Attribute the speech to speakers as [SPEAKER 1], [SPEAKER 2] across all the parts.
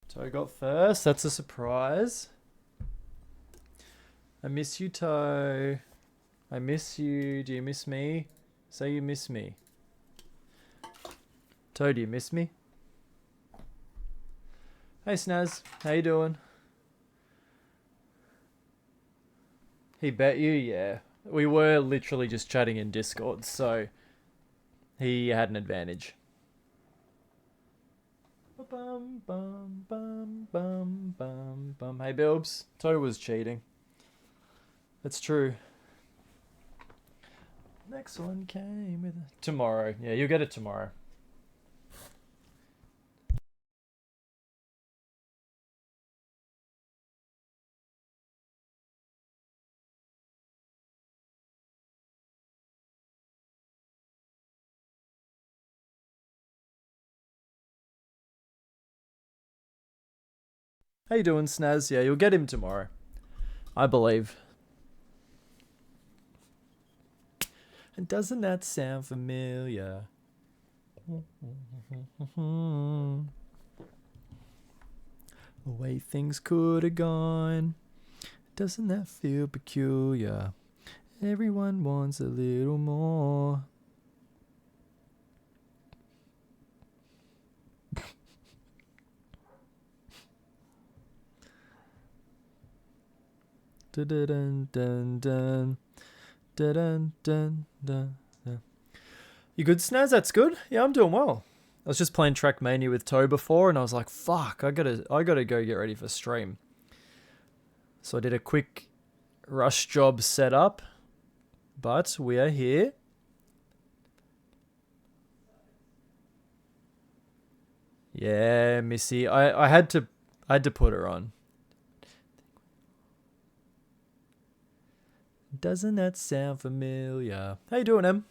[SPEAKER 1] Toe got first. That's a surprise. I miss you, Toe. I miss you. Do you miss me? Say you miss me. Toe, do you miss me? Hey, Snaz. How you doing? He bet you? Yeah. We were literally just chatting in Discord, so he had an advantage. Bum, bum, bum, bum, bum, bum. Hey, Bilbs. Toe was cheating. That's true. Next one came with tomorrow. Yeah, you'll get it tomorrow. How you doing, Snaz? Yeah, you'll get him tomorrow. I believe. And doesn't that sound familiar? The way things could have gone. Doesn't that feel peculiar? Everyone wants a little more. Dun dun dun dun dun dun. You good, Snaz? That's good. Yeah, I'm doing well. I was just playing Trackmania with Toe before, and I was like, "Fuck, I gotta go get ready for stream." So I did a quick rush job setup, but we are here. Yeah, Missy, I had to put her on. Doesn't that sound familiar? How you doing, Em?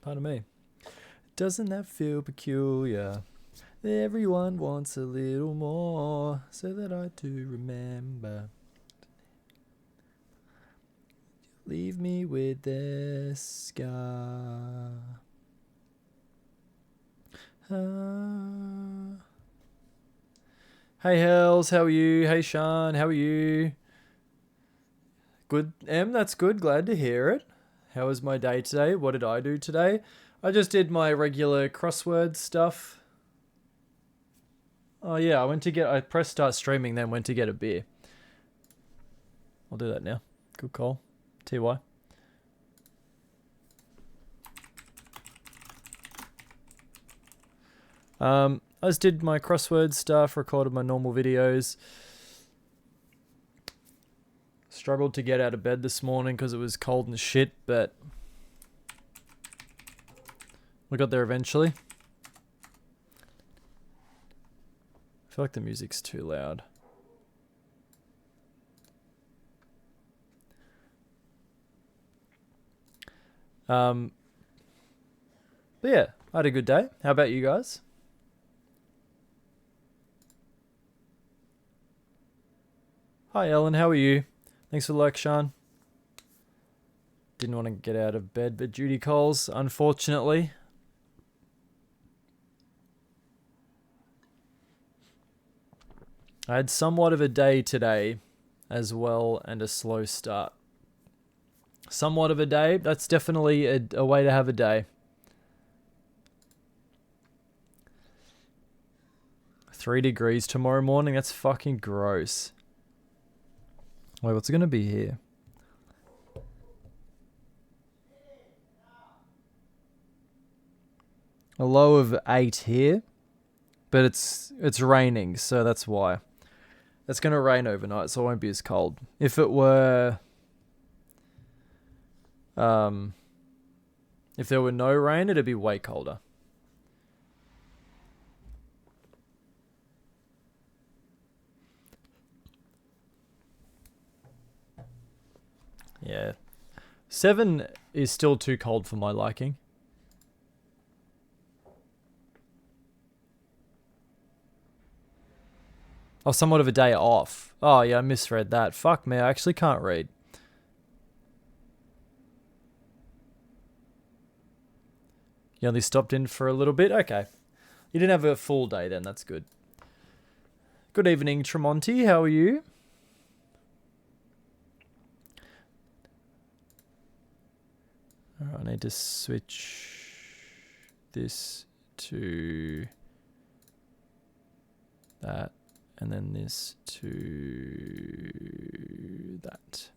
[SPEAKER 1] Pardon me. Doesn't that feel peculiar? Everyone wants a little more, so that I do remember. Leave me with this scar. Hey Hells, how are you? Hey Sean, how are you? Good, Em, that's good. Glad to hear it. How was my day today? What did I do today? I just did my regular crossword stuff. Oh yeah, I pressed start streaming, then went to get a beer. I'll do that now. Good call. TY. I just did my crossword stuff, recorded my normal videos. Struggled to get out of bed this morning because it was cold and shit, but we got there eventually. I feel like the music's too loud. But yeah, I had a good day. How about you guys? Hi Ellen, how are you? Thanks for the like, Sean. Didn't want to get out of bed, but duty calls, unfortunately. I had somewhat of a day today as well, and a slow start. Somewhat of a day, that's definitely a way to have a day. 3 degrees tomorrow morning, that's fucking gross. Wait, what's it gonna be here? A low of 8 here, but it's raining, so that's why. It's gonna rain overnight, so it won't be as cold. If it were, if there were no rain, it'd be way colder. Yeah. 7 is still too cold for my liking. Oh, somewhat of a day off. Oh, yeah, I misread that. Fuck me, I actually can't read. You only stopped in for a little bit? Okay. You didn't have a full day then, that's good. Good evening, Tremonti. How are you? Alright, I need to switch this to that, and then this to that.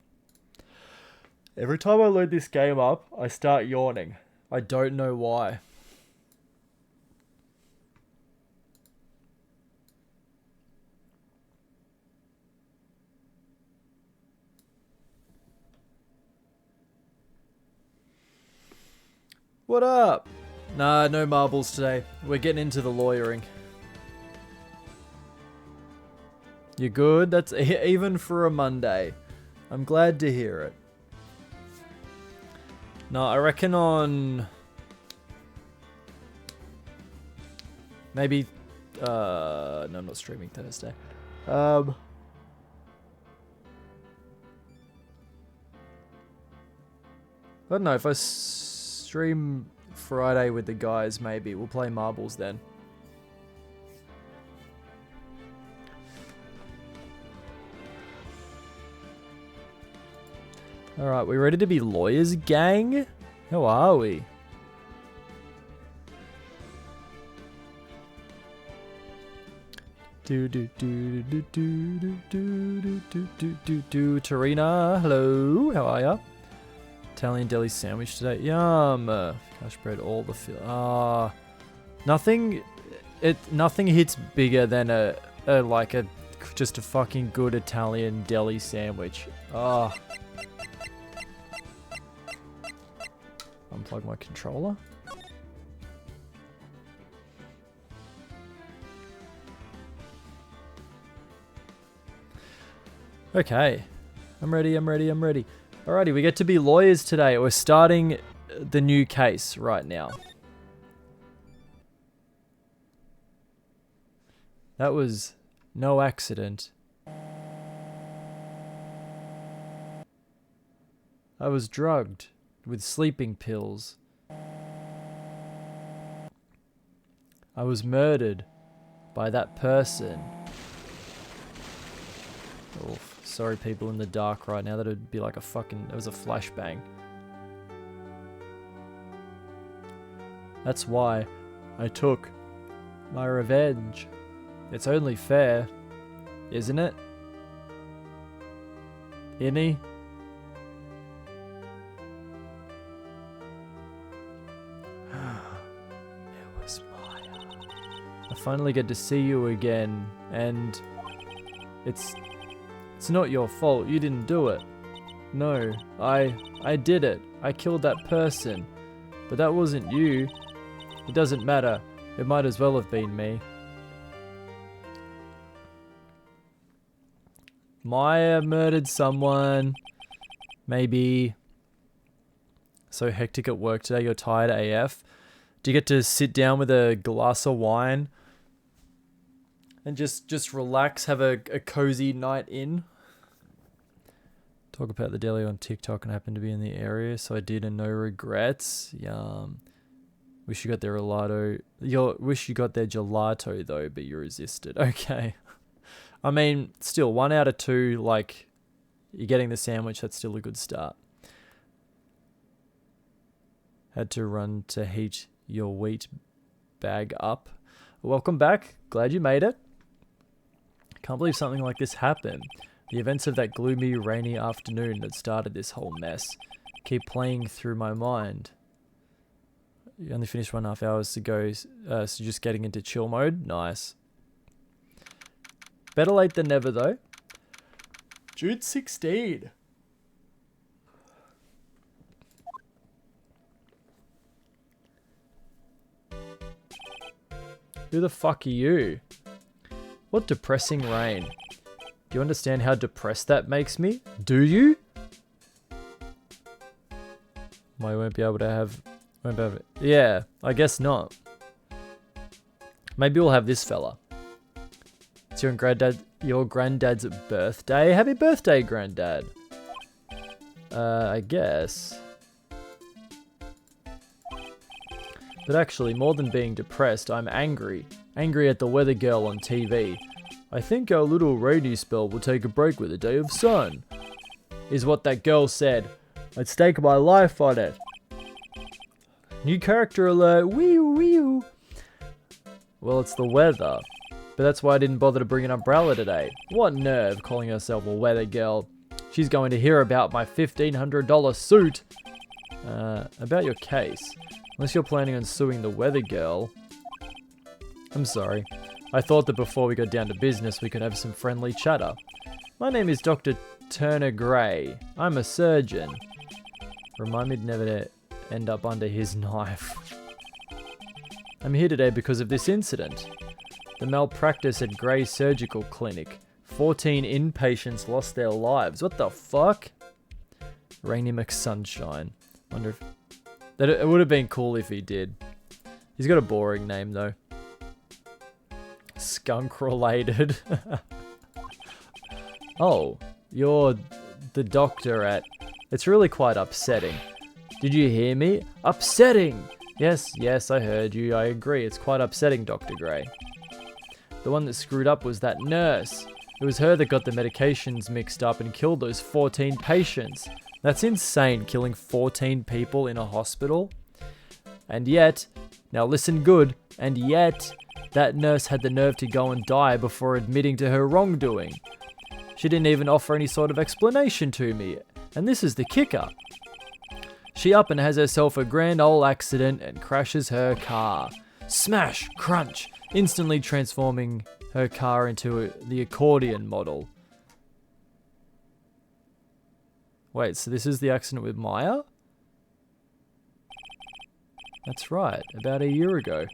[SPEAKER 1] Every time I load this game up, I start yawning. I don't know why. What up? Nah, no marbles today. We're getting into the lawyering. You good? That's even for a Monday. I'm glad to hear it. No, I reckon on... Maybe... No, I'm not streaming Thursday. I don't know, if I stream Friday with the guys, maybe. We'll play marbles then. Alright, we ready to be lawyers, gang? How are we? Tarina, hello, how are ya? Italian deli sandwich today. Yum. Cash bread, all the nothing hits bigger than just a fucking good Italian deli sandwich. Ah. Unplug my controller. Okay. I'm ready. Alrighty, we get to be lawyers today. We're starting the new case right now. That was no accident. I was drugged with sleeping pills. I was murdered by that person. Oof. Sorry, people in the dark right now. That'd be like a fucking... It was a flashbang. That's why I took my revenge. It's only fair, isn't it? Innie? It was Maya. I finally get to see you again, and it's not your fault. You didn't do it. No, I did it. I killed that person. But that wasn't you. It doesn't matter. It might as well have been me. Maya murdered someone. Maybe. So hectic at work today, you're tired AF. Do you get to sit down with a glass of wine and just relax, have a cozy night in? Talk about the deli on TikTok and happened to be in the area, so I did, and no regrets. Yum. Wish you got their gelato. Wish you got their gelato though, but you resisted. Okay. I mean, still 1 out of 2. Like, you're getting the sandwich. That's still a good start. Had to run to heat your wheat bag up. Welcome back. Glad you made it. Can't believe something like this happened. The events of that gloomy, rainy afternoon that started this whole mess keep playing through my mind. You only finished 1.5 hours ago, so just getting into chill mode. Nice. Better late than never, though. June 16. Who the fuck are you? What depressing rain. Do you understand how depressed that makes me? Do you? I won't be able to have... Yeah, I guess not. Maybe we'll have this fella. It's your granddad's birthday. Happy birthday, granddad. I guess. But actually, more than being depressed, I'm angry. Angry at the weather girl on TV. I think our little rainy spell will take a break with a day of sun. Is what that girl said. I'd stake my life on it. New character alert. Wee wee. Well, it's the weather. But that's why I didn't bother to bring an umbrella today. What nerve calling herself a weather girl. She's going to hear about my $1,500 suit. About your case. Unless you're planning on suing the weather girl. I'm sorry. I thought that before we got down to business, we could have some friendly chatter. My name is Dr. Turner Gray. I'm a surgeon. Remind me never to end up under his knife. I'm here today because of this incident. The malpractice at Gray Surgical Clinic. 14 inpatients lost their lives. What the fuck? Rainy McSunshine. Wonder if... It would have been cool if he did. He's got a boring name though. Skunk related. Oh, you're the doctor at... It's really quite upsetting. Did you hear me? Upsetting! Yes, I heard you. I agree. It's quite upsetting, Dr. Gray. The one that screwed up was that nurse. It was her that got the medications mixed up and killed those 14 patients. That's insane, killing 14 people in a hospital. And yet, now listen good, and yet, that nurse had the nerve to go and die before admitting to her wrongdoing. She didn't even offer any sort of explanation to me. And this is the kicker. She up and has herself a grand old accident and crashes her car. Smash! Crunch! Instantly transforming her car into the accordion model. Wait, so this is the accident with Maya? That's right, about a year ago.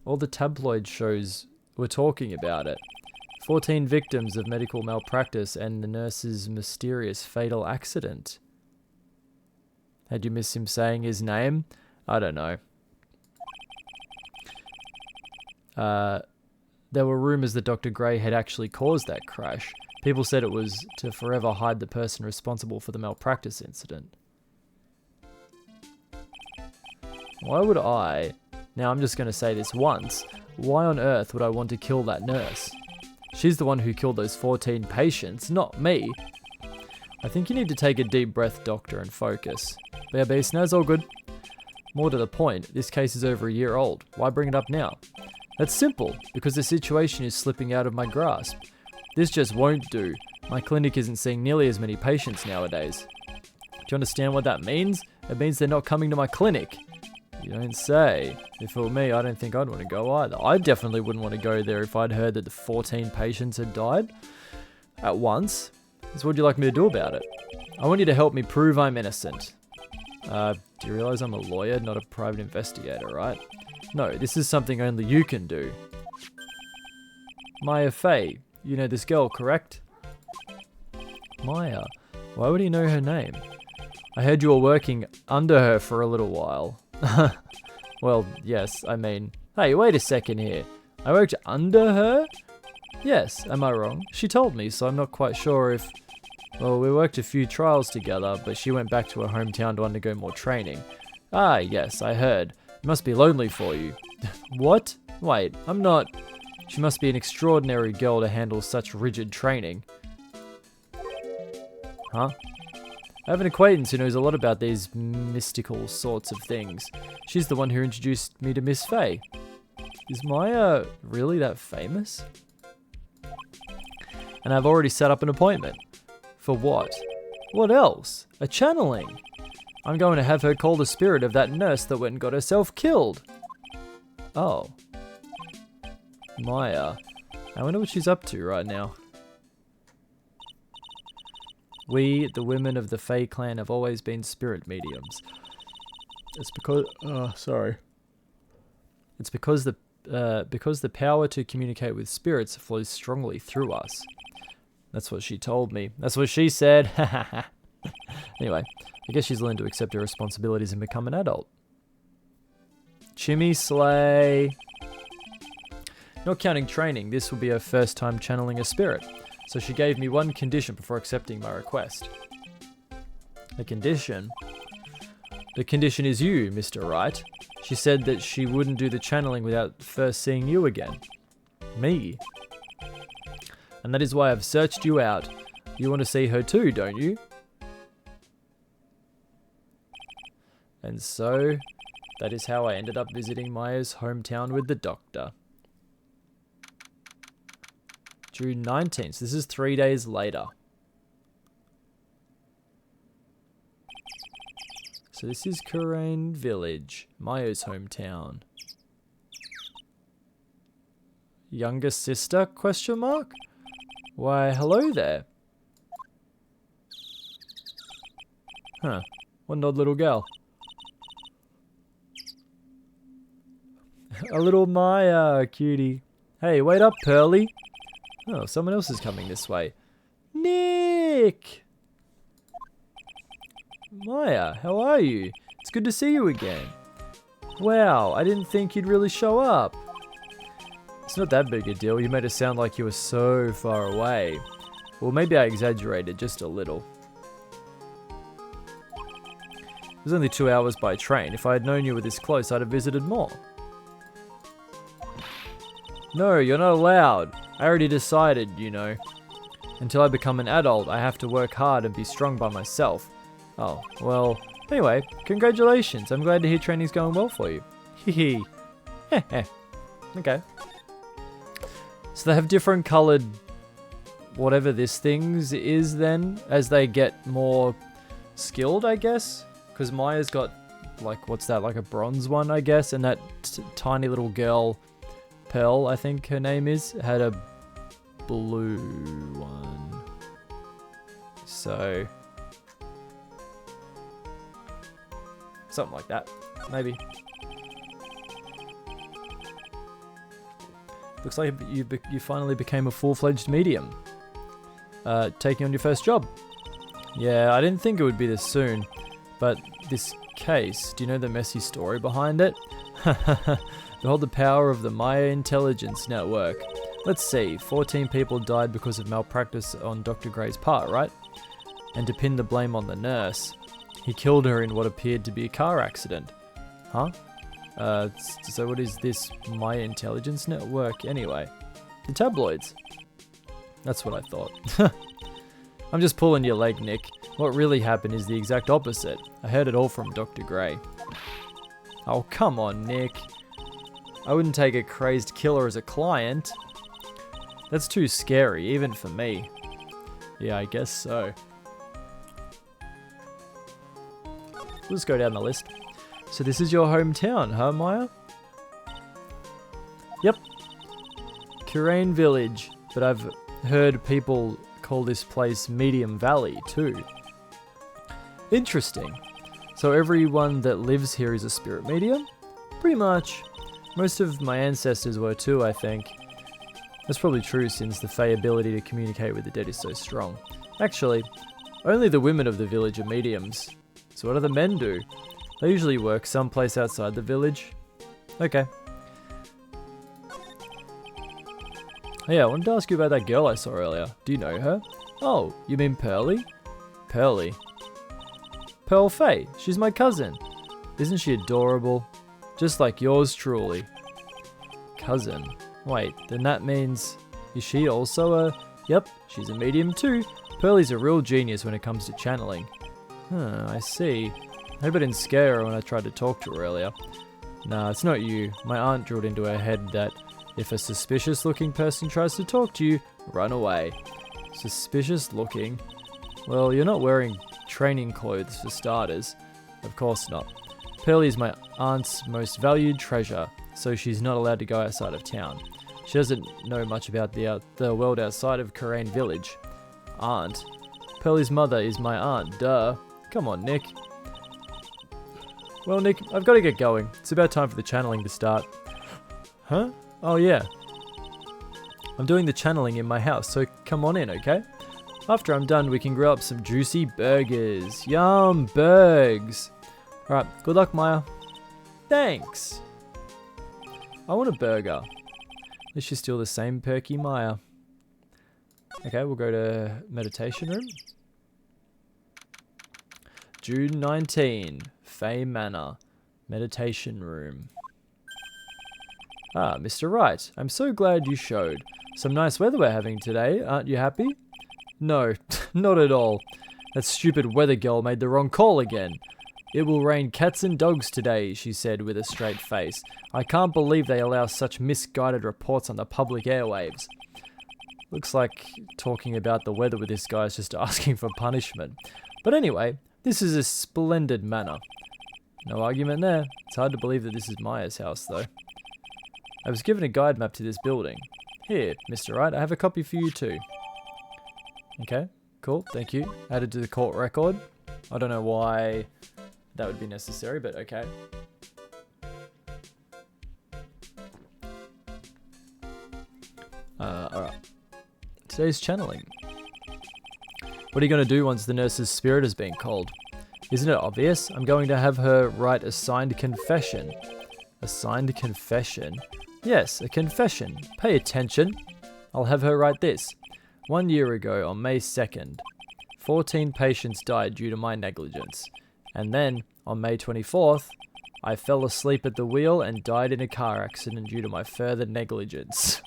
[SPEAKER 1] All the tabloid shows were talking about it. 14 victims of medical malpractice and the nurse's mysterious fatal accident. Had you missed him saying his name? I don't know. There were rumors that Dr. Gray had actually caused that crash. People said it was to forever hide the person responsible for the malpractice incident. Why would I... Now I'm just going to say this once. Why on earth would I want to kill that nurse? She's the one who killed those 14 patients, not me. I think you need to take a deep breath, doctor, and focus. BRB, no, it's all good. More to the point, this case is over a year old. Why bring it up now? That's simple, because the situation is slipping out of my grasp. This just won't do. My clinic isn't seeing nearly as many patients nowadays. Do you understand what that means? It means they're not coming to my clinic. You don't say. If it were me, I don't think I'd want to go either. I definitely wouldn't want to go there if I'd heard that the 14 patients had died at once. So what would you like me to do about it? I want you to help me prove I'm innocent. Do you realize I'm a lawyer, not a private investigator, right? No, this is something only you can do. Maya Fey. You know this girl, correct? Maya? Why would he know her name? I heard you were working under her for a little while. Well, yes, I mean... Hey, wait a second here. I worked under her? Yes, am I wrong? She told me, so I'm not quite sure if... Well, we worked a few trials together, but she went back to her hometown to undergo more training. Ah, yes, I heard. It must be lonely for you. What? Wait, I'm not... She must be an extraordinary girl to handle such rigid training. Huh? I have an acquaintance who knows a lot about these mystical sorts of things. She's the one who introduced me to Miss Fey. Is Maya really that famous? And I've already set up an appointment. For what? What else? A channeling. I'm going to have her call the spirit of that nurse that went and got herself killed. Oh. Maya. I wonder what she's up to right now. We, the women of the Fey clan, have always been spirit mediums. It's because... Oh, sorry. It's because the power to communicate with spirits flows strongly through us. That's what she told me. That's what she said. Anyway, I guess she's learned to accept her responsibilities and become an adult. Chimmy Slay. Not counting training, this will be her first time channeling a spirit. So she gave me one condition before accepting my request. The condition? The condition is you, Mr. Wright. She said that she wouldn't do the channeling without first seeing you again. Me. And that is why I've searched you out. You want to see her too, don't you? And so, that is how I ended up visiting Maya's hometown with the doctor. June 19th. This is 3 days later. So this is Kurain Village, Maya's hometown. Younger sister, question mark? Why, hello there. Huh, what an odd little girl. A little Maya, cutie. Hey, wait up, Pearly. Oh, someone else is coming this way. Nick! Maya, how are you? It's good to see you again. Wow, I didn't think you'd really show up. It's not that big a deal. You made it sound like you were so far away. Well, maybe I exaggerated just a little. It was only 2 hours by train. If I had known you were this close, I'd have visited more. No, you're not allowed. I already decided, you know. Until I become an adult, I have to work hard and be strong by myself. Oh, well, anyway, congratulations. I'm glad to hear training's going well for you. Hehe. Heh. Okay. So they have different coloured whatever this things is then as they get more skilled, I guess. Because Maya's got, like, what's that, like a bronze one, I guess. And that tiny little girl, Pearl, I think her name is, had a blue one. So something like that, maybe. Looks like you finally became a full-fledged medium. Taking on your first job. Yeah, I didn't think it would be this soon. But this case, do you know the messy story behind it? Behold the power of the Maya Intelligence Network. Let's see, 14 people died because of malpractice on Dr. Gray's part, right? And to pin the blame on the nurse, he killed her in what appeared to be a car accident. Huh? So what is this Maya Intelligence Network anyway? The tabloids. That's what I thought. I'm just pulling your leg, Nick. What really happened is the exact opposite. I heard it all from Dr. Gray. Oh, come on, Nick. I wouldn't take a crazed killer as a client. That's too scary, even for me. Yeah, I guess so. Let's go down the list. So this is your hometown, huh, Maya? Yep. Kurain Village, but I've heard people call this place Medium Valley, too. Interesting. So everyone that lives here is a spirit medium? Pretty much. Most of my ancestors were too, I think. That's probably true since the Fae ability to communicate with the dead is so strong. Actually, only the women of the village are mediums. So what do the men do? They usually work someplace outside the village. Okay. Oh yeah, I wanted to ask you about that girl I saw earlier. Do you know her? Oh, you mean Pearly? Pearly? Pearl Faye, she's my cousin. Isn't she adorable? Just like yours truly. Cousin? Wait, then that means... Is she also a... Yep, she's a medium too. Pearly's a real genius when it comes to channeling. Huh, I see. I hope I didn't scare her when I tried to talk to her earlier. Nah, it's not you. My aunt drilled into her head that if a suspicious looking person tries to talk to you, run away. Suspicious looking? Well, you're not wearing training clothes for starters. Of course not. Pearly is my aunt's most valued treasure, so she's not allowed to go outside of town. She doesn't know much about the world outside of Kurain Village. Aunt? Pearly's mother is my aunt, duh. Come on, Nick. Well, Nick, I've got to get going. It's about time for the channeling to start. Huh? Oh, yeah. I'm doing the channeling in my house, so come on in, okay? After I'm done, we can grill up some juicy burgers. Yum, burgs. Alright, good luck, Maya. Thanks. I want a burger. At least you're still the same perky Maya. Okay, we'll go to meditation room. June 19. Fay Manor. Meditation room. Ah, Mr. Wright, I'm so glad you showed. Some nice weather we're having today, aren't you happy? No, not at all. That stupid weather girl made the wrong call again. It will rain cats and dogs today, she said with a straight face. I can't believe they allow such misguided reports on the public airwaves. Looks like talking about the weather with this guy is just asking for punishment. But anyway, this is a splendid manor. No argument there. It's hard to believe that this is Maya's house, though. I was given a guide map to this building. Here, Mr. Wright, I have a copy for you too. Okay, cool, thank you. Added to the court record. I don't know why that would be necessary, but okay. Alright. Today's channeling. What are you going to do once the nurse's spirit has been called? Isn't it obvious? I'm going to have her write a signed confession. A signed confession? Yes, a confession. Pay attention. I'll have her write this. 1 year ago, on May 2nd, 14 patients died due to my negligence. And then, on May 24th, I fell asleep at the wheel and died in a car accident due to my further negligence.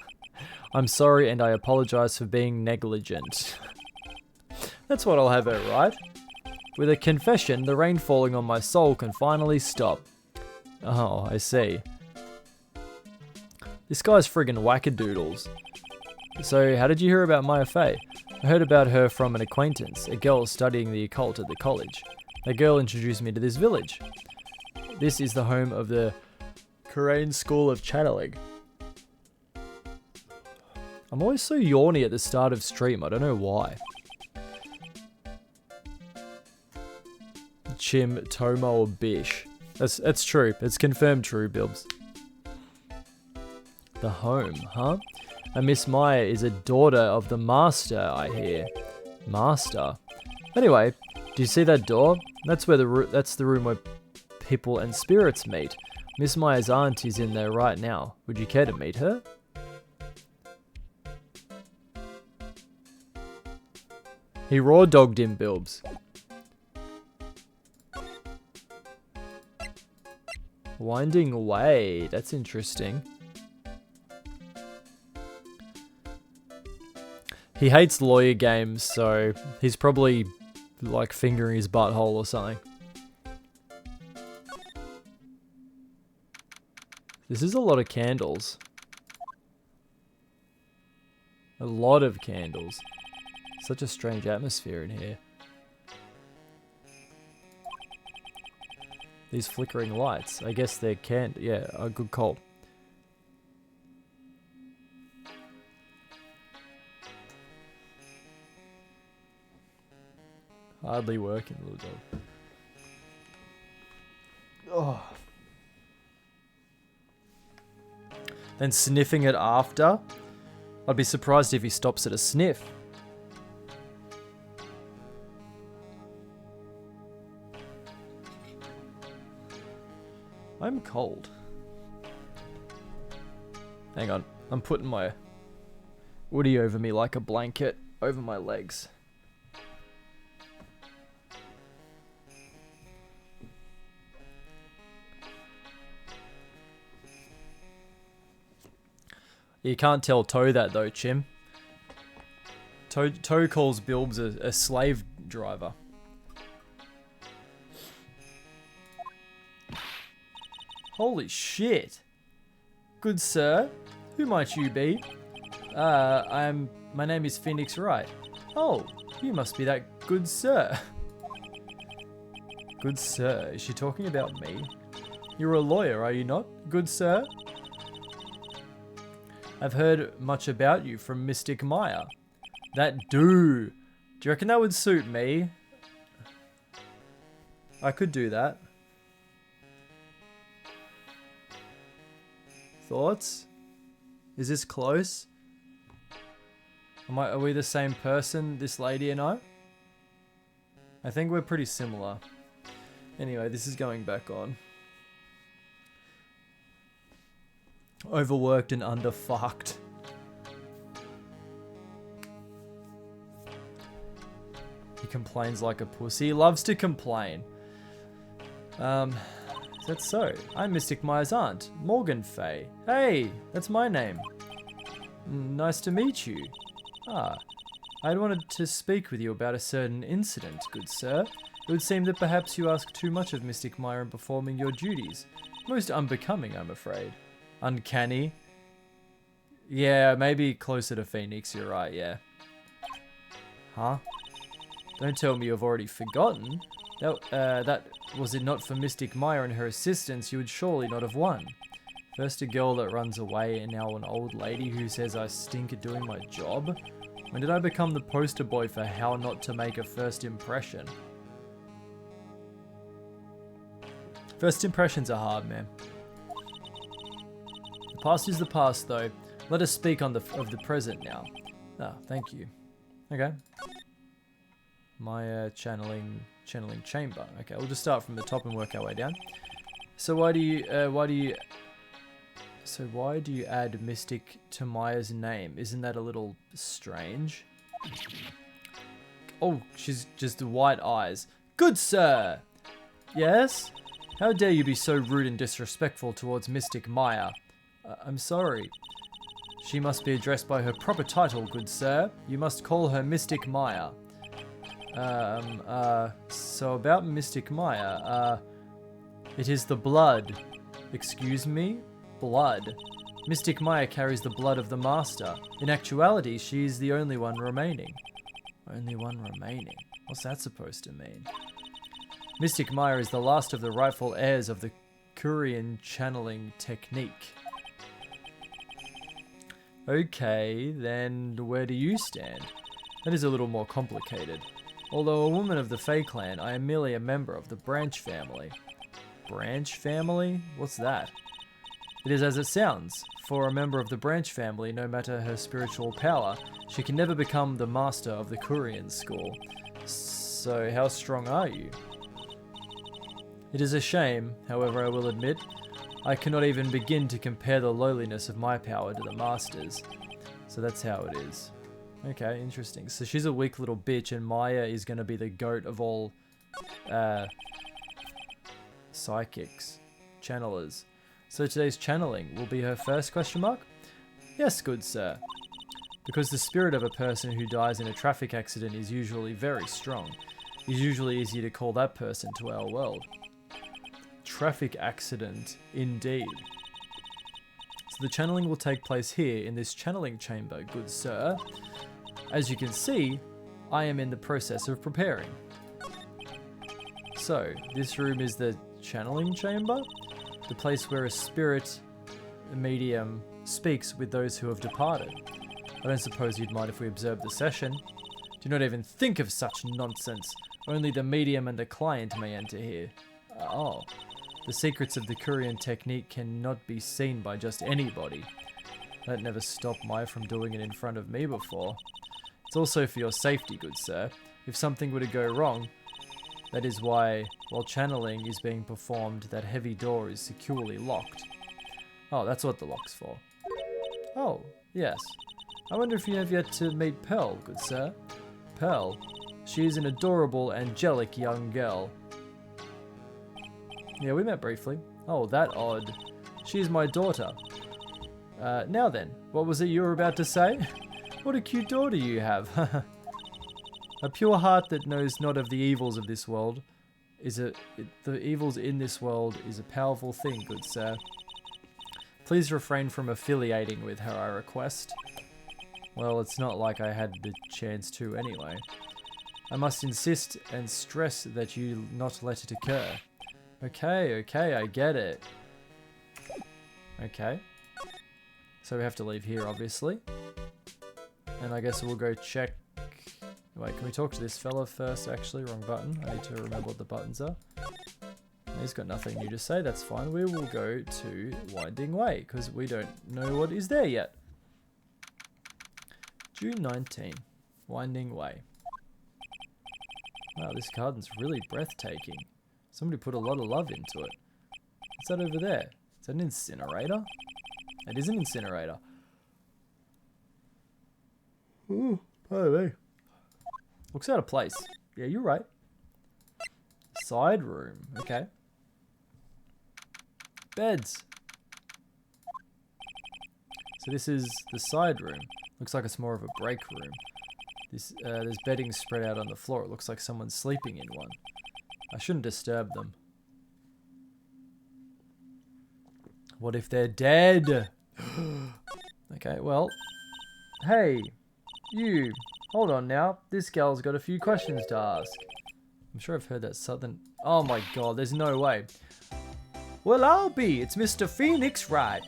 [SPEAKER 1] I'm sorry and I apologize for being negligent. That's what I'll have her write. With a confession, the rain falling on my soul can finally stop. Oh, I see. This guy's friggin' wackadoodles. So, how did you hear about Maya Fey? I heard about her from an acquaintance, a girl studying the occult at the college. That girl introduced me to this village. This is the home of the Korean School of Channeling. I'm always so yawny at the start of stream, I don't know why. Chim, Tomo, or Bish. That's true. It's confirmed true, Bilbs. The home, huh? And Miss Maya is a daughter of the master, I hear. Master? Anyway, do you see that door? That's where that's the room where people and spirits meet. Miss Maya's aunt is in there right now. Would you care to meet her? He raw dogged him, Bilbs. Winding Way. That's interesting. He hates lawyer games, so he's probably like fingering his butthole or something. This is a lot of candles. A lot of candles. Such a strange atmosphere in here. These flickering lights. I guess they're yeah, a good call. Hardly working, little dog. Oh. Then sniffing it after? I'd be surprised if he stops at a sniff. I'm cold. Hang on, I'm putting my Woody over me like a blanket over my legs. You can't tell Toe that though, Chim. Toe calls Bilbs a slave driver. Holy shit. Good sir, who might you be? My name is Phoenix Wright. Oh, you must be that good sir. Good sir, is she talking about me? You're a lawyer, are you not, good sir? I've heard much about you from Mystic Maya. That do. Do you reckon that would suit me? I could do that. Thoughts? Is this close? Are we the same person, this lady and I? I think we're pretty similar. Anyway, this is going back on. Overworked and underfucked. He complains like a pussy. He loves to complain. Is that so? I'm Mystic Maya's aunt, Morgan Fay. Hey, that's my name. Nice to meet you. Ah, I'd wanted to speak with you about a certain incident, good sir. It would seem that perhaps you ask too much of Mystic Maya in performing your duties. Most unbecoming, I'm afraid. Uncanny. Yeah, maybe closer to Phoenix, you're right, yeah. Huh? Don't tell me you've already forgotten. That was it not for Mystic Maya and her assistants, you would surely not have won. First a girl that runs away, and now an old lady who says I stink at doing my job? When did I become the poster boy for how not to make a first impression? First impressions are hard, man. The past is the past, though. Let us speak of the present now. Ah, thank you. Okay. My channeling chamber. Okay, we'll just start from the top and work our way down. So why do you add Mystic to Maya's name? Isn't that a little strange? Oh, she's just white eyes. Good sir! Yes? How dare you be so rude and disrespectful towards Mystic Maya? I'm sorry. She must be addressed by her proper title, good sir. You must call her Mystic Maya. So about Mystic Maya, it is the blood. Excuse me? Blood. Mystic Maya carries the blood of the Master. In actuality, she is the only one remaining. Only one remaining? What's that supposed to mean? Mystic Maya is the last of the rightful heirs of the Kurian channeling technique. Okay, then where do you stand? That is a little more complicated. Although a woman of the Fae clan, I am merely a member of the Branch family. Branch family? What's that? It is as it sounds. For a member of the Branch family, no matter her spiritual power, she can never become the master of the Kurian school. So how strong are you? It is a shame, however I will admit, I cannot even begin to compare the lowliness of my power to the Master's. So that's how it is. Okay, interesting. So she's a weak little bitch and Maya is going to be the goat of all psychics, channelers. So today's channeling will be her first question mark? Yes, good sir. Because the spirit of a person who dies in a traffic accident is usually very strong. It's usually easier to call that person to our world. Traffic accident, indeed. So the channeling will take place here in this channeling chamber, good sir. As you can see, I am in the process of preparing. So, this room is the channeling chamber, the place where a spirit medium speaks with those who have departed. I don't suppose you'd mind if we observe the session. Do not even think of such nonsense. Only the medium and the client may enter here. Oh. The secrets of the Kurian technique cannot be seen by just anybody. That never stopped Maya from doing it in front of me before. It's also for your safety, good sir. If something were to go wrong, that is why, while channeling is being performed, that heavy door is securely locked. Oh, that's what the lock's for. Oh, yes. I wonder if you have yet to meet Pearl, good sir. Pearl? She is an adorable, angelic young girl. Yeah, we met briefly. Oh, that odd. She is my daughter. Now then, what was it you were about to say? What a cute daughter you have. A pure heart that knows not of the evils of this world the evils in this world is a powerful thing, good sir. Please refrain from affiliating with her, I request. Well, it's not like I had the chance to anyway. I must insist and stress that you not let it occur. Okay, I get it. Okay. So we have to leave here, obviously. And I guess we'll go check... Wait, can we talk to this fella first? Actually, wrong button. I need to remember what the buttons are. He's got nothing new to say, that's fine. We will go to Winding Way, because we don't know what is there yet. June 19. Winding Way. Wow, this garden's really breathtaking. Somebody put a lot of love into it. What's that over there? Is that an incinerator? It is an incinerator. Ooh, pardon me. Looks out of place. Yeah, you're right. Side room. Okay. Beds. So this is the side room. Looks like it's more of a break room. There's bedding spread out on the floor. It looks like someone's sleeping in one. I shouldn't disturb them. What if they're dead? Okay, well. Hey, you. Hold on now. This gal's got a few questions to ask. I'm sure I've heard that southern... Oh my god, there's no way. Well, I'll be. It's Mr. Phoenix Wright.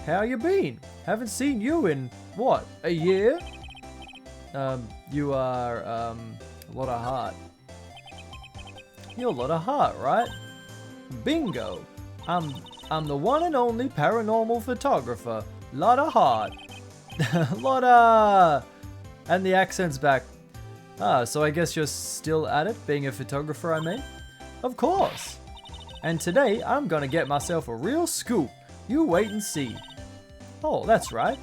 [SPEAKER 1] How you been? Haven't seen you in, what, a year? You are, a lot of heart. You're a lot of heart, right? Bingo. I'm the one and only paranormal photographer. Lot of heart. Lot of... And the accent's back. Ah, so I guess you're still at it, being a photographer, I mean? Of course. And today, I'm gonna get myself a real scoop. You wait and see. Oh, that's right.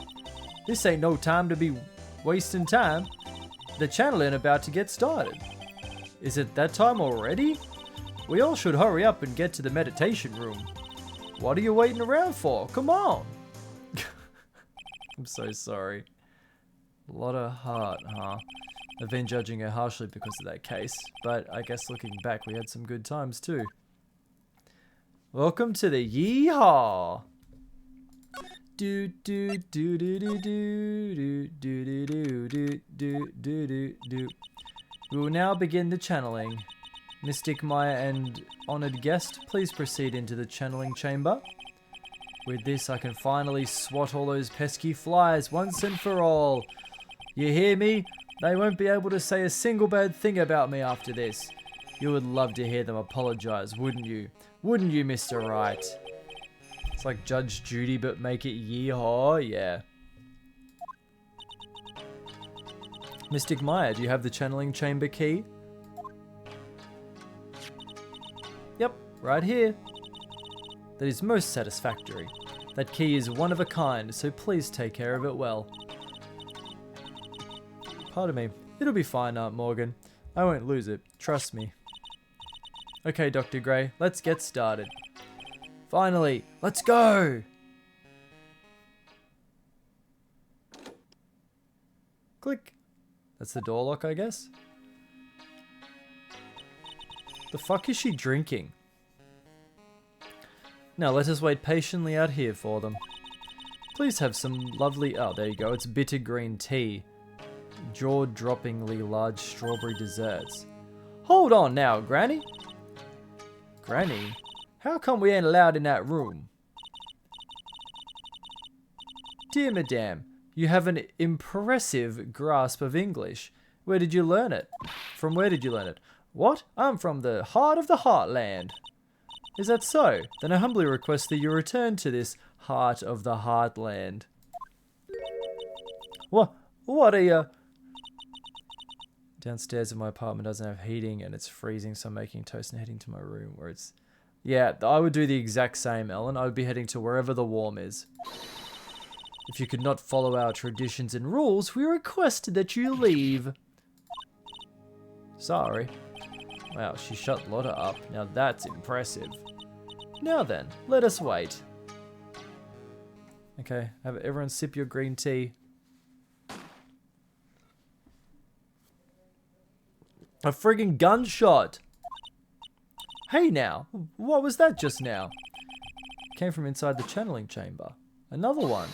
[SPEAKER 1] This ain't no time to be wasting time. The channel ain't about to get started. Is it that time already? We all should hurry up and get to the meditation room. What are you waiting around for? Come on. I'm so sorry. A lot of heart, huh? I've been judging her harshly because of that case, but I guess looking back, we had some good times too. Welcome to the Yeehaw! Do do do do do do do do do do do do do. We will now begin the channeling. Mystic Maya and honored guest, please proceed into the channeling chamber. With this, I can finally swat all those pesky flies once and for all. You hear me? They won't be able to say a single bad thing about me after this. You would love to hear them apologize, wouldn't you? Wouldn't you, Mr. Wright? It's like Judge Judy, but make it yeehaw, yeah. Mystic Maya, do you have the channeling chamber key? Yep, right here. That is most satisfactory. That key is one of a kind, so please take care of it well. Pardon me. It'll be fine, Aunt Morgan. I won't lose it. Trust me. Okay, Dr. Gray, let's get started. Finally, let's go! Click. That's the door lock, I guess? The fuck is she drinking? Now let us wait patiently out here for them. Please have some lovely... Oh, there you go. It's bitter green tea. Jaw-droppingly large strawberry desserts. Hold on now, Granny. Granny? How come we ain't allowed in that room? Dear Madame, you have an impressive grasp of English. Where did you learn it? From where did you learn it? What? I'm from the heart of the heartland. Is that so? Then I humbly request that you return to this heart of the heartland. What are you... Downstairs in my apartment doesn't have heating and it's freezing, so I'm making toast and heading to my room where it's... Yeah, I would do the exact same, Ellen. I would be heading to wherever the warm is. If you could not follow our traditions and rules, we request that you leave. Sorry. Wow, she shut Lotta up. Now that's impressive. Now then, let us wait. Okay, have everyone sip your green tea. A friggin' gunshot! Hey now, what was that just now? Came from inside the channeling chamber. Another one.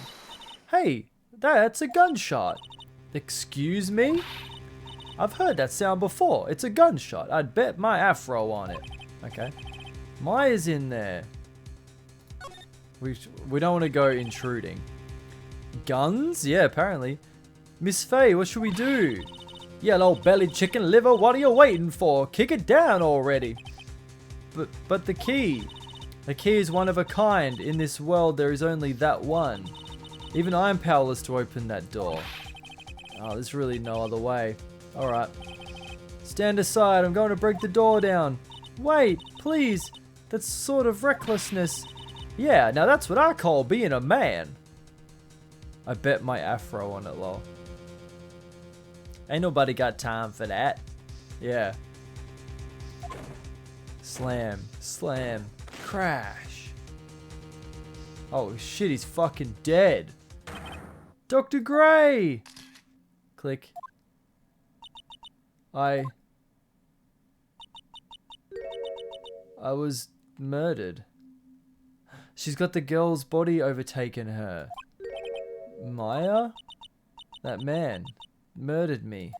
[SPEAKER 1] Hey, that's a gunshot. Excuse me? I've heard that sound before. It's a gunshot. I'd bet my afro on it. Okay. Maya's in there. We don't want to go intruding. Guns? Yeah, apparently. Miss Faye, what should we do? Yellow-bellied chicken liver, what are you waiting for? Kick it down already. But the key. The key is one of a kind. In this world, there is only that one. Even I am powerless to open that door. Oh, there's really no other way. Alright. Stand aside, I'm going to break the door down. Wait, please. That's sort of recklessness. Yeah, now that's what I call being a man. I bet my afro on it, lol. Ain't nobody got time for that. Yeah. Slam, slam, crash. Oh shit, he's fucking dead. Dr. Gray! Click. I was murdered. She's got the girl's body overtaken her. Maya? That man murdered me.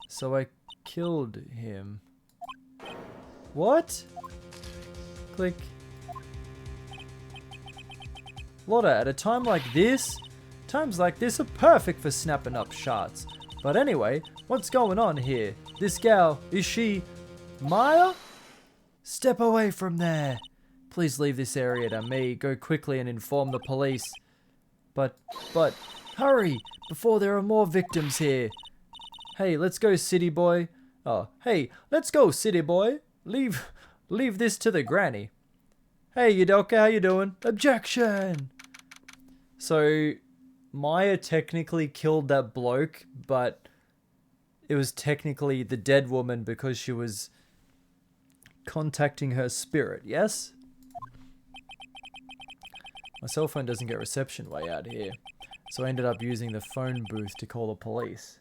[SPEAKER 1] So I killed him. What? Click. Lotta, at a time like this, times like this are perfect for snapping up shots. But anyway, what's going on here? This gal, is she Maya? Step away from there. Please leave this area to me. Go quickly and inform the police. But, hurry, before there are more victims here. Hey, let's go, city boy. Oh, hey, let's go, city boy. Leave this to the granny. Hey, Yudoka, how you doing? Objection! So, Maya technically killed that bloke, but it was technically the dead woman because she was contacting her spirit, yes? My cell phone doesn't get reception way out here, so I ended up using the phone booth to call the police.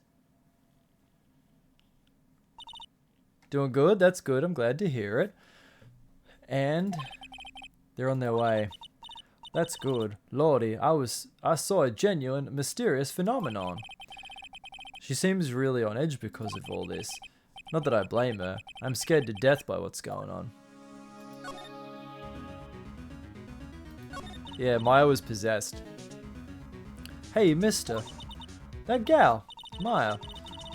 [SPEAKER 1] Doing good? That's good. I'm glad to hear it. And they're on their way. That's good. Lordy, I saw a genuine, mysterious phenomenon. She seems really on edge because of all this. Not that I blame her. I'm scared to death by what's going on. Yeah, Maya was possessed. Hey, mister. That gal, Maya.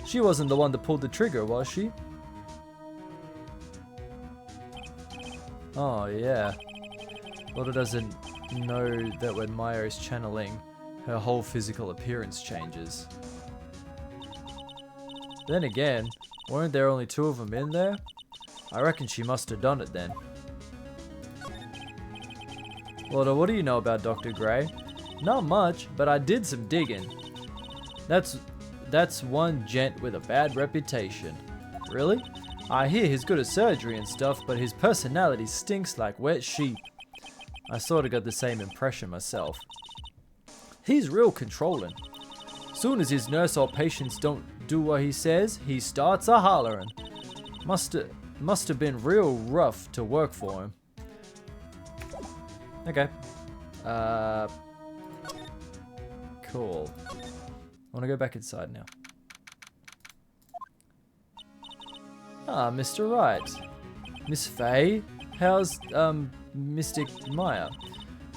[SPEAKER 1] She wasn't the one that pulled the trigger, was she? Oh, yeah. Lotta doesn't know that when Maya is channeling, her whole physical appearance changes. Then again, weren't there only 2 of them in there? I reckon she must have done it then. Lotta, what do you know about Dr. Gray? Not much, but I did some digging. That's one gent with a bad reputation. Really? I hear he's good at surgery and stuff, but his personality stinks like wet sheep. I sorta got the same impression myself. He's real controlling. Soon as his nurse or patients don't do what he says, he starts a hollering. Must have been real rough to work for him. Okay. Cool. I want to go back inside now. Ah, Mr. Wright. Miss Faye? How's, Mystic Maya?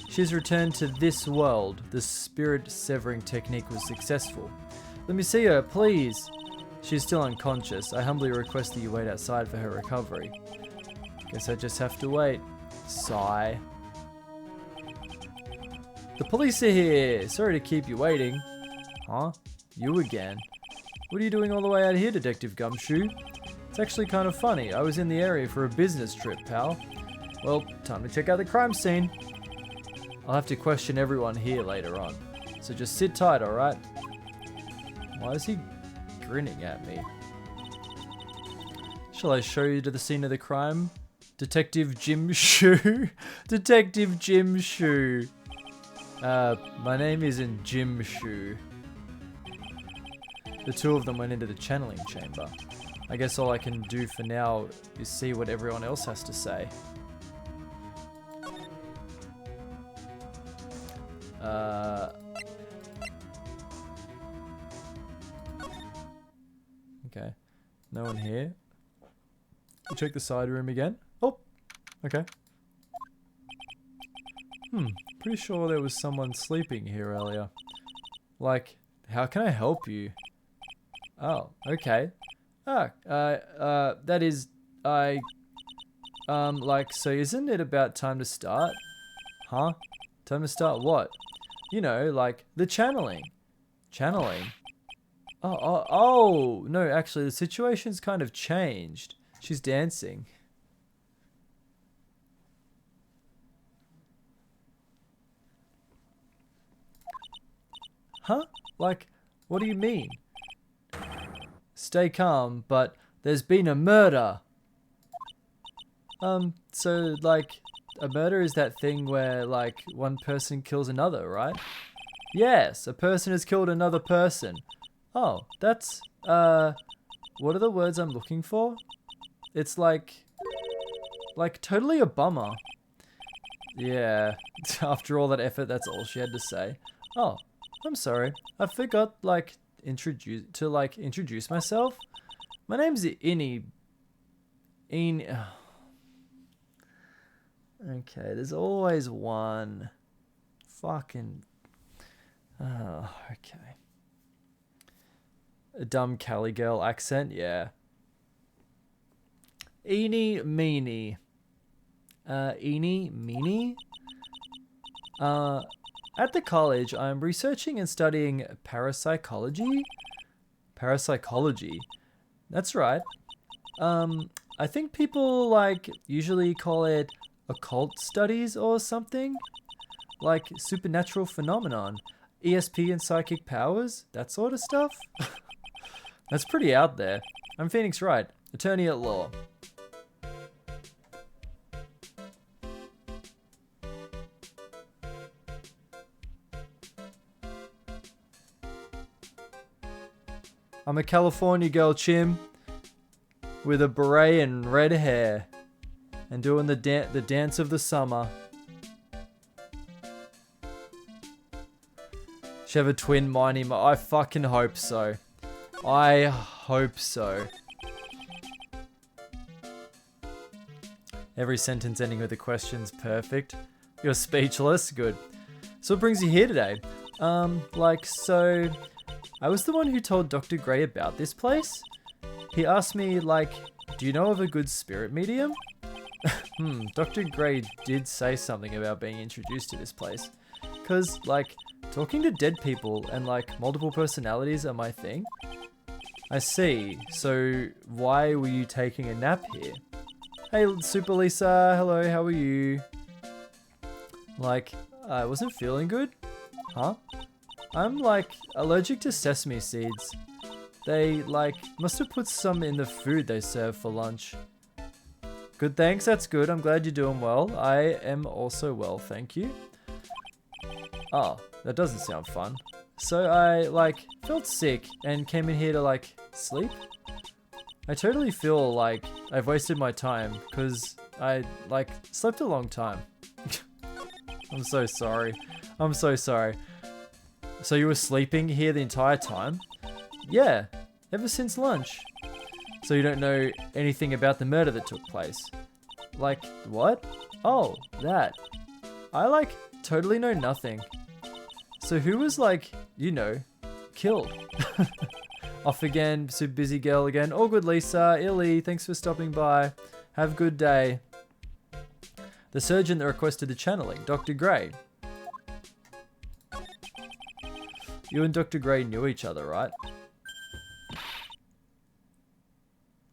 [SPEAKER 1] She's returned to this world. The spirit severing technique was successful. Let me see her, please. She's still unconscious. I humbly request that you wait outside for her recovery. Guess I just have to wait. Sigh. The police are here. Sorry to keep you waiting. Huh? You again? What are you doing all the way out here, Detective Gumshoe? It's actually kind of funny. I was in the area for a business trip, pal. Well, time to check out the crime scene. I'll have to question everyone here later on. So just sit tight, alright? Why is he grinning at me? Shall I show you to the scene of the crime? Detective Jim Shoe? Detective Jim Shoe. My name isn't Jim Shoe. The 2 of them went into the channeling chamber. I guess all I can do for now is see what everyone else has to say. Okay. No one here. You check the side room again. Oh, okay. Pretty sure there was someone sleeping here earlier. Like, how can I help you? Oh, okay. That is, like, so isn't it about time to start? Huh? Time to start what? You know, like, the channeling. Channeling? Oh, no, actually, the situation's kind of changed. She's dancing. Huh? Like, what do you mean? Stay calm, but there's been a murder. So, like, a murder is that thing where, like, one person kills another, right? Yes, a person has killed another person. Oh, that's, what are the words I'm looking for? It's like totally a bummer. Yeah, after all that effort, that's all she had to say. Oh, I'm sorry. I forgot, like, introduce myself. My name's Innie. Okay, there's always one. Fucking. Oh, okay. A dumb Cali girl accent, yeah. Eeny meeny. Eeny meeny? At the college, I'm researching and studying parapsychology. Parapsychology. That's right. I think people, like, usually call it occult studies or something. Like supernatural phenomenon. ESP and psychic powers, that sort of stuff. That's pretty out there. I'm Phoenix Wright, attorney at law. I'm a California girl, Chim, with a beret and red hair, and doing the dance of the summer. She have a twin Miney Mo. I fucking hope so. I hope so. Every sentence ending with a question's perfect. You're speechless. Good. So what brings you here today? So I was the one who told Dr. Gray about this place. He asked me, like, do you know of a good spirit medium? Dr. Gray did say something about being introduced to this place. Cause, like, talking to dead people and, like, multiple personalities are my thing. I see. So why were you taking a nap here? Hey, Super Lisa. Hello, how are you? Like, I wasn't feeling good? Huh? I'm, like, allergic to sesame seeds. They, like, must have put some in the food they serve for lunch. Good, thanks. That's good. I'm glad you're doing well. I am also well, thank you. Oh, that doesn't sound fun. So I, like, felt sick and came in here to, like, sleep. I totally feel like I've wasted my time because I, like, slept a long time. I'm so sorry. I'm so sorry. So you were sleeping here the entire time? Yeah, ever since lunch. So you don't know anything about the murder that took place? Like, what? Oh, that. I, like, totally know nothing. So who was, like, you know, killed? Off again, super busy girl again. All good, Lisa. Illy, thanks for stopping by. Have a good day. The surgeon that requested the channeling, Dr. Gray. You and Dr. Gray knew each other, right?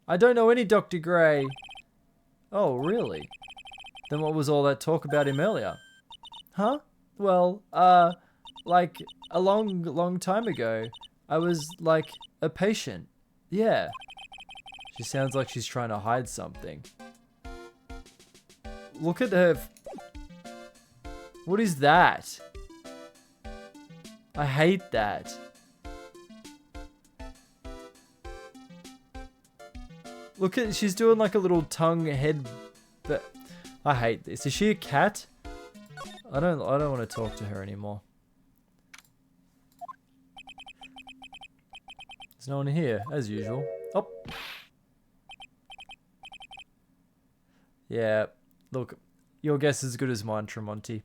[SPEAKER 1] I don't know any Dr. Gray. Oh, really? Then what was all that talk about him earlier? Huh? Well, like, a long time ago, I was, like, a patient. Yeah. She sounds like she's trying to hide something. Look at her. What is that? I hate that. Look at, she's doing like a little tongue head. But I hate this. Is she a cat? I don't want to talk to her anymore. There's no one here, as usual. Oh. Yeah. Look, your guess is as good as mine, Tremonti.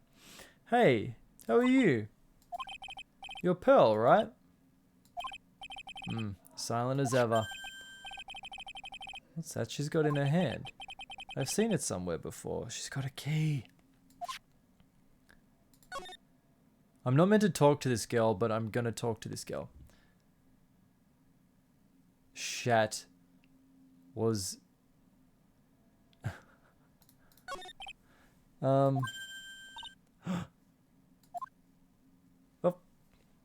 [SPEAKER 1] Hey, how are you? You're Pearl, right? Silent as ever. What's that she's got in her hand? I've seen it somewhere before. She's got a key. I'm not meant to talk to this girl, but I'm gonna talk to this girl. Shat was... Oh,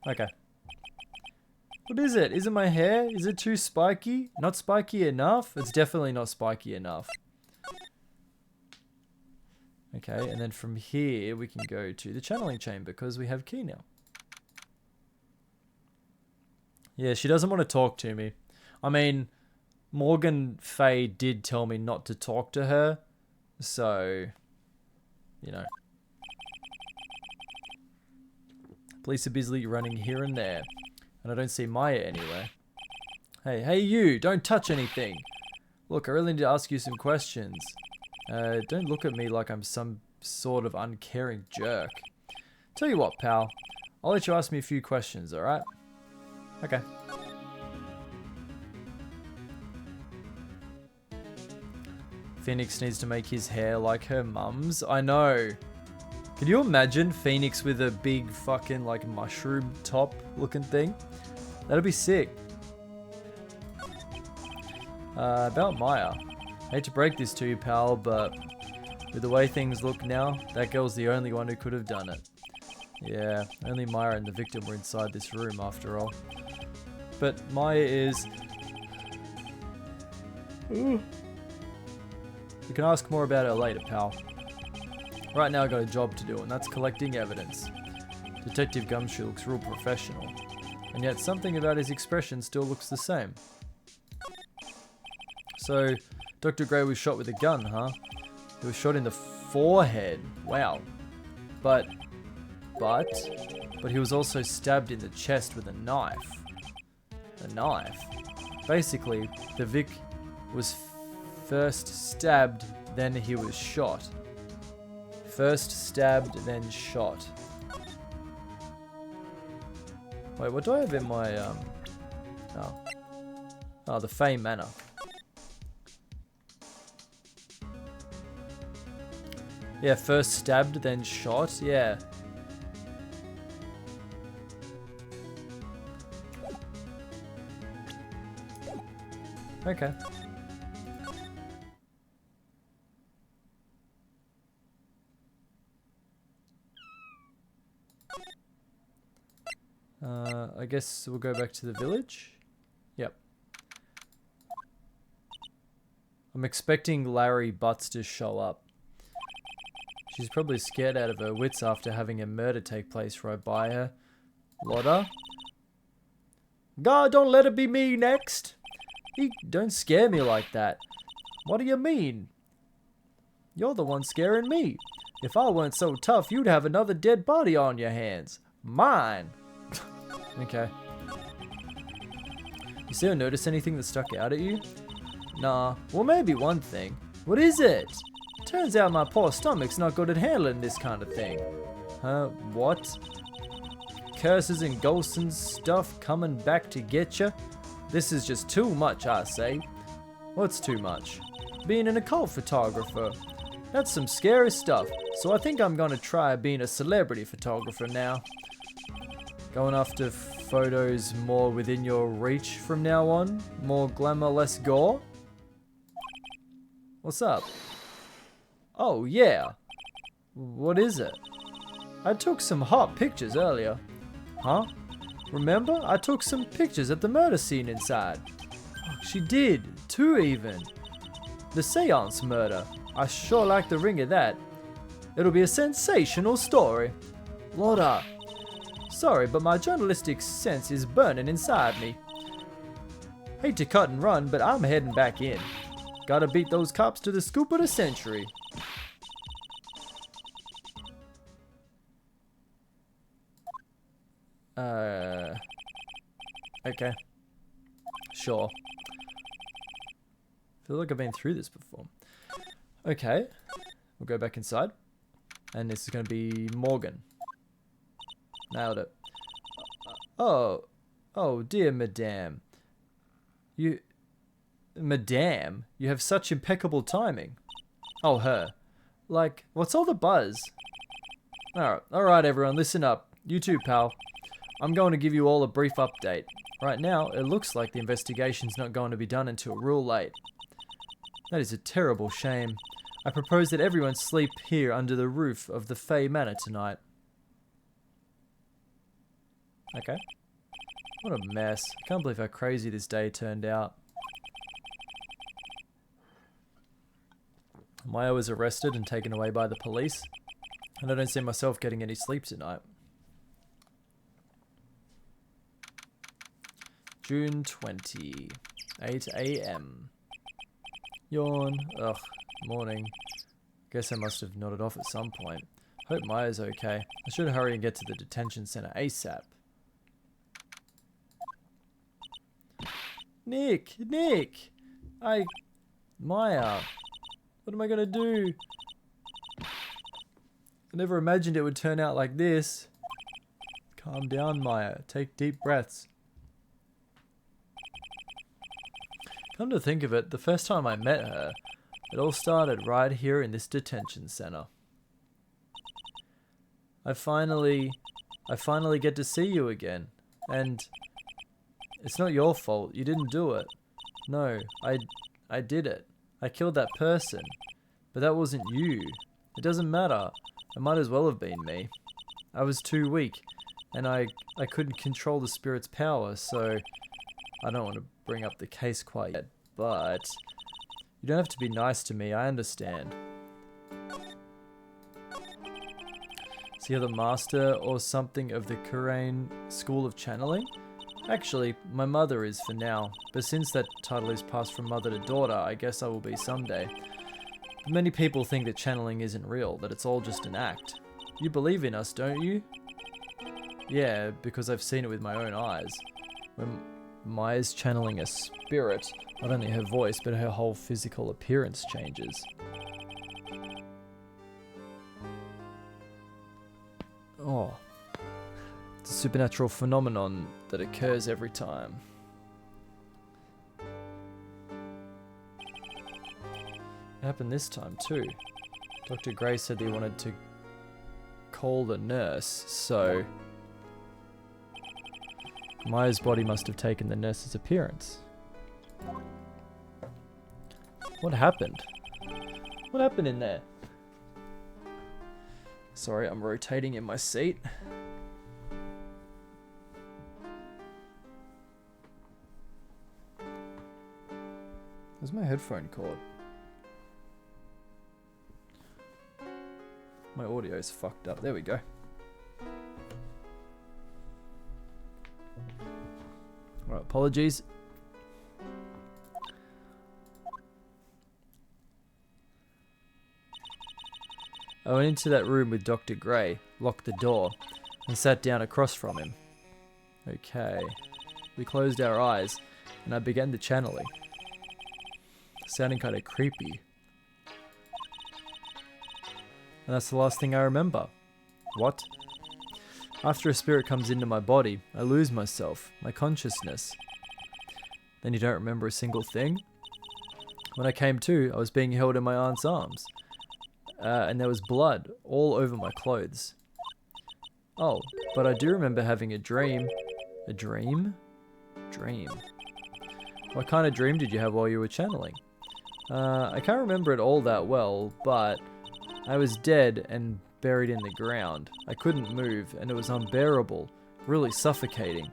[SPEAKER 1] okay. What is it? Is it my hair? Is it too spiky? Not spiky enough? It's definitely not spiky enough. Okay, and then from here we can go to the channeling chamber because we have key now. Yeah, she doesn't want to talk to me. I mean, Morgan Fay did tell me not to talk to her, so, you know. Police are busily running here and there, and I don't see Maya anywhere. Hey you, don't touch anything. Look, I really need to ask you some questions. Don't look at me like I'm some sort of uncaring jerk. Tell you what, pal. I'll let you ask me a few questions, alright? Okay. Phoenix needs to make his hair like her mum's. I know. Can you imagine Phoenix with a big fucking like mushroom top looking thing? That'd be sick. About Maya. Hate to break this to you, pal, but with the way things look now, that girl's the only one who could have done it. Yeah, only Maya and the victim were inside this room after all. But Maya is... Ooh. You can ask more about her later, pal. Right now I got a job to do, and that's collecting evidence. Detective Gumshoe looks real professional, and yet something about his expression still looks the same. So, Dr. Gray was shot with a gun, huh? He was shot in the forehead. Wow. But he was also stabbed in the chest with a knife. A knife? Basically, the Vic was first stabbed, then he was shot. First stabbed, then shot. Wait, what do I have in my, Oh, the Fay Manor. Yeah, first stabbed, then shot. Yeah. Okay. I guess we'll go back to the village. Yep. I'm expecting Larry Butts to show up. She's probably scared out of her wits after having a murder take place right by her. Lotta? God, don't let it be me next. Don't scare me like that. What do you mean? You're the one scaring me. If I weren't so tough, you'd have another dead body on your hands. Mine. Okay. You still notice anything that stuck out at you? Nah. Well, maybe one thing. What is it? Turns out my poor stomach's not good at handling this kind of thing. Huh? What? Curses and ghosts and stuff coming back to get you? This is just too much, I say. What's too much? Being an occult photographer. That's some scary stuff, so I think I'm gonna try being a celebrity photographer now. Going after photos more within your reach from now on? More glamour, less gore? What's up? Oh, yeah. What is it? I took some hot pictures earlier. Huh? Remember? I took some pictures at the murder scene inside. She did. 2 even. The seance murder. I sure like the ring of that. It'll be a sensational story. Lotta. Sorry, but my journalistic sense is burning inside me. Hate to cut and run, but I'm heading back in. Gotta beat those cops to the scoop of the century. Okay. Sure. Feel like I've been through this before. Okay. We'll go back inside. And this is going to be Morgan. Nailed it. Oh. Oh, dear madame. Madame? You have such impeccable timing. Oh, her. Like, what's all the buzz? Alright everyone, listen up. You too, pal. I'm going to give you all a brief update. Right now, it looks like the investigation's not going to be done until real late. That is a terrible shame. I propose that everyone sleep here under the roof of the Fay Manor tonight. Okay. What a mess. I can't believe how crazy this day turned out. Maya was arrested and taken away by the police, and I don't see myself getting any sleep tonight. June 20, 8 AM. Yawn. Ugh, morning. Guess I must have nodded off at some point. Hope Maya's okay. I should hurry and get to the detention center ASAP. Nick! Maya! What am I gonna do? I never imagined it would turn out like this. Calm down, Maya. Take deep breaths. Come to think of it, the first time I met her, it all started right here in this detention center. I finally get to see you again, and it's not your fault. You didn't do it. No, I did it. I killed that person, but that wasn't you. It doesn't matter. It might as well have been me. I was too weak, and I couldn't control the spirit's power, so I don't want to bring up the case quite yet, but you don't have to be nice to me, I understand. So you're the master or something of the Kurain School of Channeling? Actually, my mother is for now, but since that title is passed from mother to daughter, I guess I will be someday. But many people think that channeling isn't real, that it's all just an act. You believe in us, don't you? Yeah, because I've seen it with my own eyes. When Maya's channeling a spirit, not only her voice, but her whole physical appearance changes. Oh. It's a supernatural phenomenon that occurs every time. It happened this time too. Dr. Gray said that he wanted to call the nurse, so Maya's body must have taken the nurse's appearance. What happened? What happened in there? Sorry, I'm rotating in my seat. Where's my headphone cord? My audio's fucked up. There we go. Alright, apologies. I went into that room with Dr. Gray, locked the door, and sat down across from him. Okay. We closed our eyes, and I began the channeling. Sounding kind of creepy. And that's the last thing I remember. What? After a spirit comes into my body, I lose myself, my consciousness. Then you don't remember a single thing? When I came to, I was being held in my aunt's arms. And there was blood all over my clothes. Oh, but I do remember having a dream. A dream? Dream. What kind of dream did you have while you were channeling? I can't remember it all that well, but I was dead and buried in the ground. I couldn't move, and it was unbearable, really suffocating.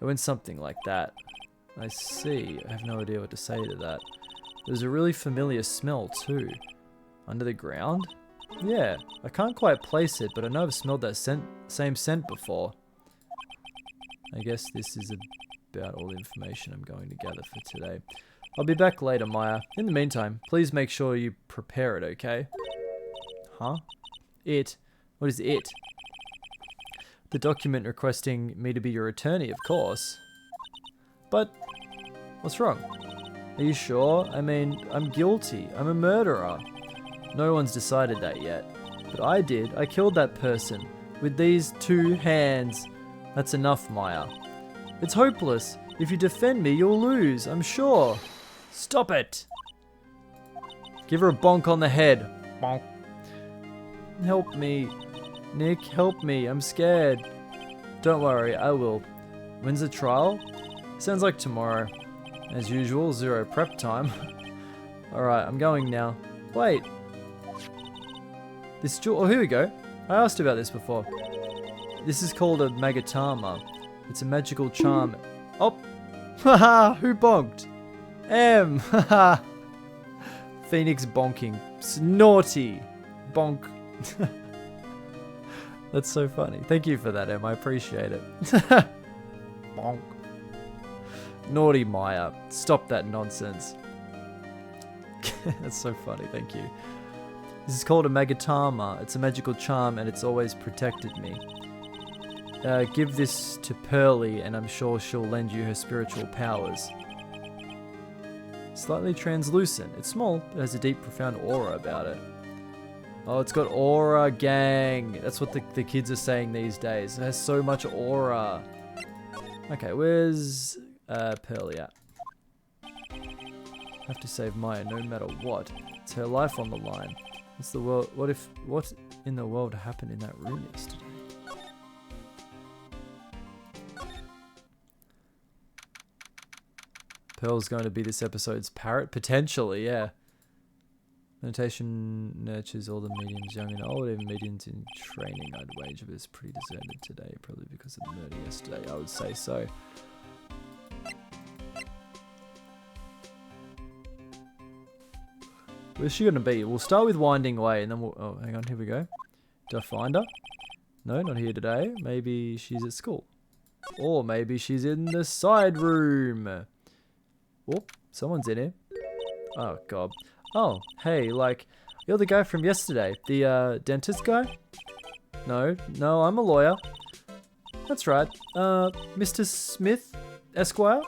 [SPEAKER 1] It went something like that. I see. I have no idea what to say to that. There was a really familiar smell, too. Under the ground? Yeah, I can't quite place it, but I know I've smelled that same scent before. I guess this is about all the information I'm going to gather for today. I'll be back later, Maya. In the meantime, please make sure you prepare it, okay? Huh? It? What is it? The document requesting me to be your attorney, of course. But, what's wrong? Are you sure? I mean, I'm guilty. I'm a murderer. No one's decided that yet. But I did. I killed that person. With these 2 hands. That's enough, Maya. It's hopeless. If you defend me, you'll lose, I'm sure. Stop it! Give her a bonk on the head. Bonk. Help me. Nick, help me. I'm scared. Don't worry, I will. When's the trial? Sounds like tomorrow. As usual, 0 prep time. Alright, I'm going now. Wait. This jewel... Oh, here we go. I asked about this before. This is called a Magatama. It's a magical charm. Oh! Haha! Who bonked? M! Haha! Phoenix bonking. Naughty. Bonk. That's so funny. Thank you for that, Em. I appreciate it. Bonk. Naughty Maya. Stop that nonsense. That's so funny. Thank you. This is called a Magatama. It's a magical charm and it's always protected me. Give this to Pearly and I'm sure she'll lend you her spiritual powers. Slightly translucent. It's small, but has a deep, profound aura about it. Oh, it's got aura, gang. That's what the kids are saying these days. It has so much aura. Okay, where's Pearly at? Have to save Maya no matter what. It's her life on the line. What's the world? What in the world happened in that room yesterday? Pearl's going to be this episode's parrot? Potentially, yeah. Meditation nurtures all the mediums, young and old, even mediums in training, I'd wager, but it's pretty deserted today, probably because of the murder yesterday, I would say so. Where's she going to be? We'll start with Winding Way, and then we'll... Oh, hang on, here we go. Did I find her? No, not here today. Maybe she's at school. Or maybe she's in the side room. Oh, someone's in here. Oh, God. Oh, hey, like, you're the guy from yesterday. The, dentist guy? No, I'm a lawyer. That's right. Mr. Smith, Esquire?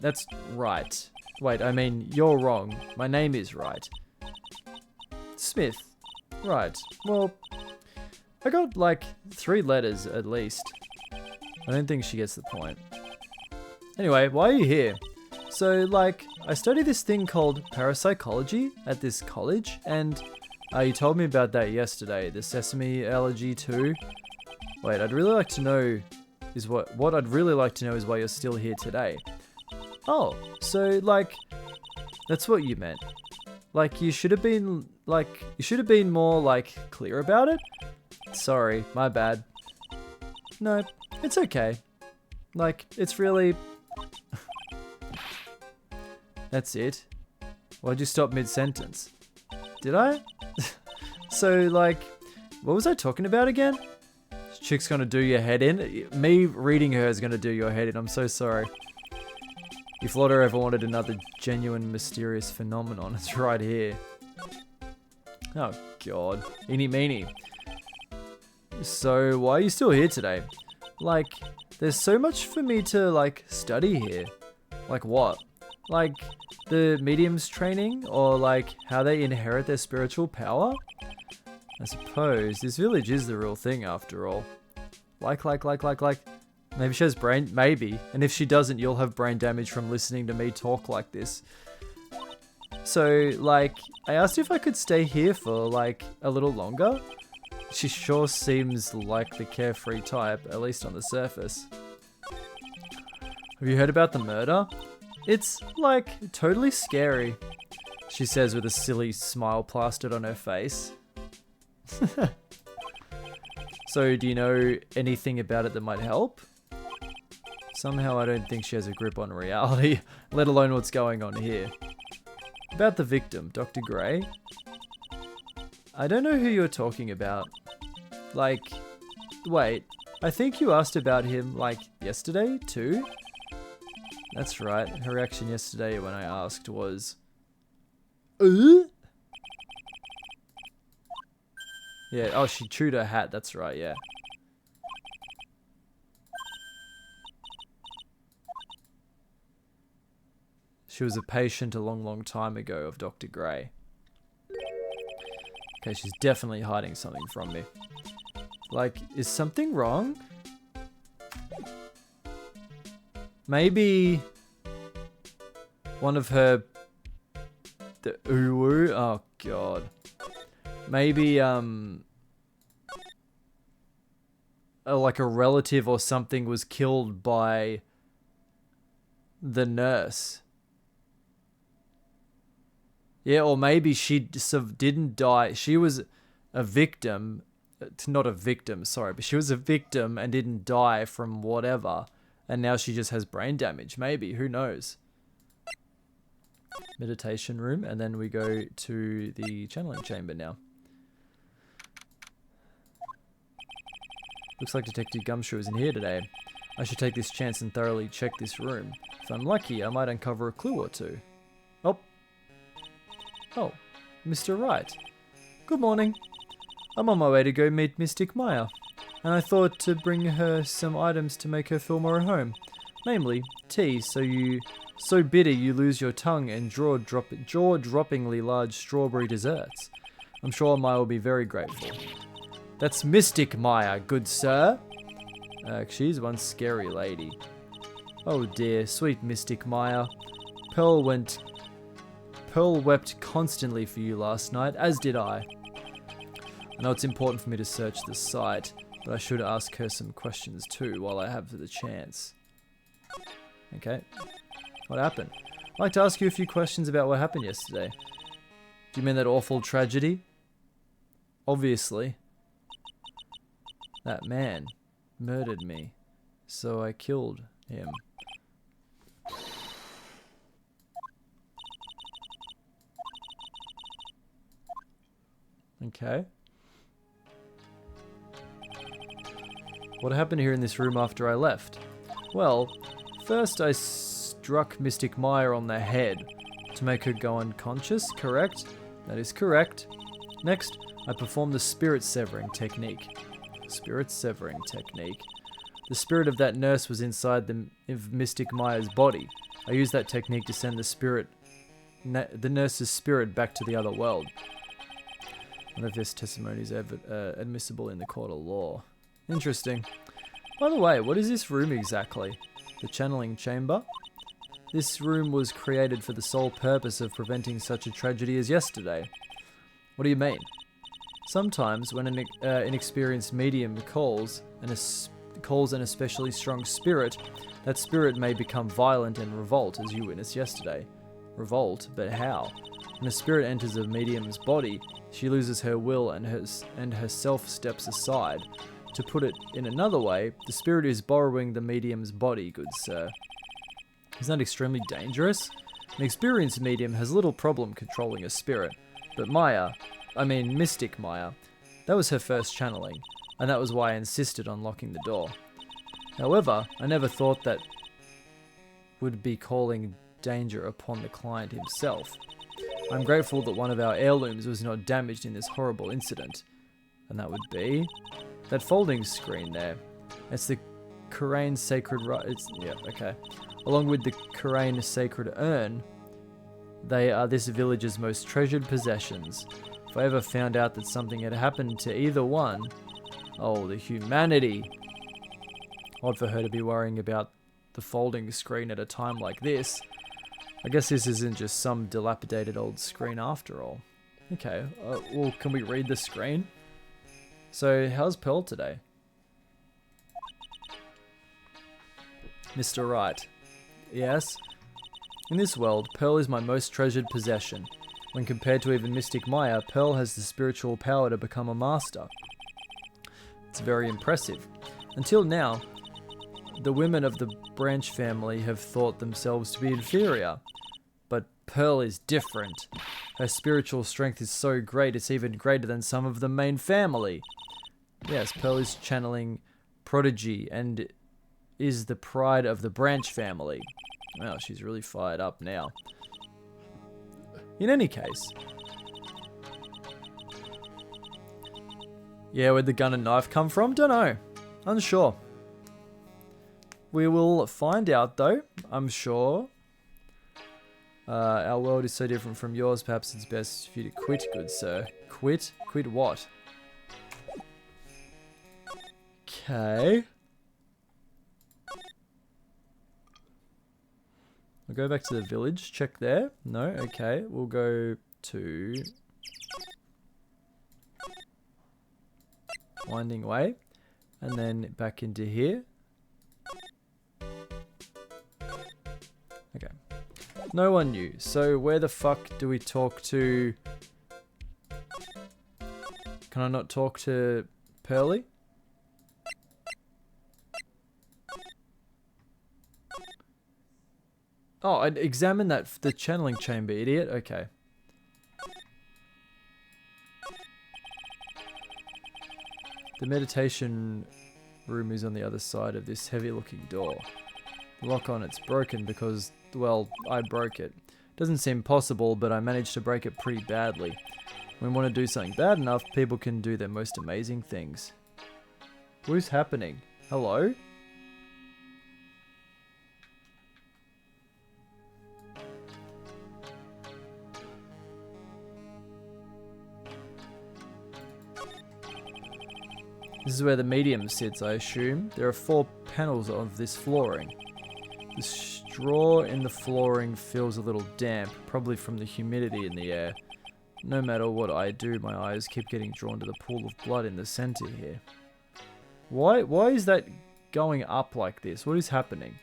[SPEAKER 1] That's right. Wait, I mean, you're wrong. My name is Wright. Smith. Right. Well, I got, like, 3 letters at least. I don't think she gets the point. Anyway, why are you here? So, like, I study this thing called parapsychology at this college, and you told me about that yesterday, the sesame allergy too. Wait, I'd really like to know is what I'd really like to know is why you're still here today. Oh, so, like, that's what you meant. Like, you should have been more, like, clear about it? Sorry, my bad. No, it's okay. Like, it's really... That's it. Why'd you stop mid-sentence? Did I? So, like, what was I talking about again? This chick's gonna do your head in? Me reading her is gonna do your head in, I'm so sorry. If Lotto ever wanted another genuine mysterious phenomenon, it's right here. Oh, God. Eeny meeny. So, why are you still here today? Like, there's so much for me to, like, study here. Like what? Like, the mediums training? Or, like, how they inherit their spiritual power? I suppose this village is the real thing after all. Like. Maybe she has maybe. And if she doesn't, you'll have brain damage from listening to me talk like this. So, like, I asked if I could stay here for, like, a little longer. She sure seems like the carefree type, at least on the surface. Have you heard about the murder? It's, like, totally scary, she says with a silly smile plastered on her face. So, do you know anything about it that might help? Somehow I don't think she has a grip on reality, let alone what's going on here. About the victim, Dr. Gray? I don't know who you're talking about. Like, wait, I think you asked about him, like, yesterday, too? That's right, her reaction yesterday when I asked was... Yeah, oh, she chewed her hat, that's right, yeah. She was a patient a long time ago of Dr. Gray. Okay, she's definitely hiding something from me. Like, is something wrong? Maybe one of her... The uwu? Oh, God. Maybe, like a relative or something was killed by the nurse. Yeah, or maybe she didn't die. She was a victim. Not a victim, sorry. But she was a victim and didn't die from whatever. And now she just has brain damage. Maybe. Who knows? meditation room, and then we go to the channeling chamber now. Looks like Detective Gumshoe is in here today. I should take this chance and thoroughly check this room. If I'm lucky, I might uncover a clue or two. Oh. Oh, Mr. Wright. Good morning. I'm on my way to go meet Mystic Maya, and I thought to bring her some items to make her feel more at home. Namely, tea, so bitter you lose your tongue, and jaw-droppingly large strawberry desserts. I'm sure Maya will be very grateful. That's Mystic Maya, good sir. She's one scary lady. Oh dear, sweet Mystic Maya. Pearl wept constantly for you last night, as did I. I know it's important for me to search the site, but I should ask her some questions too while I have the chance. Okay. What happened? I'd like to ask you a few questions about what happened yesterday. Do you mean that awful tragedy? Obviously. That man murdered me, so I killed him. Okay. What happened here in this room after I left? Well, first I struck Mystic Maya on the head to make her go unconscious, correct? That is correct. Next, I performed the spirit severing technique. Spirit severing technique. The spirit of that nurse was inside of Mystic Maya's body. I used that technique to send the nurse's spirit back to the other world. I wonder if this testimony is admissible in the court of law. Interesting. By the way, what is this room exactly? The channeling chamber? This room was created for the sole purpose of preventing such a tragedy as yesterday. What do you mean? Sometimes, when an inexperienced medium calls an especially strong spirit, that spirit may become violent and revolt, as you witnessed yesterday. Revolt? But how? When a spirit enters a medium's body, she loses her will and herself steps aside. To put it in another way, the spirit is borrowing the medium's body, good sir. Isn't that extremely dangerous? An experienced medium has little problem controlling a spirit, but Mystic Maya, that was her first channeling, and that was why I insisted on locking the door. However, I never thought that would be calling danger upon the client himself. I'm grateful that one of our heirlooms was not damaged in this horrible incident. And that would be that folding screen there. It's the Karain Sacred okay. Along with the Karain Sacred Urn, they are this village's most treasured possessions. If I ever found out that something had happened to either one, oh, the humanity. Odd for her to be worrying about the folding screen at a time like this. I guess this isn't just some dilapidated old screen after all. Okay, well, can we read the screen? So, how's Pearl today? Mr. Wright. Yes? In this world, Pearl is my most treasured possession. When compared to even Mystic Maya, Pearl has the spiritual power to become a master. It's very impressive. Until now, the women of the branch family have thought themselves to be inferior. But Pearl is different. Her spiritual strength is so great it's even greater than some of the main family. Yes, Pearl is channeling prodigy and is the pride of the branch family. Wow, she's really fired up now. In any case. Yeah, where'd the gun and knife come from? Don't know. Unsure. We will find out though, I'm sure. Our world is so different from yours, perhaps it's best for you to quit, good sir. Quit? Quit what? Okay. We'll go back to the village, check there. No, okay. We'll go to Winding Way. And then back into here. Okay. No one knew. So where the fuck do we talk to... Can I not talk to Pearly? Oh, I'd examine the channeling chamber, idiot. Okay. The meditation room is on the other side of this heavy-looking door. The lock on it's broken because, well, I broke it. Doesn't seem possible, but I managed to break it pretty badly. When we want to do something bad enough, people can do their most amazing things. What's happening? Hello? This is where the medium sits, I assume. There are 4 panels of this flooring. The straw in the flooring feels a little damp, probably from the humidity in the air. No matter what I do, my eyes keep getting drawn to the pool of blood in the center here. Why is that going up like this? What is happening?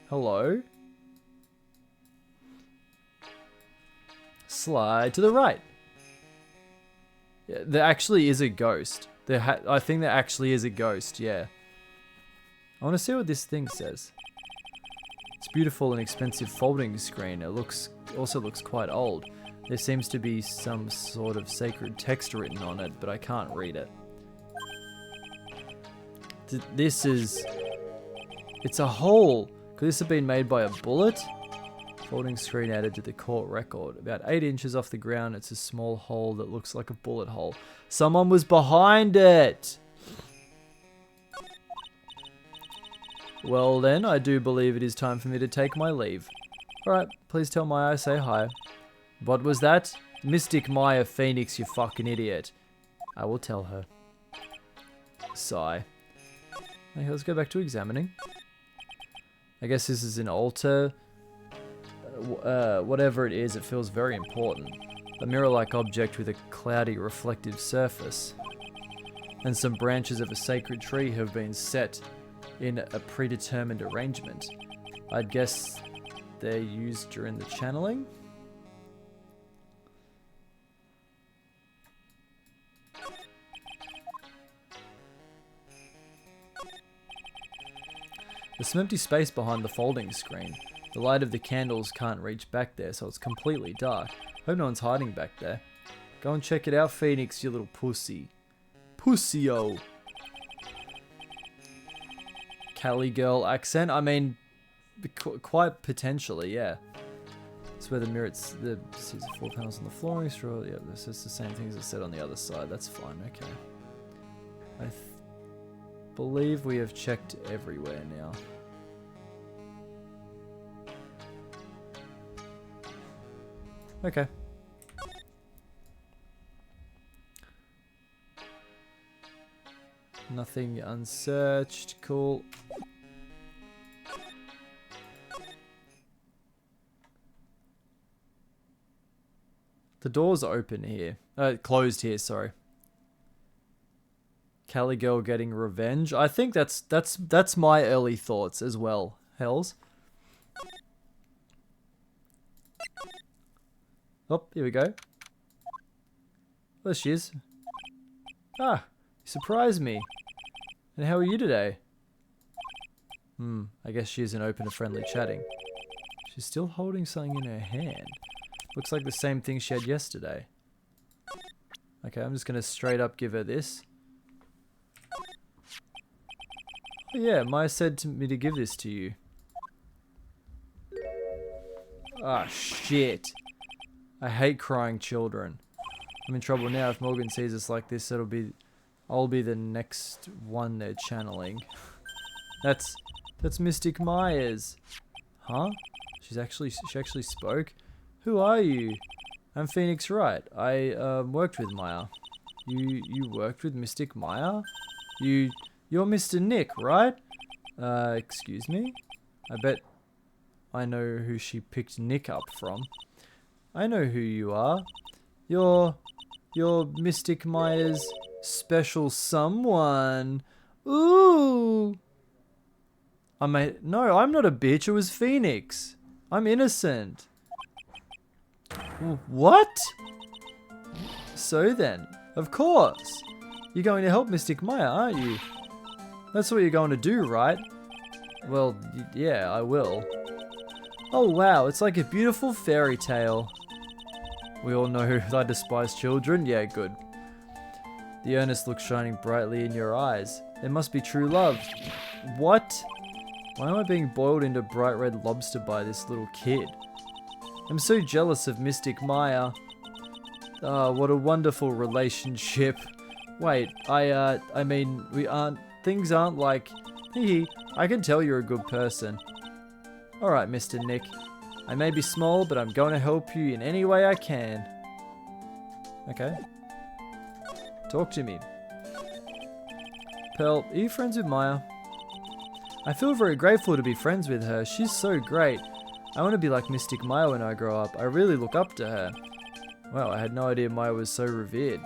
[SPEAKER 1] Hello? Slide to the right. Yeah, there actually is a ghost. I think there actually is a ghost, yeah. I want to see what this thing says. It's beautiful and expensive folding screen. It also looks quite old. There seems to be some sort of sacred text written on it, but I can't read it. It's a hole. Could this have been made by a bullet? Folding screen added to the court record. About 8 inches off the ground, it's a small hole that looks like a bullet hole. Someone was behind it! Well then, I do believe it is time for me to take my leave. Alright, please tell Maya I say hi. What was that? Mystic Maya Phoenix, you fucking idiot. I will tell her. Sigh. Okay, let's go back to examining. I guess this is an altar. Whatever it is, it feels very important. A mirror-like object with a cloudy, reflective surface. And some branches of a sacred tree have been set in a predetermined arrangement. I'd guess they're used during the channeling? There's some empty space behind the folding screen. The light of the candles can't reach back there, so it's completely dark. Hope no one's hiding back there. Go and check it out, Phoenix, you little pussy. Pussy-o. Cali girl accent? I mean, quite potentially, yeah. It's where the mirror, the 4 panels on the flooring, straw, yeah, this is the same things I said on the other side. That's fine, okay. I believe we have checked everywhere now. Okay. Nothing unsearched. Cool. The door's open here. Closed here, sorry. Cali girl getting revenge. I think that's my early thoughts as well. Hells. Oh, here we go. There she is. Ah, you surprised me. And how are you today? I guess she isn't open to friendly chatting. She's still holding something in her hand. Looks like the same thing she had yesterday. Okay, I'm just gonna straight up give her this. Oh yeah, Maya said to me to give this to you. Ah, shit. I hate crying children. I'm in trouble now. If Morgan sees us like this, I'll be the next one they're channeling. That's Mystic Maya's. Huh? She actually spoke? Who are you? I'm Phoenix Wright. I worked with Maya. You worked with Mystic Maya? You're Mr. Nick, right? Excuse me? I bet I know who she picked Nick up from. I know who you are. You're Mystic Maya's special someone. Ooh. No, I'm not a bitch. It was Phoenix. I'm innocent. What? So then, of course. You're going to help Mystic Maya, aren't you? That's what you're going to do, right? Well, yeah, I will. Oh wow, it's like a beautiful fairy tale. We all know I despise children. Yeah, good. The earnest look shining brightly in your eyes. There must be true love. What? Why am I being boiled into bright red lobster by this little kid? I'm so jealous of Mystic Maya. Ah, what a wonderful relationship. Wait, I mean, things aren't like, hee, I can tell you're a good person. Alright, Mr. Nick. I may be small, but I'm going to help you in any way I can. Okay. Talk to me. Pearl, are you friends with Maya? I feel very grateful to be friends with her. She's so great. I want to be like Mystic Maya when I grow up. I really look up to her. Wow, I had no idea Maya was so revered.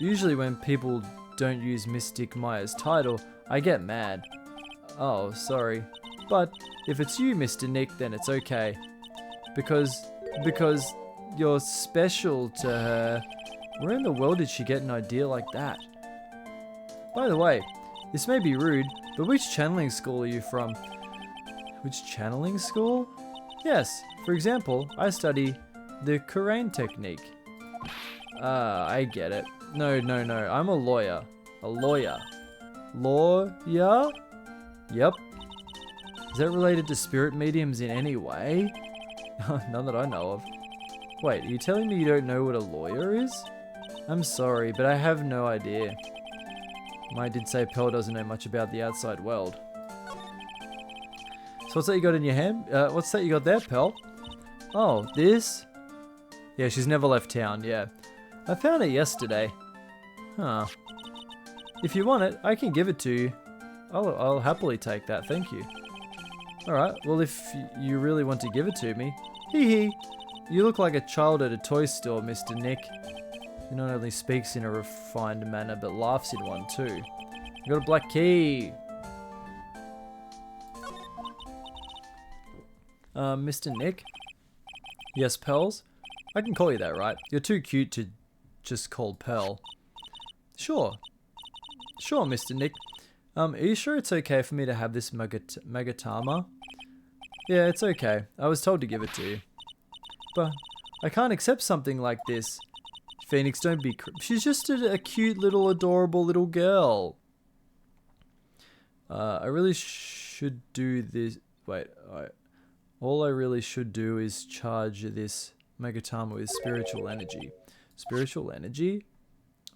[SPEAKER 1] Usually when people don't use Mystic Maya's title, I get mad. Oh, sorry. But if it's you, Mr. Nick, then it's okay. Because you're special to her. Where in the world did she get an idea like that? By the way, this may be rude, but which channeling school are you from? Which channeling school? Yes, for example, I study the Kurain technique. I get it. No, I'm a lawyer. A lawyer. Lawyer? Yep. Is that related to spirit mediums in any way? None that I know of. Wait, are you telling me you don't know what a lawyer is? I'm sorry, but I have no idea. Maya did say Pearl doesn't know much about the outside world. So what's that you got in your hand? What's that you got there, Pearl? Oh, this? Yeah, she's never left town, yeah. I found it yesterday. Huh. If you want it, I can give it to you. I'll happily take that, thank you. Alright, well if you really want to give it to me. Hee hee. You look like a child at a toy store, Mr. Nick. He not only speaks in a refined manner, but laughs in one too. You got a black key. Mr. Nick? Yes, Pearls? I can call you that, right? You're too cute to just call Pearl. Sure. Sure, Mr. Nick. Are you sure it's okay for me to have this Magatama? Yeah, it's okay. I was told to give it to you. But I can't accept something like this. Phoenix, don't be she's just a cute little adorable little girl. I really should do this. Wait, all I really should do is charge this Magatama with spiritual energy. Spiritual energy?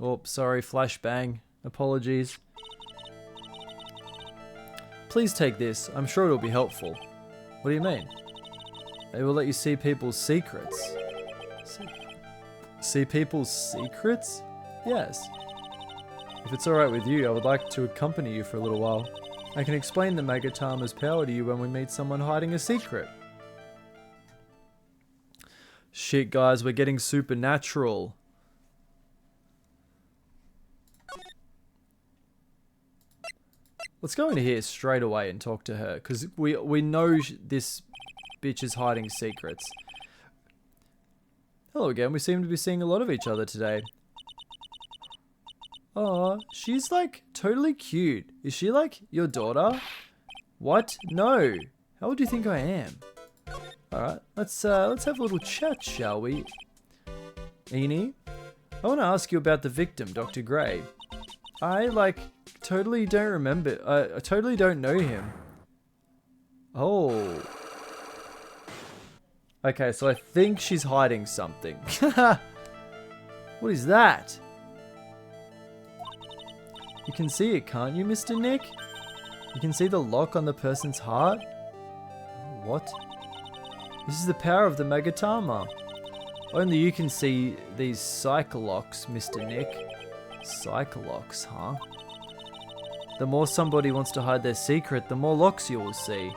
[SPEAKER 1] Oh, sorry, flashbang. Apologies. Please take this. I'm sure it'll be helpful. What do you mean? It will let you see people's secrets. See people's secrets? Yes. If it's alright with you, I would like to accompany you for a little while. I can explain the Magatama's power to you when we meet someone hiding a secret. Shit, guys, we're getting supernatural. Let's go into here straight away and talk to her, because we know this bitch is hiding secrets. Hello again, we seem to be seeing a lot of each other today. Aw, she's like totally cute. Is she like your daughter? What? No. How old do you think I am? Alright, let's have a little chat, shall we? Eenie? I want to ask you about the victim, Dr. Gray. I totally don't remember. I totally don't know him. Oh. Okay, so I think she's hiding something. What is that? You can see it, can't you, Mr. Nick? You can see the lock on the person's heart? What? This is the power of the Magatama. Only you can see these psycholocks, Mr. Nick. Psycholocks, huh? The more somebody wants to hide their secret, the more locks you will see.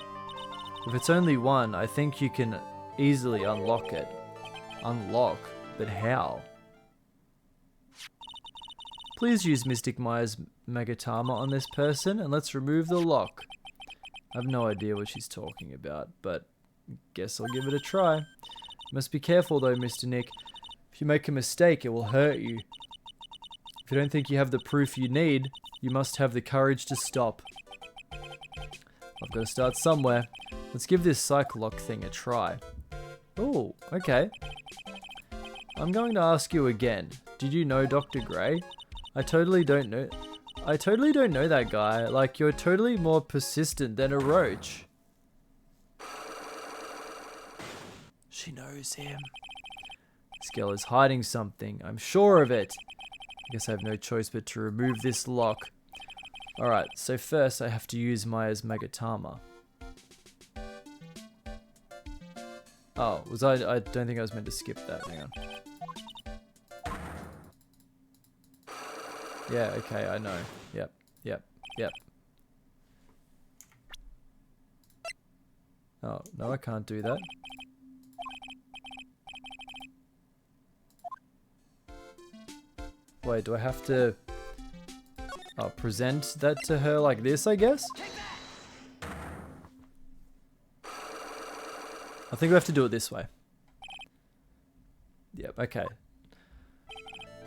[SPEAKER 1] If it's only one, I think you can easily unlock it. Unlock? But how? Please use Mystic Maya's Magatama on this person and let's remove the lock. I have no idea what she's talking about, but guess I'll give it a try. You must be careful though, Mr. Nick. If you make a mistake, it will hurt you. If you don't think you have the proof you need, you must have the courage to stop. I've got to start somewhere. Let's give this psych lock thing a try. Oh, okay. I'm going to ask you again. Did you know Dr. Gray? I totally don't know that guy. Like, you're totally more persistent than a roach. She knows him. This girl is hiding something. I'm sure of it. I guess I have no choice but to remove this lock. Alright, so first I have to use Maya's Magatama. Oh, I don't think I was meant to skip that. Hang on. Yeah, okay, I know. Yep. Oh, no, I can't do that. Wait, do I have to present that to her like this, I guess? I think we have to do it this way. Yep, okay.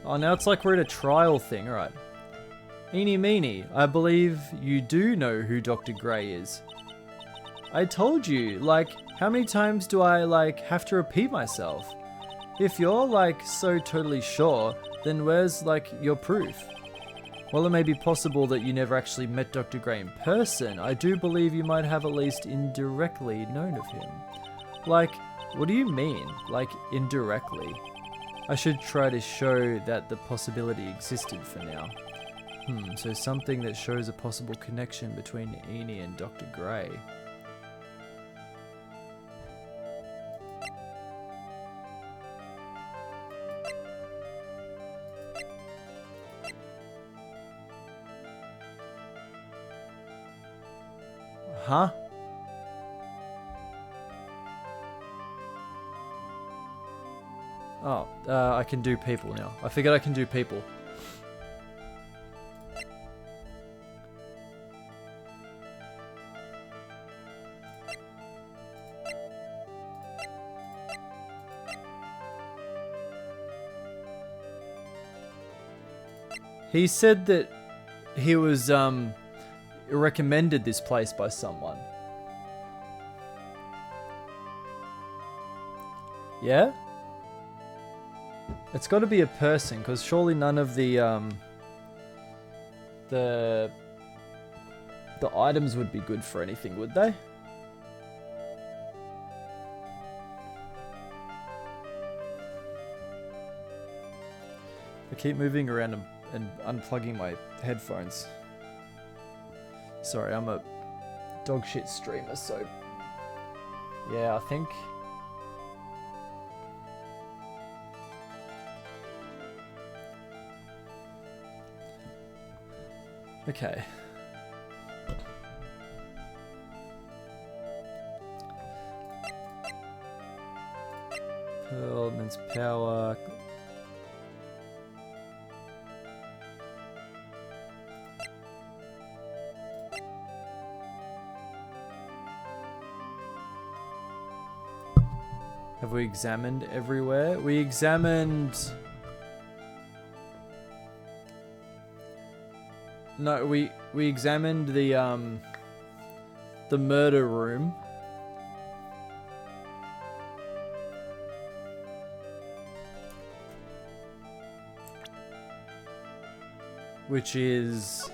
[SPEAKER 1] Oh, now it's like we're at a trial thing, alright. Eeny meeny, I believe you do know who Dr. Gray is. I told you, like, how many times do I, like, have to repeat myself? If you're, like, so totally sure, then where's, like, your proof? While it may be possible that you never actually met Dr. Gray in person, I do believe you might have at least indirectly known of him. Like, what do you mean? Like, indirectly? I should try to show that the possibility existed for now. So something that shows a possible connection between Eenie and Dr. Gray. Huh? Oh, I can do people now. I figured I can do people. He said that he was, recommended this place by someone. Yeah? It's got to be a person, because surely none of the items would be good for anything, would they? I keep moving around and unplugging my headphones. Sorry, I'm a dog shit streamer, so yeah, I think. Okay. Pearl means power. Have we examined everywhere? We examined... No, we examined the murder room. Which is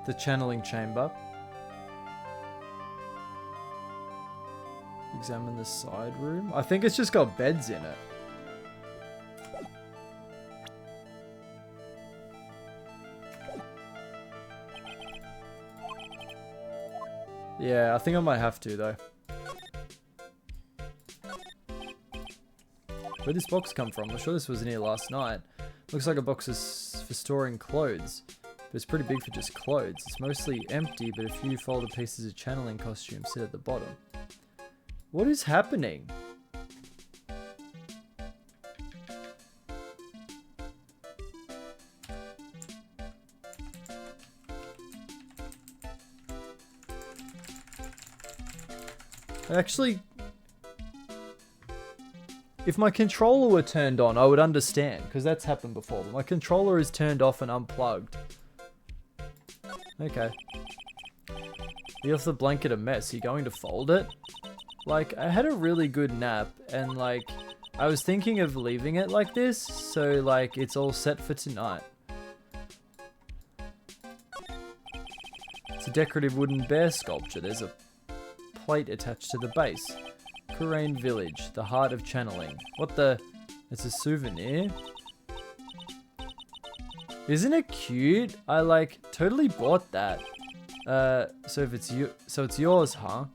[SPEAKER 1] the channeling chamber. Examine the side room. I think it's just got beds in it. Yeah, I think I might have to though. Where'd this box come from? I'm sure this was in here last night. Looks like a box is for storing clothes. But it's pretty big for just clothes. It's mostly empty, but a few folded pieces of channeling costume sit at the bottom. What is happening? Actually, if my controller were turned on, I would understand, because that's happened before. But my controller is turned off and unplugged. Okay. You off the blanket a mess. Are you going to fold it? Like, I had a really good nap, and like, I was thinking of leaving it like this, so like, it's all set for tonight. It's a decorative wooden bear sculpture. There's a plate attached to the base. Kurain Village, the heart of channeling. What the? It's a souvenir? Isn't it cute? I like totally bought that. So if it's you, so it's yours, huh?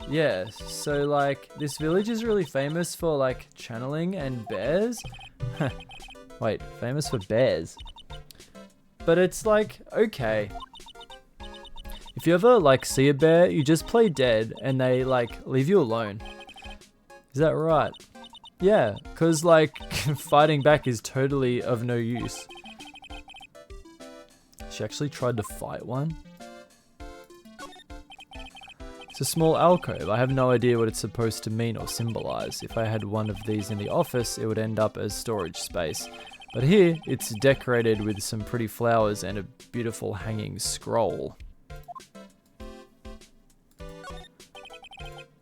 [SPEAKER 1] Yeah, so like this village is really famous for like channeling and bears. Wait, famous for bears? But it's like, okay. If you ever like see a bear, you just play dead and they like leave you alone. Is that right? Yeah, cause like fighting back is totally of no use. She actually tried to fight one? It's a small alcove. I have no idea what it's supposed to mean or symbolize. If I had one of these in the office, it would end up as storage space. But here, it's decorated with some pretty flowers and a beautiful hanging scroll.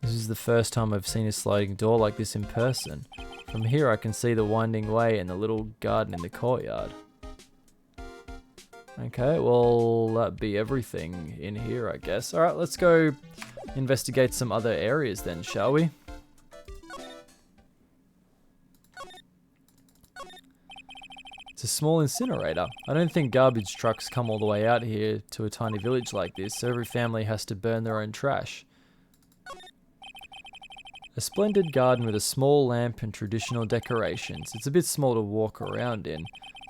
[SPEAKER 1] This is the first time I've seen a sliding door like this in person. From here I can see the winding way and the little garden in the courtyard. Okay, well, that'd be everything in here, I guess. Alright, let's go investigate some other areas then, shall we? It's a small incinerator. I don't think garbage trucks come all the way out here to a tiny village like this, so every family has to burn their own trash. A splendid garden with a small lamp and traditional decorations. It's a bit small to walk around in.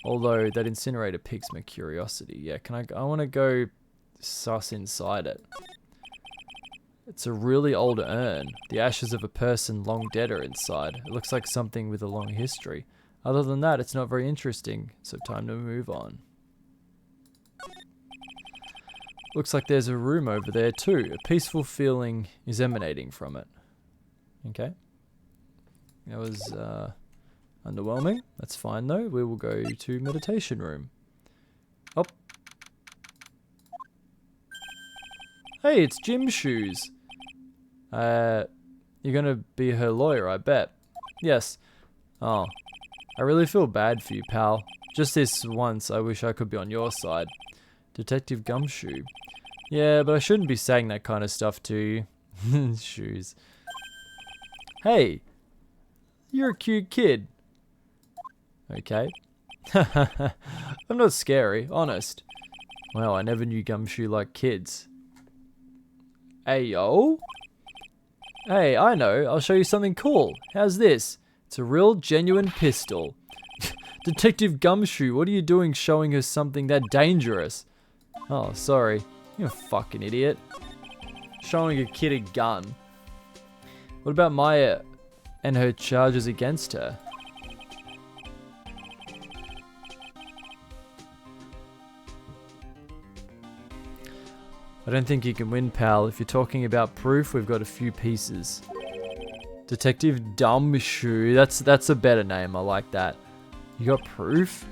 [SPEAKER 1] Although that incinerator piques my curiosity. Yeah, I want to go suss inside it. It's a really old urn. The ashes of a person long dead are inside. It looks like something with a long history. Other than that, it's not very interesting, so time to move on. Looks like there's a room over there too. A peaceful feeling is emanating from it. Okay. That was underwhelming. That's fine though. We will go to meditation room. Oh. Hey, it's Jim's shoes. You're gonna be her lawyer, I bet. Yes. Oh. I really feel bad for you, pal. Just this once, I wish I could be on your side. Detective Gumshoe. Yeah, but I shouldn't be saying that kind of stuff to you. Shoes. Hey. You're a cute kid. Okay. I'm not scary, honest. Well, I never knew Gumshoe liked kids. Hey, yo. Hey, I know. I'll show you something cool. How's this? It's a real genuine pistol. Detective Gumshoe, what are you doing showing her something that dangerous? Oh, sorry. You're a fucking idiot. Showing a kid a gun. What about Maya and her charges against her? I don't think you can win, pal. If you're talking about proof, we've got a few pieces. Detective Dumbshoe. That's a better name. I like that. You got proof?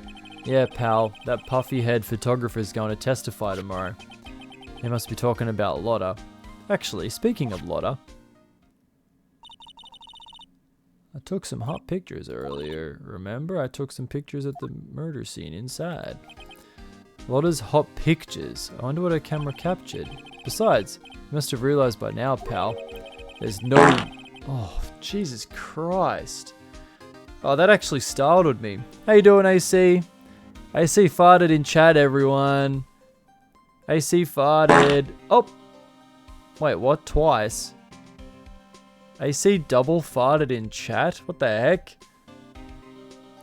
[SPEAKER 1] Yeah, pal. That puffy head photographer's going to testify tomorrow. He must be talking about Lotta. Actually, speaking of Lotta, I took some hot pictures earlier. Remember? I took some pictures at the murder scene inside. Lotta's hot pictures. I wonder what her camera captured. Besides, you must have realized by now, pal, there's no... Oh, Jesus Christ. Oh, that actually startled me. How you doing, AC? AC farted in chat, everyone. AC farted. Oh. Wait, what? Twice? AC double farted in chat? What the heck?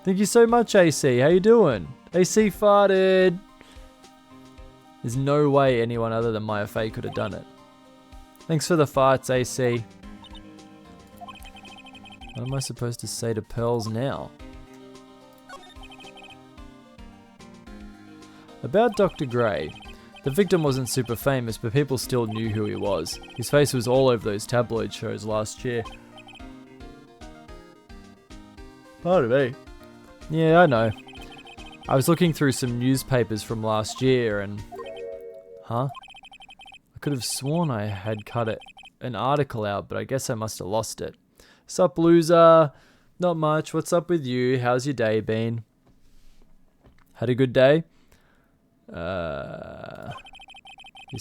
[SPEAKER 1] Thank you so much, AC. How you doing? AC farted. There's no way anyone other than Maya Faye could have done it. Thanks for the farts, AC. What am I supposed to say to Pearls now? About Dr. Gray. The victim wasn't super famous, but people still knew who he was. His face was all over those tabloid shows last year. Pardon me. Yeah, I know. I was looking through some newspapers from last year and... Huh? I could have sworn I had cut an article out, but I guess I must have lost it. Sup, loser? Not much. What's up with you? How's your day been? Had a good day? He's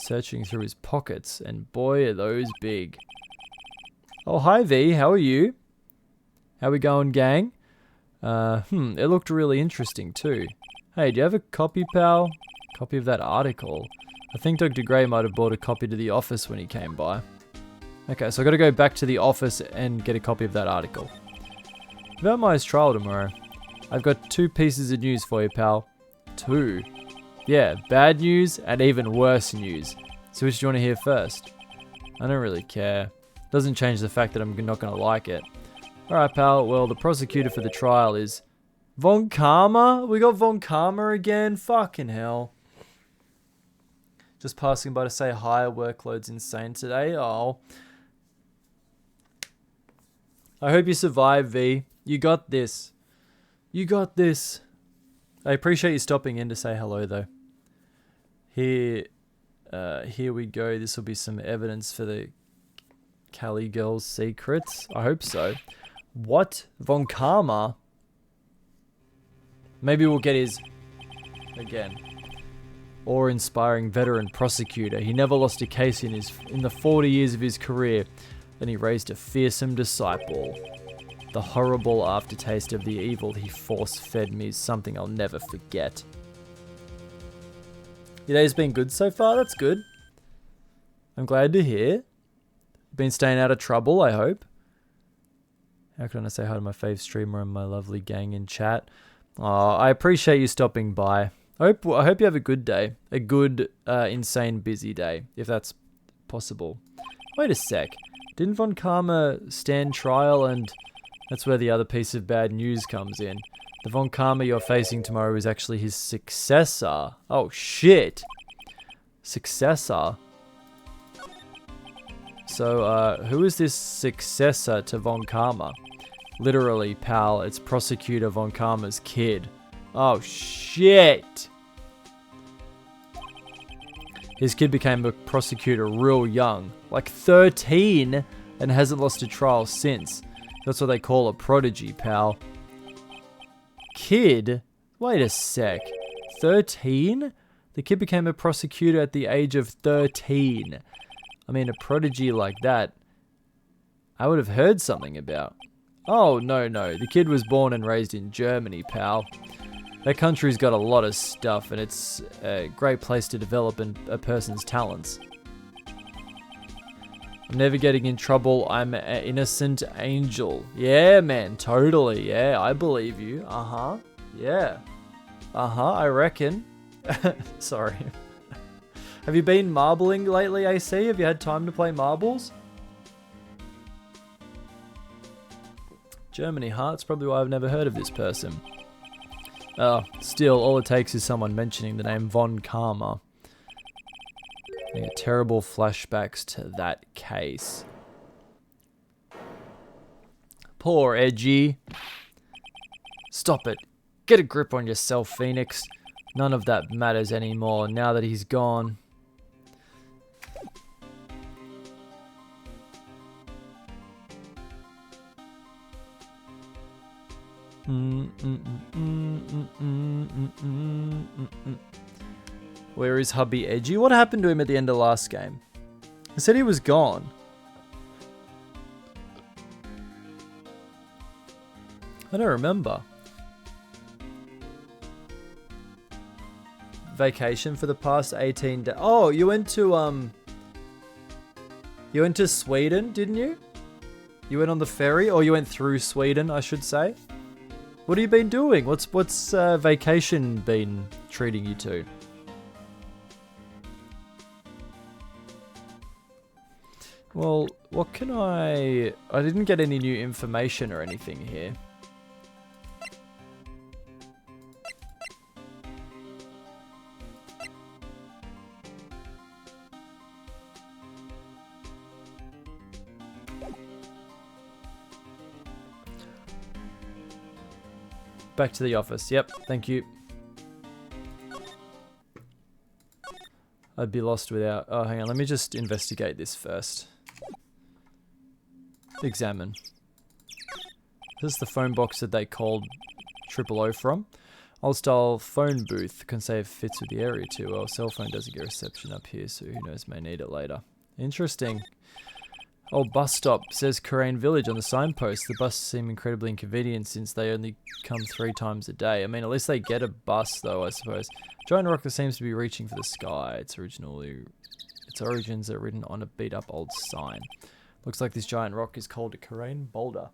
[SPEAKER 1] searching through his pockets, and boy, are those big. Oh, hi, V. How are you? How we going, gang? It looked really interesting, too. Hey, do you have a copy, pal? Copy of that article? I think Dr. Gray might have brought a copy to the office when he came by. Okay, so I gotta go back to the office and get a copy of that article. About Maya's trial tomorrow. I've got 2 pieces of news for you, pal. 2? Yeah, bad news and even worse news. So which do you want to hear first? I don't really care. Doesn't change the fact that I'm not gonna like it. Alright, pal. Well, the prosecutor for the trial is... Von Karma? We got Von Karma again? Fucking hell. Just passing by to say hi. Workload's insane today. Oh. I hope you survive, V. You got this. You got this. I appreciate you stopping in to say hello, though. Here we go. This will be some evidence for the Cali girl's secrets. I hope so. What? Von Karma? Maybe we'll get his... Again. Awe-inspiring veteran prosecutor. He never lost a case in the 40 years of his career. Then he raised a fearsome disciple. The horrible aftertaste of the evil he force-fed me is something I'll never forget. Your day's been good so far? That's good. I'm glad to hear. Been staying out of trouble, I hope. How can I say hi to my fave streamer and my lovely gang in chat? Oh, I appreciate you stopping by. I hope you have a good day. A good, insane busy day, if that's possible. Wait a sec. Didn't Von Karma stand trial and... That's where the other piece of bad news comes in. The Von Karma you're facing tomorrow is actually his successor. Oh, shit. Successor? So, who is this successor to Von Karma? Literally, pal, it's Prosecutor Von Karma's kid. Oh, shit. His kid became a prosecutor real young. Like 13, and hasn't lost a trial since. That's what they call a prodigy, pal. Kid? Wait a sec. 13? The kid became a prosecutor at the age of 13. I mean, a prodigy like that, I would have heard something about. Oh, no. The kid was born and raised in Germany, pal. That country's got a lot of stuff, and it's a great place to develop a person's talents. I'm never getting in trouble. I'm an innocent angel. Yeah, man, totally. Yeah, I believe you. Uh-huh. Yeah. Uh-huh, I reckon. Sorry. Have you been marbling lately, AC? Have you had time to play marbles? Germany, huh? That's probably why I've never heard of this person. Still, all it takes is someone mentioning the name Von Karma. I get terrible flashbacks to that case. Poor Edgy. Stop it. Get a grip on yourself, Phoenix. None of that matters anymore now that he's gone. Where is hubby Edgy? What happened to him at the end of last game? He said he was gone. I don't remember. Vacation for the past 18 days. Oh, you went to Sweden, didn't you? You went on the ferry, or you went through Sweden, I should say. What have you been doing? What's vacation been treating you to? Well, what can I didn't get any new information or anything here. Back to the office. Yep, thank you. I'd be lost without... Oh, hang on. Let me just investigate this first. Examine. This is the phone box that they called 000 from. Old style phone booth. Can say it fits with the area too well. Cell phone doesn't get reception up here, so who knows, may need it later. Interesting. Old bus stop. Says Korean Village on the signpost. The buses seem incredibly inconvenient since they only come 3 times a day. I mean, at least they get a bus though, I suppose. Giant rock that seems to be reaching for the sky. Its origins are written on a beat up old sign. Looks like this giant rock is called a Korean boulder.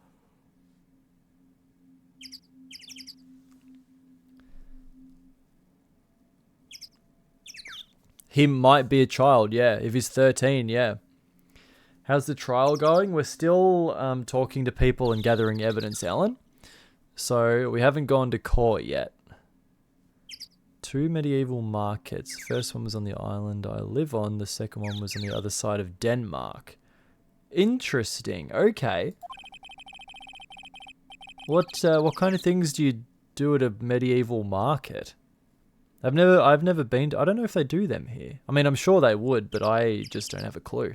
[SPEAKER 1] He might be a child, yeah. If he's 13, yeah. How's the trial going? We're still talking to people and gathering evidence, Alan. So we haven't gone to court yet. 2 medieval markets. The first one was on the island I live on. The second one was on the other side of Denmark. Interesting. Okay. What kind of things do you do at a medieval market? I've never been to, I don't know if they do them here. I mean, I'm sure they would, but I just don't have a clue.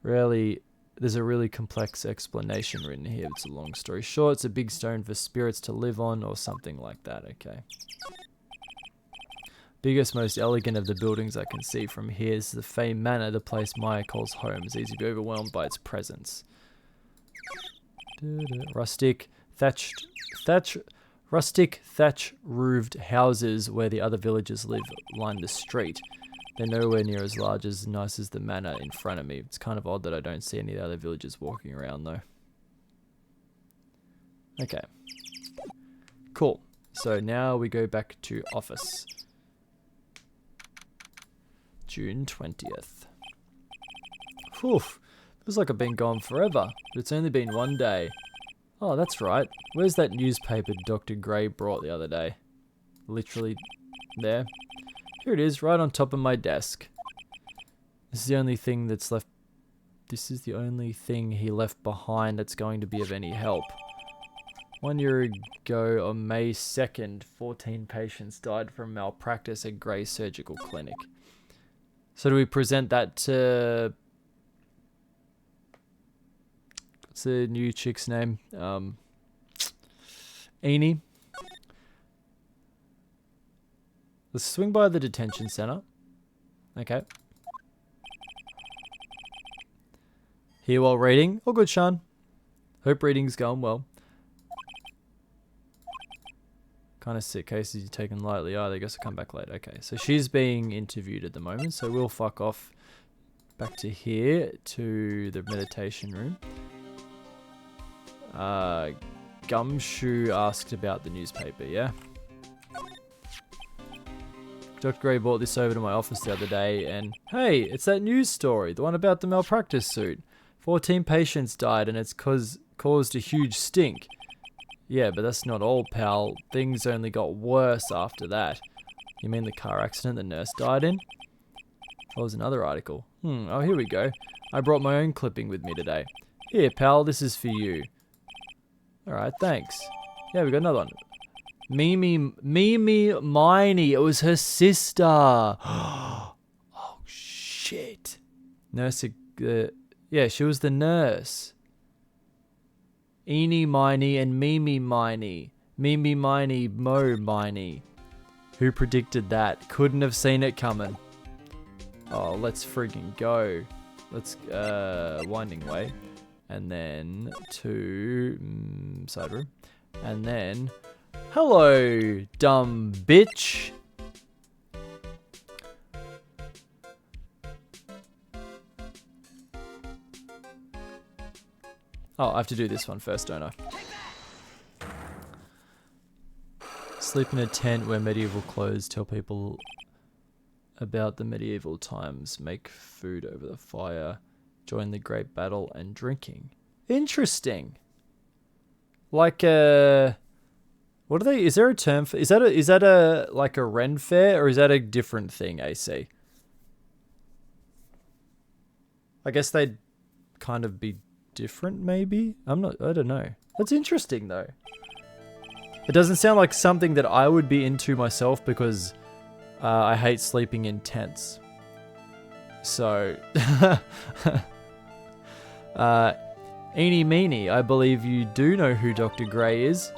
[SPEAKER 1] Really, there's a really complex explanation written here. It's a long story short. It's a big stone for spirits to live on or something like that. Okay. Biggest, most elegant of the buildings I can see from here is the famed manor, the place Maya calls home. It's easy to be overwhelmed by its presence. Rustic, thatch-roofed houses where the other villagers live line the street. They're nowhere near as large as nice as the manor in front of me. It's kind of odd that I don't see any of the other villagers walking around though. Okay. Cool. So now we go back to office. June 20th. Whew. Feels like I've been gone forever, but it's only been 1 day. Oh, that's right. Where's that newspaper Dr. Gray brought the other day? Literally there. Here it is, right on top of my desk. This is the only thing that's left. This is the only thing he left behind that's going to be of any help. 1 year ago, on May 2nd, 14 patients died from malpractice at Gray Surgical Clinic. So do we present that to... What's the new chick's name? Eni. Let's swing by the detention center. Okay. Here while reading. All good, Sean. Hope reading's going well. Kind of sick cases you're taking lightly. Oh, I guess I'll come back later. Okay, so she's being interviewed at the moment. So we'll fuck off back to here to the meditation room. Gumshoe asked about the newspaper, yeah? Dr. Gray brought this over to my office the other day and... Hey, it's that news story, the one about the malpractice suit. 14 patients died and it's caused a huge stink. Yeah, but that's not all, pal. Things only got worse after that. You mean the car accident the nurse died in? That was another article. Oh, here we go. I brought my own clipping with me today. Here, pal, this is for you. Alright, thanks. Yeah, we got another one. Mimi Miney. It was her sister. Oh, shit. Nurse, yeah, she was the nurse. Eeny Miney and Mimi Miney. Mimi Miney, Mo Miney. Who predicted that? Couldn't have seen it coming. Oh, let's friggin' go. Let's, winding way. And then to side room. And then, hello, dumb bitch. Oh, I have to do this one first, don't I? Sleep in a tent, wear medieval clothes, tell people about the medieval times, make food over the fire, join the great battle, and drinking. Interesting. Like what are they? Is there a term for? Is that a like a Ren fair or is that a different thing? AC. I guess they'd kind of be different, maybe. I don't know. That's interesting though. It doesn't sound like something that I would be into myself because I hate sleeping in tents. So, eeny meeny, I believe you do know who Dr. Gray is.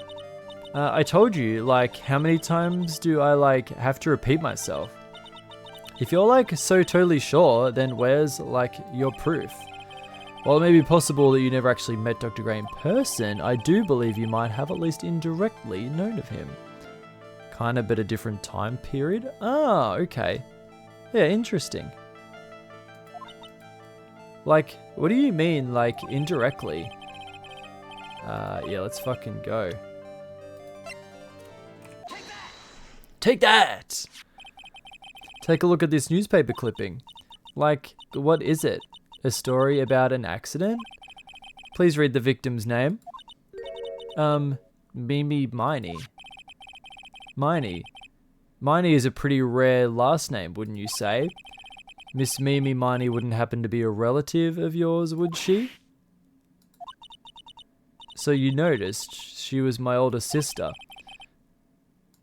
[SPEAKER 1] I told you, like, how many times do I, like, have to repeat myself? If you're, like, so totally sure, then where's, like, your proof? While it may be possible that you never actually met Dr. Gray in person, I do believe you might have at least indirectly known of him. Kind of, but a different time period? Ah, okay. Yeah, interesting. Like, what do you mean, like, indirectly? Yeah, let's fucking go. Take that! Take a look at this newspaper clipping. Like, what is it? A story about an accident? Please read the victim's name. Mimi Miney. Miney. Miney is a pretty rare last name, wouldn't you say? Miss Mimi Miney wouldn't happen to be a relative of yours, would she? So you noticed she was my older sister.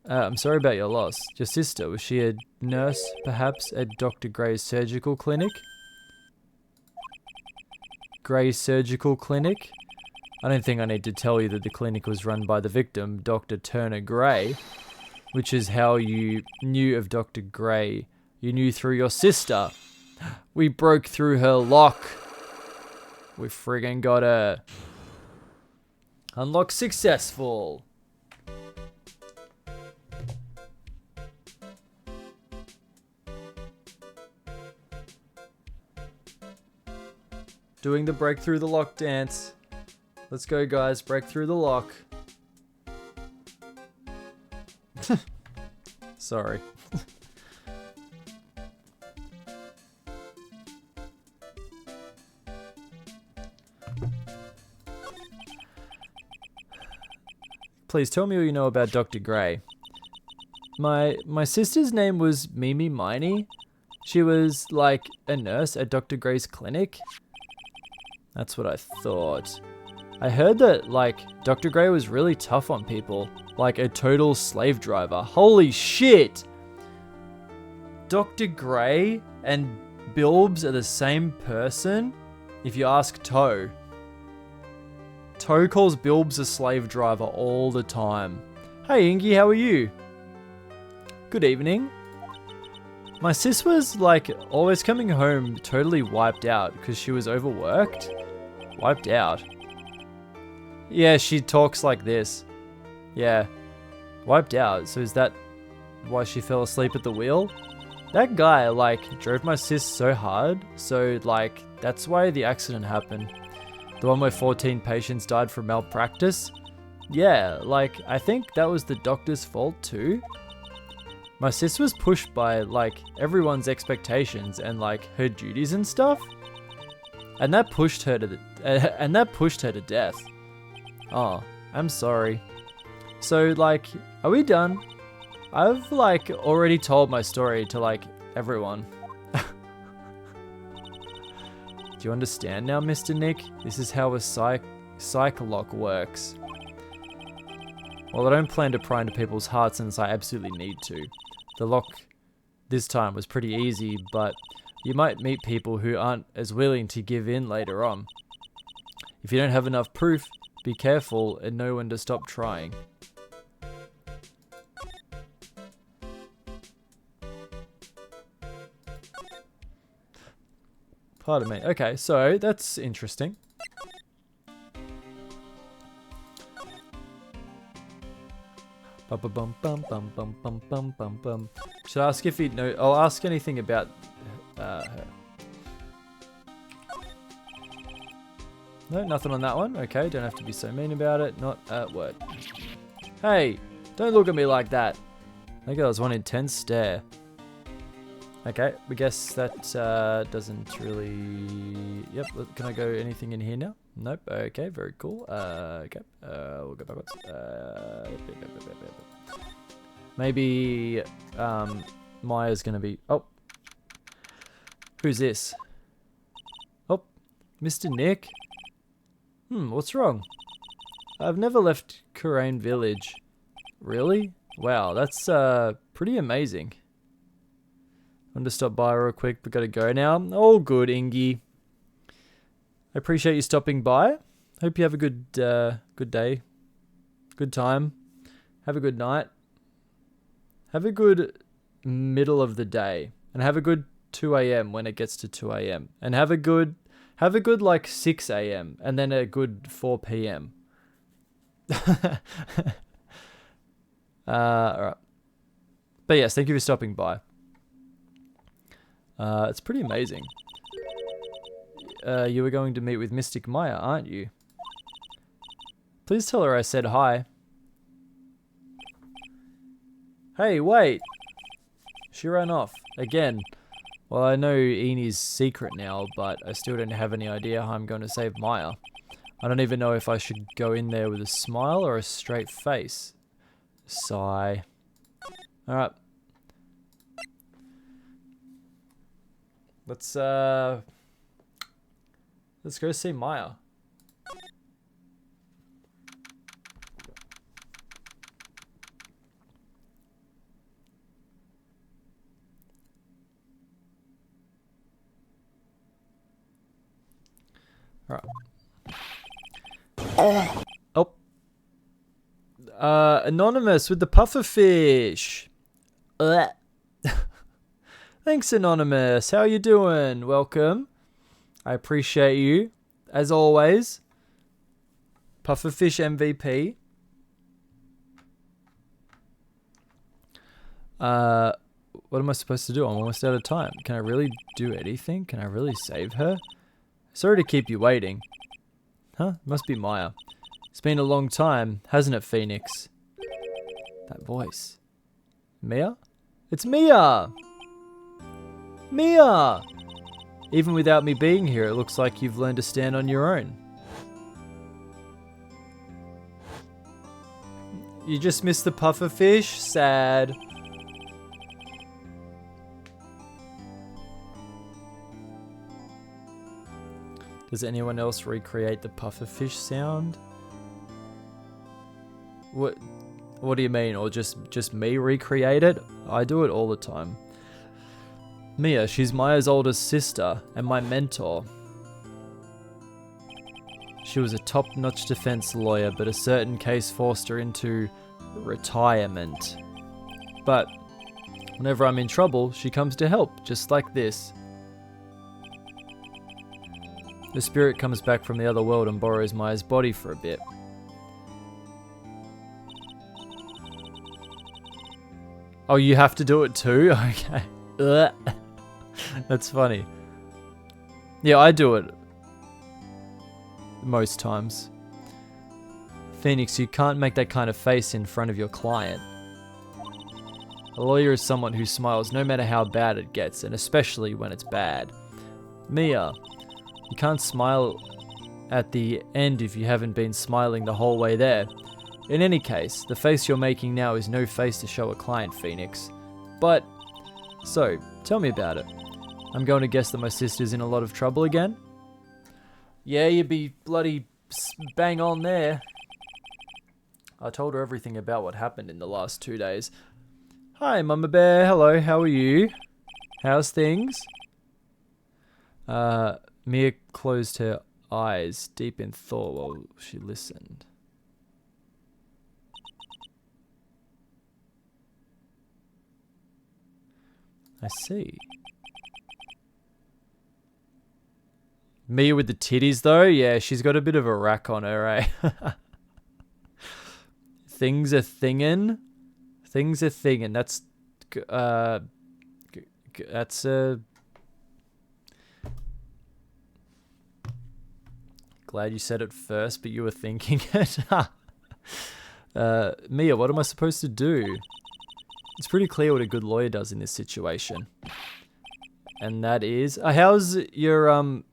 [SPEAKER 1] I'm sorry about your loss. Your sister, was she a nurse, perhaps, at Dr. Gray's surgical clinic? Gray's surgical clinic? I don't think I need to tell you that the clinic was run by the victim, Dr. Turner Gray, which is how you knew of Dr. Gray. You knew through your sister. We broke through her lock. We friggin' got her. Unlock successful. Doing the break through the lock dance. Let's go, guys. Break through the lock. Sorry. Please tell me what you know about Dr. Gray. My sister's name was Mimi Miney. She was like a nurse at Dr. Gray's clinic. That's what I thought. I heard that, like, Dr. Gray was really tough on people. Like a total slave driver. Holy shit! Dr. Gray and Bilbs are the same person? If you ask Toe. Toe calls Bilbs a slave driver all the time. Hey Ingy, how are you? Good evening. My sis was, like, always coming home totally wiped out because she was overworked. Wiped out? Yeah, she talks like this. Yeah. Wiped out. So is that why she fell asleep at the wheel? That guy, like, drove my sis so hard. So, like, that's why the accident happened. The one where 14 patients died from malpractice. Yeah, like, I think that was the doctor's fault too. My sis was pushed by, like, everyone's expectations and, like, her duties and stuff. And that pushed her to death. Oh, I'm sorry. So, like, are we done? I've, like, already told my story to, like, everyone. Do you understand now, Mr. Nick? This is how a psych lock works. Well, I don't plan to pry into people's hearts unless I absolutely need to. The lock this time was pretty easy, but you might meet people who aren't as willing to give in later on. If you don't have enough proof, be careful and know when to stop trying. Pardon me. Okay, so that's interesting. Bum bum bum bum bum bum bum bum. Should I ask if he know? I'll ask anything about her. No, nothing on that one. Okay, don't have to be so mean about it. Not at work. Hey, don't look at me like that. I think that was one intense stare. Okay, I guess that doesn't really... Yep, can I go anything in here now? Nope, okay, very cool. Okay, we'll go backwards. Maybe Maya's gonna be... Oh! Who's this? Oh, Mr. Nick? What's wrong? I've never left Kurain Village. Really? Wow, that's pretty amazing. I'm to stop by real quick, but gotta go now. All good, Ingy. I appreciate you stopping by. Hope you have a good day, good time. Have a good night. Have a good middle of the day, and have a good 2 a.m. when it gets to 2 a.m. and have a good like 6 a.m. and then a good 4 p.m. All right. But yes, thank you for stopping by. It's pretty amazing. You were going to meet with Mystic Maya, aren't you? Please tell her I said hi. Hey, wait. She ran off. Again. Well, I know Eni's secret now, but I still don't have any idea how I'm going to save Maya. I don't even know if I should go in there with a smile or a straight face. Sigh. Alright. Let's go see Maya. Alright. Oh. Anonymous with the pufferfish. Thanks, Anonymous. How you doing? Welcome. I appreciate you, as always. Pufferfish MVP. What am I supposed to do? I'm almost out of time. Can I really do anything? Can I really save her? Sorry to keep you waiting. Huh? Must be Maya. It's been a long time, hasn't it, Phoenix? That voice. Mia? It's Mia! Mia! Even without me being here, it looks like you've learned to stand on your own. You just missed the pufferfish? Sad. Does anyone else recreate the pufferfish sound? What do you mean? Or just me recreate it? I do it all the time. Mia, she's Maya's oldest sister and my mentor. She was a top-notch defense lawyer, but a certain case forced her into retirement. But whenever I'm in trouble, she comes to help, just like this. The spirit comes back from the other world and borrows Maya's body for a bit. Oh, you have to do it too? Okay. That's funny. Yeah, I do it. Most times. Phoenix, you can't make that kind of face in front of your client. A lawyer is someone who smiles no matter how bad it gets, and especially when it's bad. Mia, you can't smile at the end if you haven't been smiling the whole way there. In any case, the face you're making now is no face to show a client, Phoenix. But, so, tell me about it. I'm going to guess that my sister's in a lot of trouble again? Yeah, you'd be bloody bang on there. I told her everything about what happened in the last 2 days. Hi, Mama Bear. Hello, how are you? How's things? Mia closed her eyes, deep in thought, while she listened. I see. Mia with the titties, though? Yeah, she's got a bit of a rack on her, eh? Things are thingin'. Things are thingin'. That's glad you said it first, but you were thinking it. Mia, what am I supposed to do? It's pretty clear what a good lawyer does in this situation. And that is... how's your,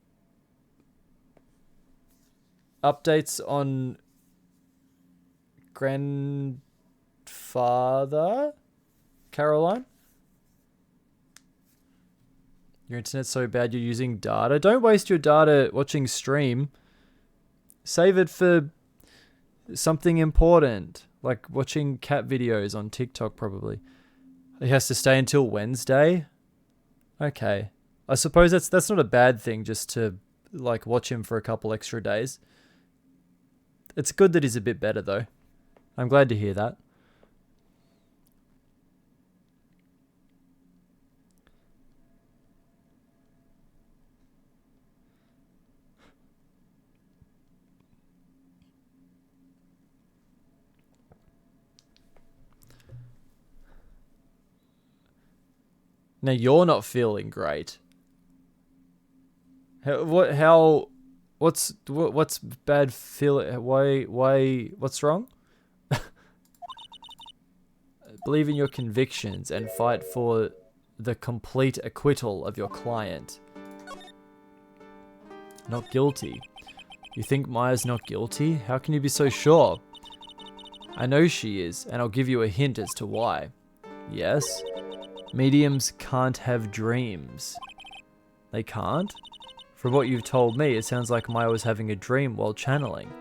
[SPEAKER 1] updates on... grandfather? Caroline? Your internet's so bad you're using data. Don't waste your data watching stream. Save it for something important. Like watching cat videos on TikTok, probably. It has to stay until Wednesday. Okay. I suppose that's not a bad thing, just to like watch him for a couple extra days. It's good that he's a bit better though. I'm glad to hear that. Now you're not feeling great. What's bad feel? What's wrong? Believe in your convictions and fight for the complete acquittal of your client. Not guilty. You think Maya's not guilty? How can you be so sure? I know she is, and I'll give you a hint as to why. Yes? Mediums can't have dreams. They can't? From what you've told me, it sounds like Maya was having a dream while channeling.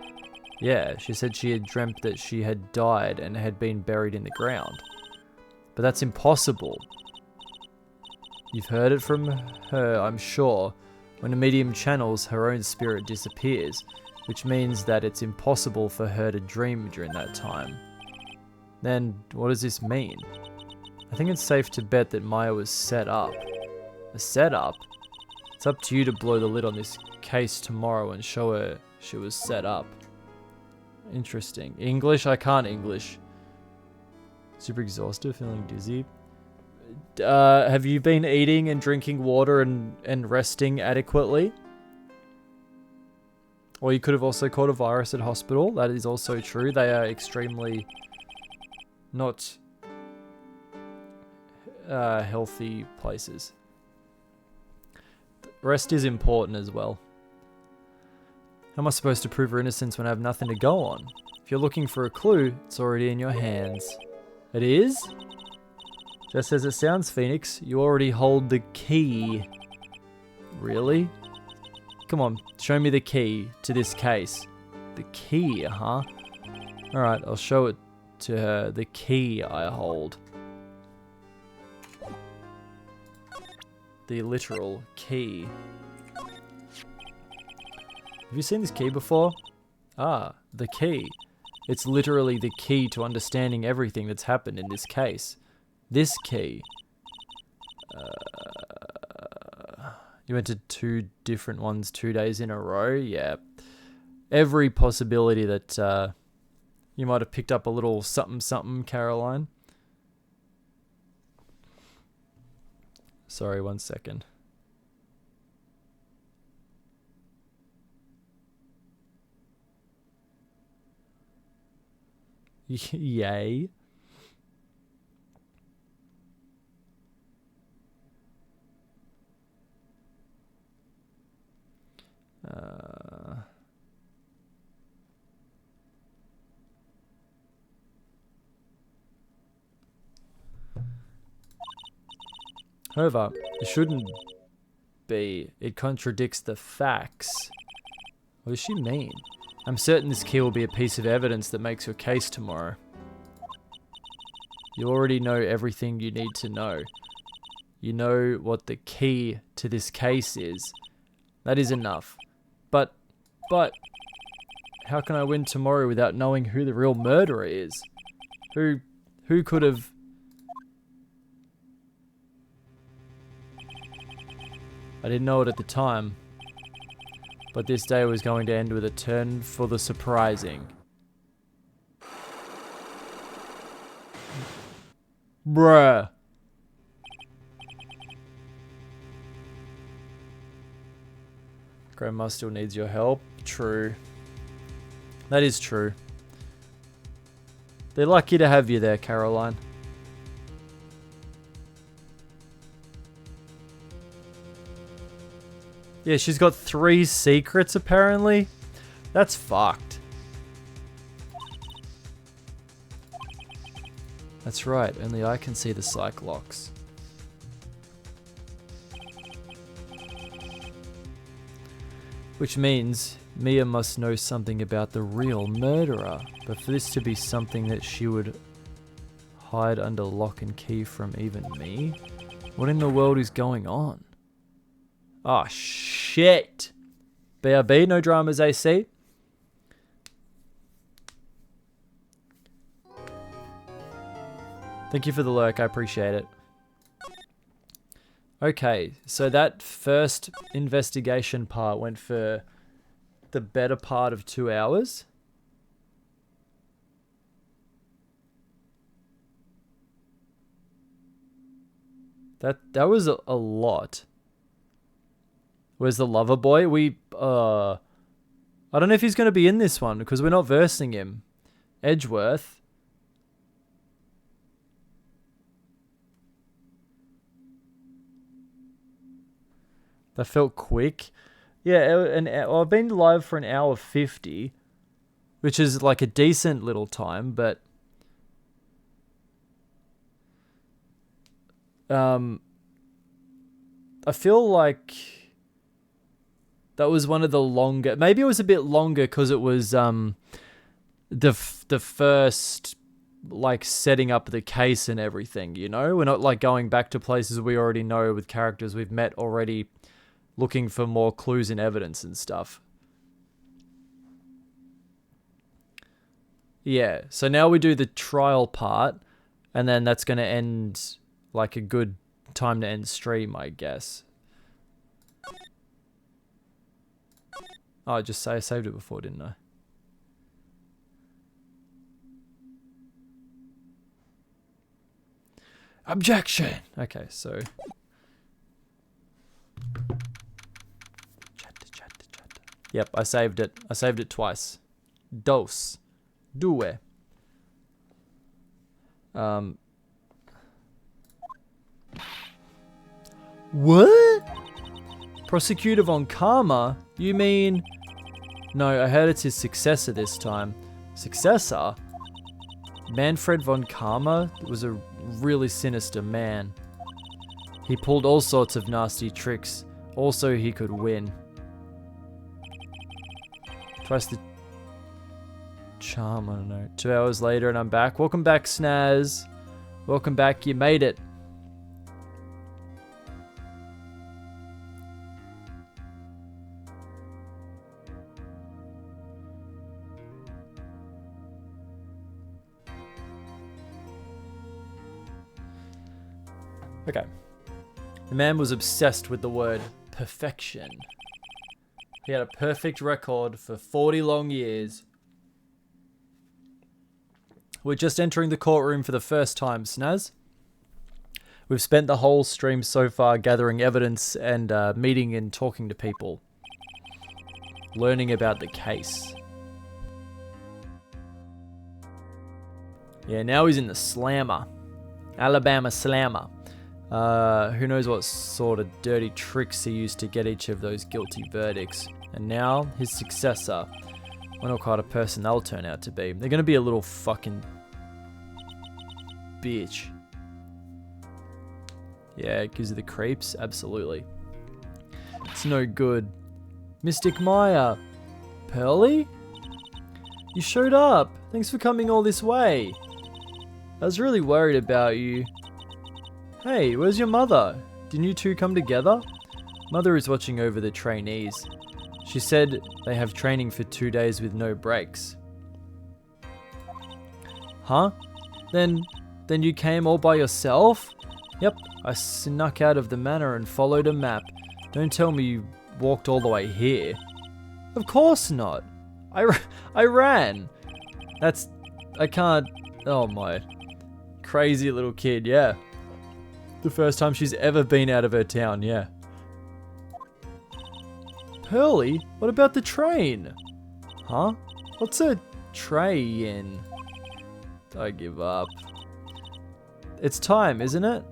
[SPEAKER 1] Yeah, she said she had dreamt that she had died and had been buried in the ground. But that's impossible. You've heard it from her, I'm sure. When a medium channels, her own spirit disappears, which means that it's impossible for her to dream during that time. Then, what does this mean? I think it's safe to bet that Maya was set up. A setup? It's up to you to blow the lid on this case tomorrow and show her she was set up. Interesting. English? I can't English. Super exhausted, feeling dizzy. Have you been eating and drinking water and resting adequately? Or you could have also caught a virus at hospital. That is also true. They are extremely not healthy places. Rest is important as well. How am I supposed to prove her innocence when I have nothing to go on? If you're looking for a clue, it's already in your hands. It is? Just as it sounds, Phoenix, you already hold the key. Really? Come on, show me the key to this case. The key, huh? Alright, I'll show it to her. The key I hold. The literal key. Have you seen this key before? Ah, the key. It's literally the key to understanding everything that's happened in this case. This key. You went to 2 different ones 2 days in a row? Yeah. Every possibility that you might have picked up a little something something, Caroline. Sorry, 1 second. Yay. However, it shouldn't be. It contradicts the facts. What does she mean? I'm certain this key will be a piece of evidence that makes your case tomorrow. You already know everything you need to know. You know what the key to this case is. That is enough. But, how can I win tomorrow without knowing who the real murderer is? Who could have... I didn't know it at the time. But this day was going to end with a turn for the surprising. Bruh. Grandma still needs your help. True. That is true. They're lucky to have you there, Caroline. Yeah, she's got 3 secrets apparently. That's fucked. That's right, only I can see the psych locks. Which means Mia must know something about the real murderer. But for this to be something that she would hide under lock and key from even me, What in the world is going on? Oh, shit. BRB, no dramas, AC. Thank you for the lurk, I appreciate it. Okay, so that first investigation part went for the better part of 2 hours. That was a lot. Where's the lover boy? I don't know if he's going to be in this one because we're not versing him. Edgeworth. That felt quick. Yeah, I've been live for 1:50, which is like a decent little time, but I feel like that was one of the longer. Maybe it was a bit longer because it was the first like setting up the case and everything. You know, we're not like going back to places we already know with characters we've met already, looking for more clues and evidence and stuff. Yeah, so now we do the trial part, and then that's going to end like a good time to end stream, I guess. Oh, I just say I saved it before, didn't I? Objection! Okay, so... Yep, I saved it. I saved it twice. Dos. Due. What? Prosecutor von Karma? You mean... No, I heard it's his successor this time. Successor? Manfred von Karma was a really sinister man. He pulled all sorts of nasty tricks. Also, he could win. Twice the charm, I don't know. 2 hours later and I'm back. Welcome back, Snaz. Welcome back, you made it. Okay. The man was obsessed with the word perfection. He had a perfect record for 40 long years. We're just entering the courtroom for the first time, Snaz. We've spent the whole stream so far gathering evidence and meeting and talking to people. Learning about the case. Yeah, now he's in the slammer. Alabama slammer. Who knows what sort of dirty tricks he used to get each of those guilty verdicts. And now, his successor. Wonder what kind of person they'll turn out to be. They're gonna be a little fucking... bitch. Yeah, it gives you the creeps. Absolutely. It's no good. Mystic Maya. Pearly? You showed up. Thanks for coming all this way. I was really worried about you. Hey, where's your mother? Didn't you two come together? Mother is watching over the trainees. She said they have training for 2 days with no breaks. Huh? Then you came all by yourself? Yep, I snuck out of the manor and followed a map. Don't tell me you walked all the way here. Of course not. I ran. I can't... Oh my. Crazy little kid, yeah. The first time she's ever been out of her town, yeah. Pearly? What about the train? Huh? What's a train? I give up. It's time, isn't it?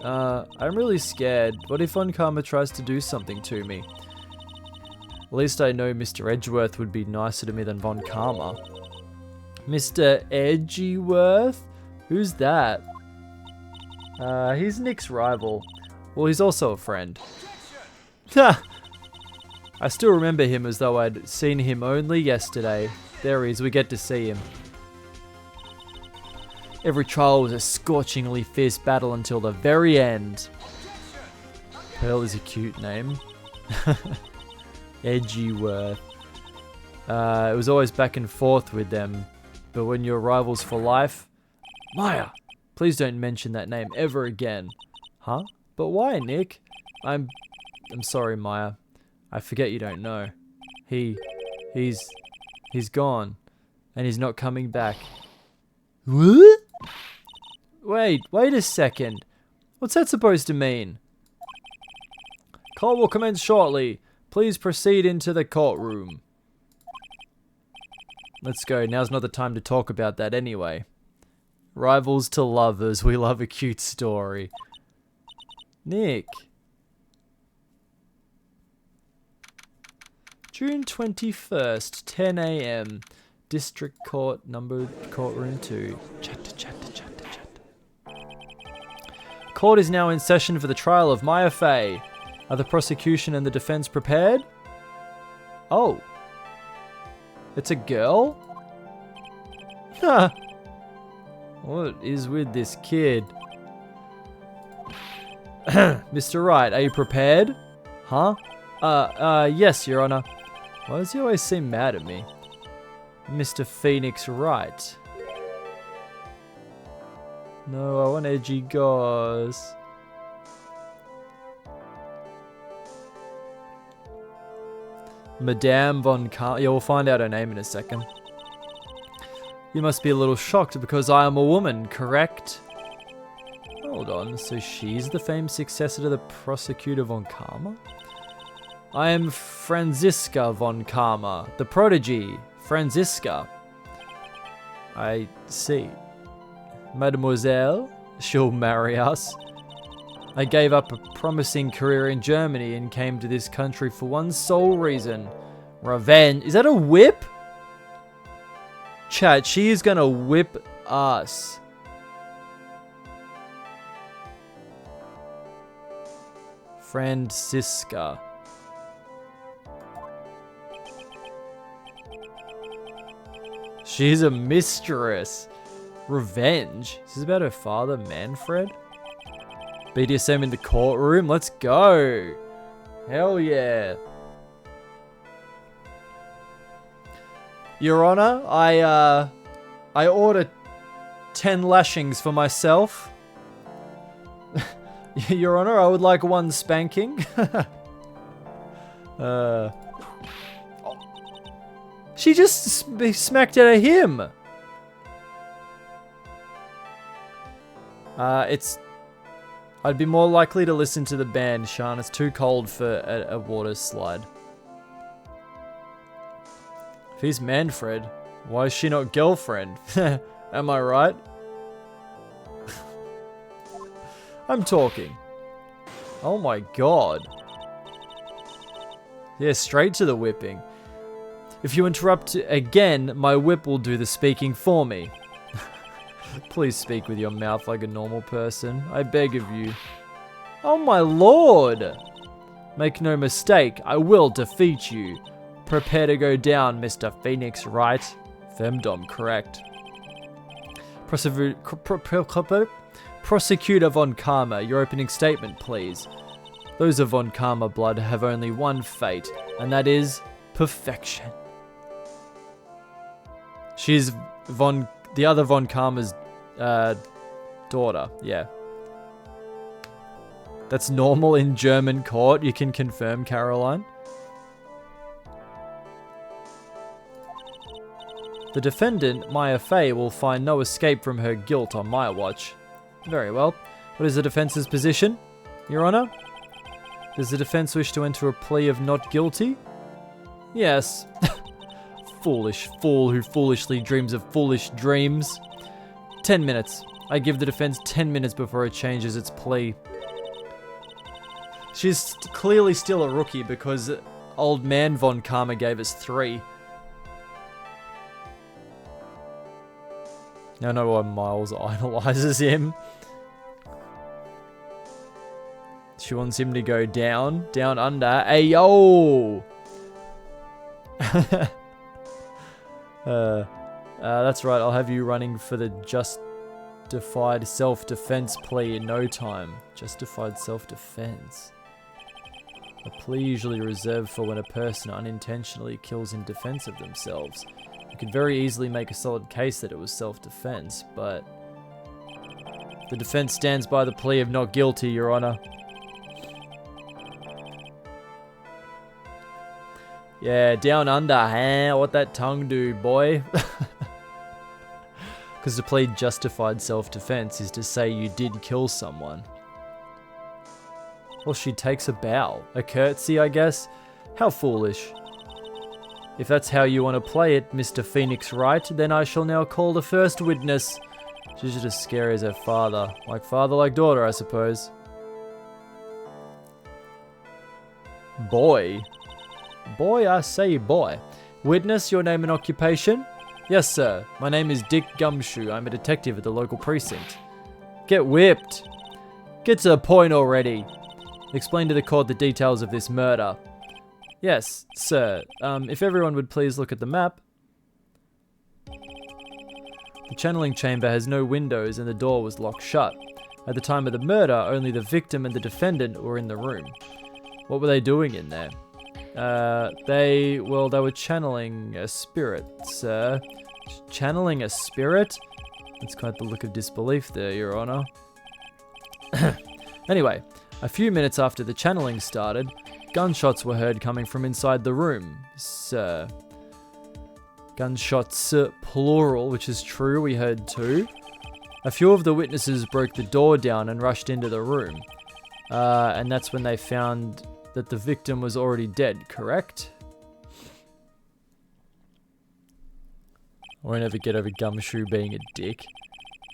[SPEAKER 1] I'm really scared. What if Von Karma tries to do something to me? At least I know Mr. Edgeworth would be nicer to me than Von Karma. Mr. Edgeworth? Who's that? He's Nick's rival. Well, he's also a friend. Ha! I still remember him as though I'd seen him only yesterday. There he is, we get to see him. Every trial was a scorchingly fierce battle until the very end. Pearl is a cute name. Edgeworth. It was always back and forth with them. But when you're rivals for life... Maya! Please don't mention that name ever again. Huh? But why, Nick? I'm sorry, Maya. I forget you don't know. He's gone. And he's not coming back. What? Wait a second. What's that supposed to mean? Court will commence shortly. Please proceed into the courtroom. Let's go. Now's not the time to talk about that anyway. Rivals to lovers. We love a cute story. Nick. June 21st, 10 a.m. District Court, number courtroom 2. Chatter. Court is now in session for the trial of Maya Fey. Are the prosecution and the defense prepared? Oh. It's a girl? Huh. What is with this kid? Mr. Wright, are you prepared? Huh? Yes, Your Honor. Why does he always seem mad at me? Mr. Phoenix Wright. No, I want edgy gauze. Madame Von Karma. Yeah, we'll find out her name in a second. You must be a little shocked because I am a woman, correct? Hold on, so she's the famed successor to the prosecutor Von Karma? I am Franziska Von Karma, the prodigy, Franziska. I see. Mademoiselle, she'll marry us. I gave up a promising career in Germany and came to this country for one sole reason. Revenge. Is that a whip? Chat, she is gonna whip us. Franziska. She's a mistress. Revenge. Is this about her father, Manfred? BDSM in the courtroom? Let's go. Hell yeah. Your Honor, I order 10 lashings for myself. Your Honor, I would like 1 spanking. She just smacked out of him. I'd be more likely to listen to the band, Sean. It's too cold for a water slide. If he's Manfred, why is she not girlfriend? Am I right? I'm talking. Oh my god. Yeah, straight to the whipping. If you interrupt again, my whip will do the speaking for me. Please speak with your mouth like a normal person. I beg of you. Oh my lord! Make no mistake, I will defeat you. Prepare to go down, Mr. Phoenix Wright. Femdom, correct. Prosecutor Von Karma, your opening statement, please. Those of Von Karma blood have only one fate, and that is perfection. She's the other Von Karma's daughter, yeah. That's normal in German court, you can confirm, Caroline. The defendant, Maya Fey, will find no escape from her guilt on my watch. Very well. What is the defense's position, Your Honor? Does the defense wish to enter a plea of not guilty? Yes. Foolish fool who foolishly dreams of foolish dreams. 10 minutes. I give the defense 10 minutes before it changes its plea. She's clearly still a rookie because old man Von Karma gave us 3. I know why Miles idolizes him. She wants him to go down under. Hey, yo! That's right, I'll have you running for the justified self-defense plea in no time. Justified self-defense. A plea usually reserved for when a person unintentionally kills in defense of themselves. You could very easily make a solid case that it was self-defense, but the defense stands by the plea of not guilty, Your Honor. Yeah, down under, huh? What that tongue do, boy? Because to plead justified self-defense is to say you did kill someone. Well, she takes a bow. A curtsy, I guess? How foolish. If that's how you want to play it, Mr. Phoenix Wright, then I shall now call the first witness. She's just as scary as her father. Like father, like daughter, I suppose. Boy. Boy, I say boy. Witness, your name and occupation? Yes, sir. My name is Dick Gumshoe. I'm a detective at the local precinct. Get whipped. Get to the point already. Explain to the court the details of this murder. Yes, sir. If everyone would please look at the map. The channeling chamber has no windows and the door was locked shut. At the time of the murder, only the victim and the defendant were in the room. What were they doing in there? They were channeling a spirit, sir. Channeling a spirit? That's quite the look of disbelief there, Your Honor. Anyway, a few minutes after the channeling started, gunshots were heard coming from inside the room, sir. Gunshots, plural, which is true, we heard too. A few of the witnesses broke the door down and rushed into the room. And that's when they found that the victim was already dead, correct? I won't ever get over Gumshoe being a dick.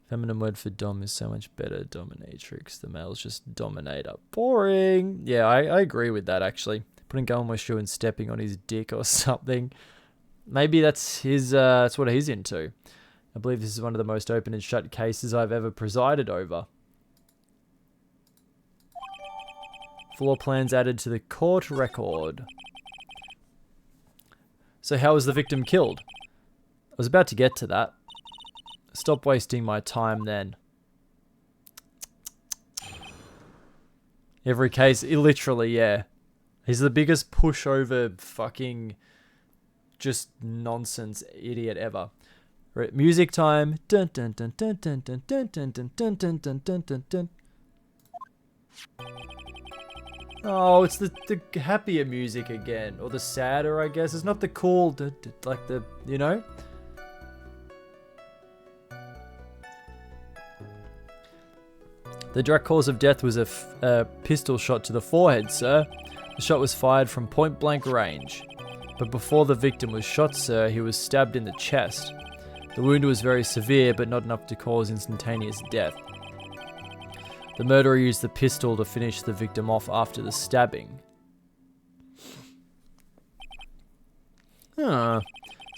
[SPEAKER 1] Feminine word for dom is so much better. Dominatrix. The male's just dominator. Boring. Yeah, I agree with that, actually. Putting gum on my shoe and stepping on his dick or something. Maybe that's his, that's what he's into. I believe this is one of the most open and shut cases I've ever presided over. Floor plans added to the court record. So how was the victim killed? I was about to get to that. Stop wasting my time then. Every case, literally, yeah. He's the biggest pushover fucking just nonsense idiot ever. Right, music time. Dun dun dun dun dun dun dun dun dun dun dun dun dun dun dun. Oh, it's the happier music again. Or the sadder, I guess. It's not the cool, like the, you know? The direct cause of death was a pistol shot to the forehead, sir. The shot was fired from point-blank range. But before the victim was shot, sir, he was stabbed in the chest. The wound was very severe, but not enough to cause instantaneous death. The murderer used the pistol to finish the victim off after the stabbing. So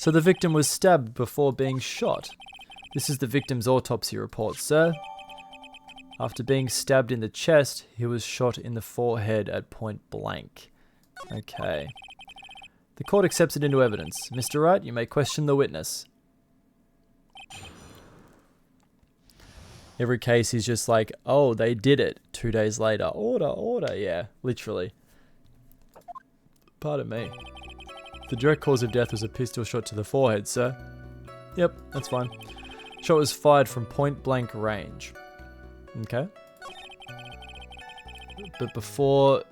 [SPEAKER 1] the victim was stabbed before being shot. This is the victim's autopsy report, sir. After being stabbed in the chest, he was shot in the forehead at point blank. Okay. The court accepts it into evidence. Mr. Wright, you may question the witness. Every case he's just like, oh, they did it. 2 days later. Order. Yeah, literally. Pardon me. The direct cause of death was a pistol shot to the forehead, sir. Yep, that's fine. Shot was fired from point blank range. Okay. But before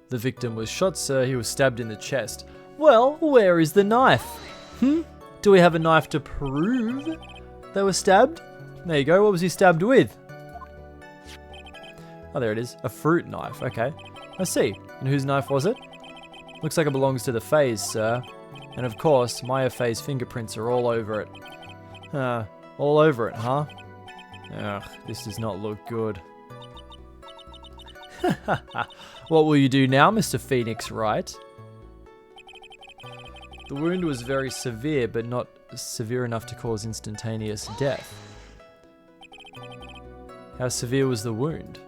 [SPEAKER 1] the victim was shot, sir, he was stabbed in the chest. Well, where is the knife? Do we have a knife to prove they were stabbed? There you go. What was he stabbed with? Oh, there it is. A fruit knife. Okay. I see. And whose knife was it? Looks like it belongs to the Fays, sir. And of course, Maya Fay's fingerprints are all over it. All over it, huh? Ugh, this does not look good. What will you do now, Mr. Phoenix Wright? The wound was very severe, but not severe enough to cause instantaneous death. How severe was the wound?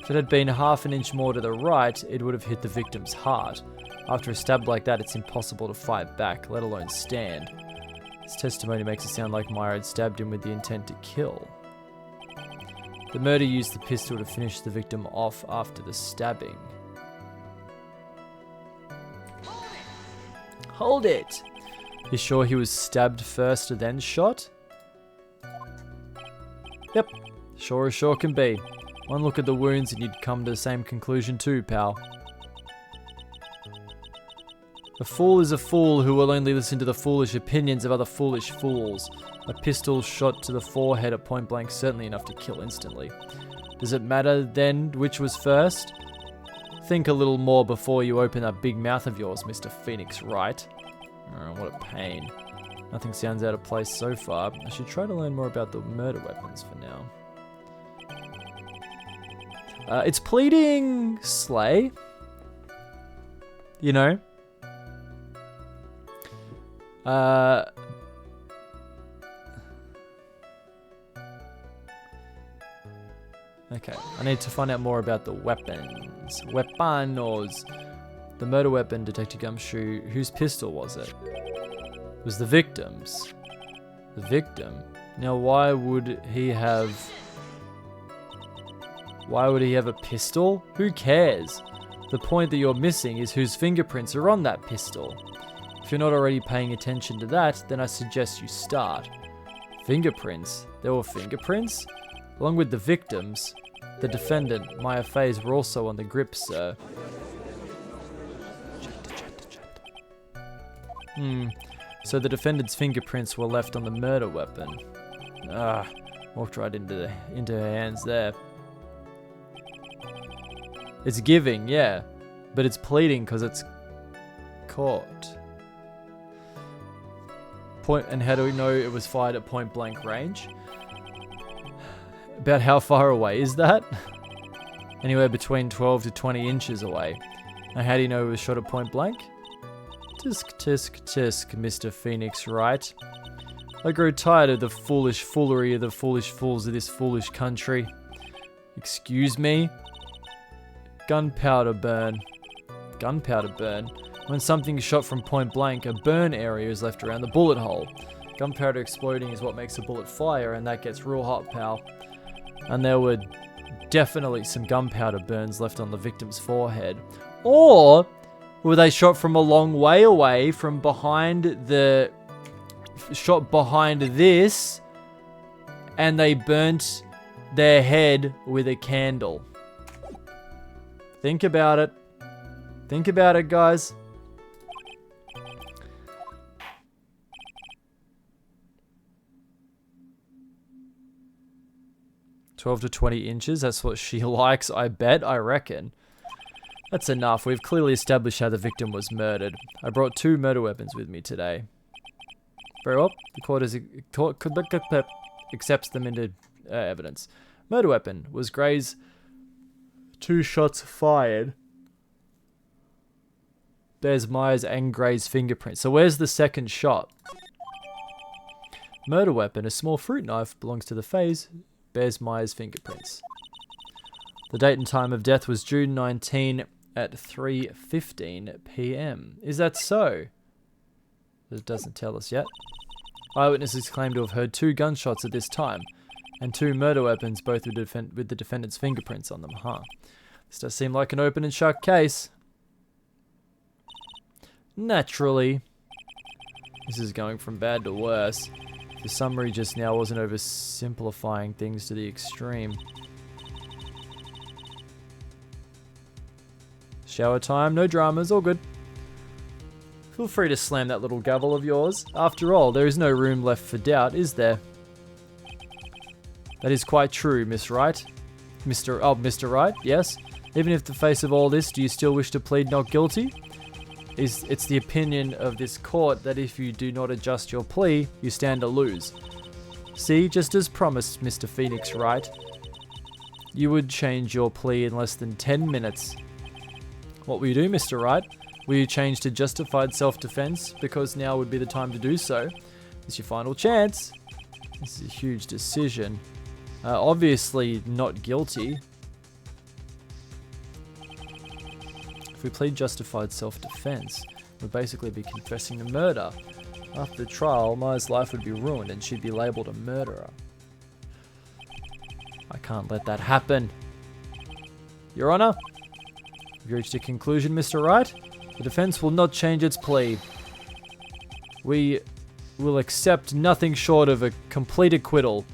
[SPEAKER 1] If it had been ½ an inch more to the right, it would have hit the victim's heart. After a stab like that, it's impossible to fight back, let alone stand. His testimony makes it sound like Meyer had stabbed him with the intent to kill. The murderer used the pistol to finish the victim off after the stabbing. Hold it! You sure he was stabbed first and then shot? Yep, sure as sure can be. One look at the wounds and you'd come to the same conclusion too, pal. A fool is a fool who will only listen to the foolish opinions of other foolish fools. A pistol shot to the forehead at point blank certainly enough to kill instantly. Does it matter then which was first? Think a little more before you open that big mouth of yours, Mr. Phoenix Wright. Oh, what a pain. Nothing sounds out of place so far. I should try to learn more about the murder weapons for now. It's pleading slay. You know? Okay, I need to find out more about the weapons. Weaponos. The murder weapon, Detective Gumshoe. Whose pistol was it? It was the victim's. The victim? Now why would he have... Why would he have a pistol? Who cares? The point that you're missing is whose fingerprints are on that pistol. If you're not already paying attention to that, then I suggest you start. Fingerprints? There were fingerprints? Along with the victims, the defendant, Maya Fays, were also on the grip, sir. So the defendant's fingerprints were left on the murder weapon. Walked right into her hands there. It's giving, yeah, but it's pleading because it's caught. And how do we know it was fired at point blank range? About how far away is that? Anywhere between 12 to 20 inches away. Now how do you know it was shot at point blank? Tisk, tisk, tisk, Mr. Phoenix Wright. I grow tired of the foolish foolery of the foolish fools of this foolish country. Excuse me? Gunpowder burn. Gunpowder burn. When something is shot from point blank, a burn area is left around the bullet hole. Gunpowder exploding is what makes a bullet fire, and that gets real hot, pal. And there were definitely some gunpowder burns left on the victim's forehead. Or were they shot from a long way away, from behind the... shot behind this, and they burnt their head with a candle? Think about it. Think about it, guys. "12 to 20 inches, that's what she likes, I bet, I reckon. That's enough. We've clearly established how the victim was murdered. I brought 2 murder weapons with me today." Very well. The court accepts them into evidence. Murder weapon was Gray's 2 shots fired. There's Myers and Gray's fingerprints. So where's the second shot? Murder weapon, a small fruit knife, belongs to the Fays. Bears Myers' fingerprints. The date and time of death was June 19 at 3:15 p.m. Is that so? It doesn't tell us yet. Eyewitnesses claim to have heard 2 gunshots at this time, and 2 murder weapons, both with the defendant's fingerprints on them. This does seem like an open and shut case. Naturally. This is going from bad to worse. The summary just now wasn't oversimplifying things to the extreme. Shower time, no dramas, all good. Feel free to slam that little gavel of yours. After all, there is no room left for doubt, is there? That is quite true, Miss Wright. Mr. Wright, yes? Even if the face of all this, do you still wish to plead not guilty? It's the opinion of this court that if you do not adjust your plea, you stand to lose. See, just as promised, Mr. Phoenix Wright. You would change your plea in less than 10 minutes. What will you do, Mr. Wright? Will you change to justified self-defense? Because now would be the time to do so. It's your final chance. This is a huge decision. Obviously not guilty. If we plead justified self-defense, we'll basically be confessing the murder. After the trial, Maya's life would be ruined and she'd be labeled a murderer. I can't let that happen. Your Honor, you've reached a conclusion, Mr. Wright. The defense will not change its plea. We will accept nothing short of a complete acquittal.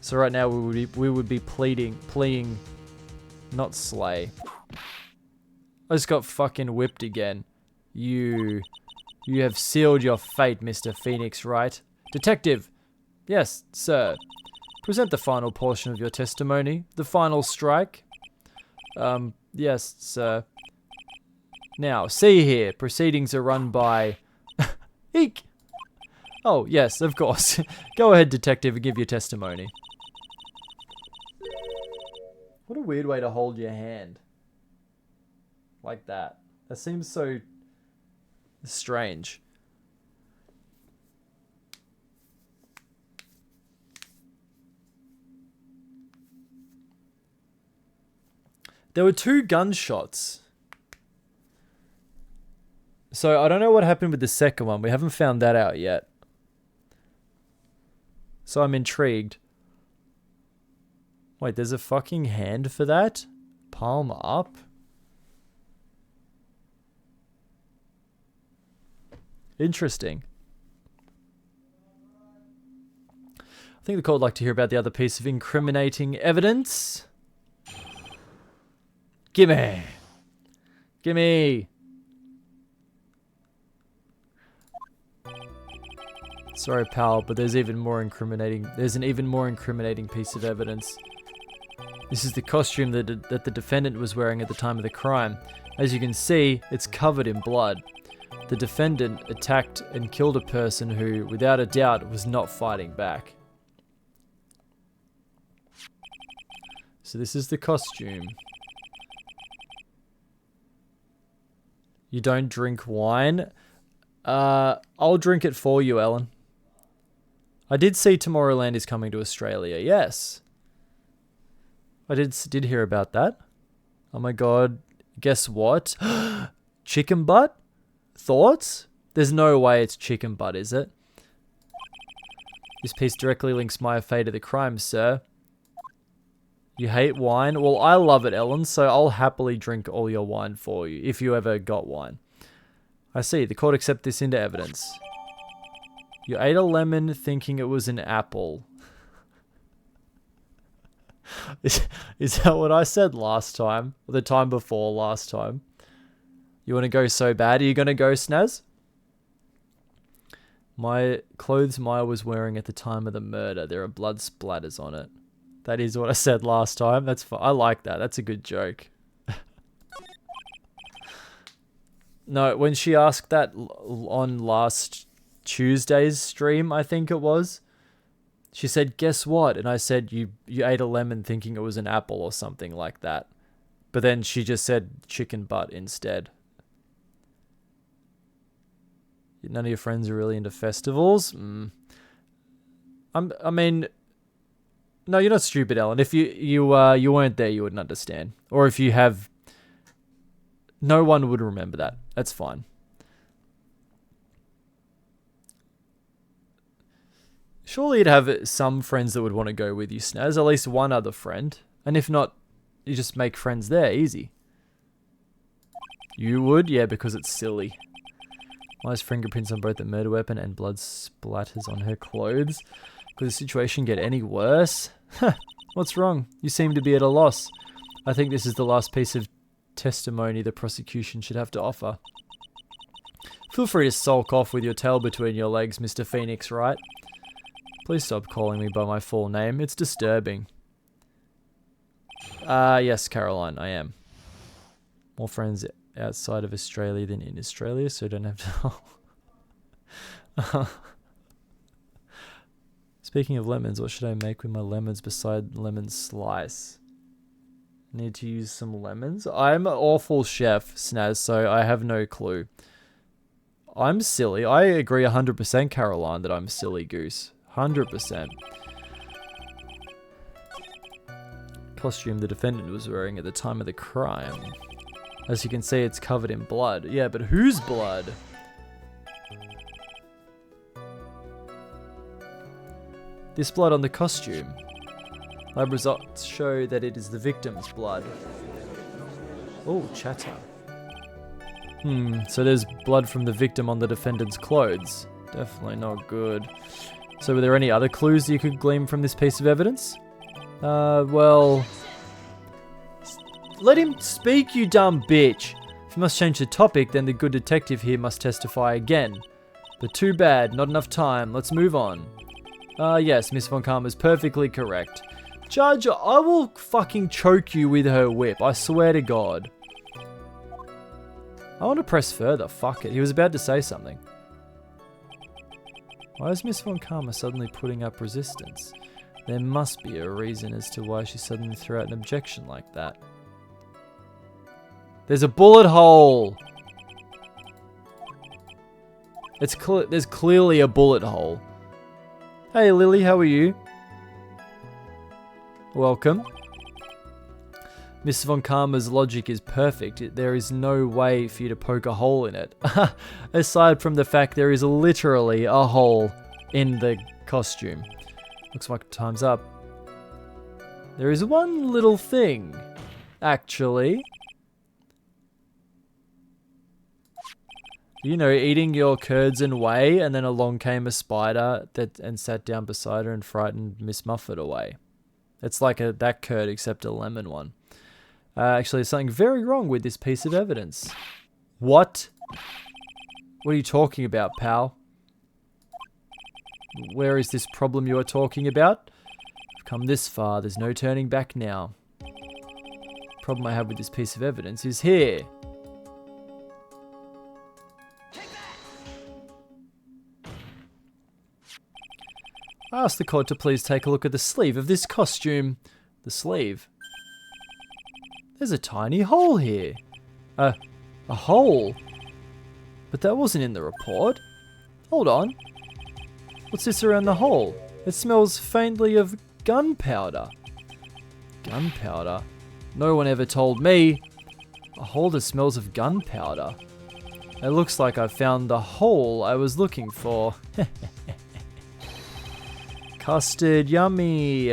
[SPEAKER 1] So right now we would be pleading, not slay. I just got fucking whipped again. You have sealed your fate, Mr. Phoenix Wright. Detective. Yes, sir. Present the final portion of your testimony. The final strike. Yes, sir. Now, see here. Proceedings are run by... Eek! Oh, yes, of course. Go ahead, detective, and give your testimony. What a weird way to hold your hand. Like that. That seems so strange. There were 2 gunshots. So I don't know what happened with the second one. We haven't found that out yet. So I'm intrigued. Wait, there's a fucking hand for that? Palm up? Interesting. I think the court would like to hear about the other piece of incriminating evidence. Gimme! Gimme! Sorry, pal, but there's an even more incriminating piece of evidence. This is the costume that the defendant was wearing at the time of the crime. As you can see, it's covered in blood. The defendant attacked and killed a person who, without a doubt, was not fighting back. So this is the costume. You don't drink wine? I'll drink it for you, Ellen. I did see Tomorrowland is coming to Australia, yes. I did hear about that. Oh my god, guess what? Chicken butt? Thoughts? There's no way it's chicken butt, is it? This piece directly links Maya Fey to the crime, sir. You hate wine? Well, I love it, Ellen, so I'll happily drink all your wine for you, if you ever got wine. I see. The court accept this into evidence. You ate a lemon thinking it was an apple. Is that what I said last time? Or the time before last time? You want to go so bad? Are you going to go, Snaz? My clothes Maya was wearing at the time of the murder. There are blood splatters on it. That is what I said last time. That's fine. I like that. That's a good joke. No, when she asked that on last Tuesday's stream, I think it was, she said, guess what? And I said, you ate a lemon thinking it was an apple or something like that. But then she just said chicken butt instead. None of your friends are really into festivals? I mean, no, you're not stupid, Ellen. If you weren't there, you wouldn't understand. Or if you have, no one would remember that. That's fine. Surely you'd have some friends that would want to go with you, Snaz. At least one other friend. And if not, you just make friends there. Easy. You would? Yeah, because it's silly. Maya's fingerprints on both the murder weapon and blood splatters on her clothes. Could the situation get any worse? What's wrong? You seem to be at a loss. I think this is the last piece of testimony the prosecution should have to offer. Feel free to sulk off with your tail between your legs, Mr. Phoenix Wright. Please stop calling me by my full name. It's disturbing. Yes, Caroline, I am. More friends outside of Australia than in Australia, so I don't have to... Speaking of lemons, what should I make with my lemons beside lemon slice? Need to use some lemons? I'm an awful chef, Snaz, so I have no clue. I'm silly. I agree 100%, Caroline, that I'm silly goose. 100%. Costume the defendant was wearing at the time of the crime. As you can see, it's covered in blood. Yeah, but whose blood? This blood on the costume. Lab results show that it is the victim's blood. Oh, chatter. So there's blood from the victim on the defendant's clothes. Definitely not good. So were there any other clues you could glean from this piece of evidence? Well... Let him speak, you dumb bitch! If you must change the topic, then the good detective here must testify again. But too bad, not enough time. Let's move on. Yes, Miss Von Karma is perfectly correct. Judge, I will fucking choke you with her whip, I swear to God. I want to press further, fuck it. He was about to say something. Why is Miss Von Karma suddenly putting up resistance? There must be a reason as to why she suddenly threw out an objection like that. There's a bullet hole! There's clearly a bullet hole. Hey Lily, how are you? Welcome. Miss Von Karma's logic is perfect. There is no way for you to poke a hole in it. Aside from the fact there is literally a hole in the costume. Looks like time's up. There is one little thing, actually. You know, eating your curds and whey, and then along came a spider and sat down beside her and frightened Miss Muffet away. It's like that curd except a lemon one. Actually, there's something very wrong with this piece of evidence. What? What are you talking about, pal? Where is this problem you are talking about? I've come this far, there's no turning back now. The problem I have with this piece of evidence is here. I asked the court to please take a look at the sleeve of this costume. The sleeve? There's a tiny hole here. A hole? But that wasn't in the report. Hold on. What's this around the hole? It smells faintly of gunpowder. Gunpowder? No one ever told me. A hole that smells of gunpowder. It looks like I found the hole I was looking for. Custard, yummy.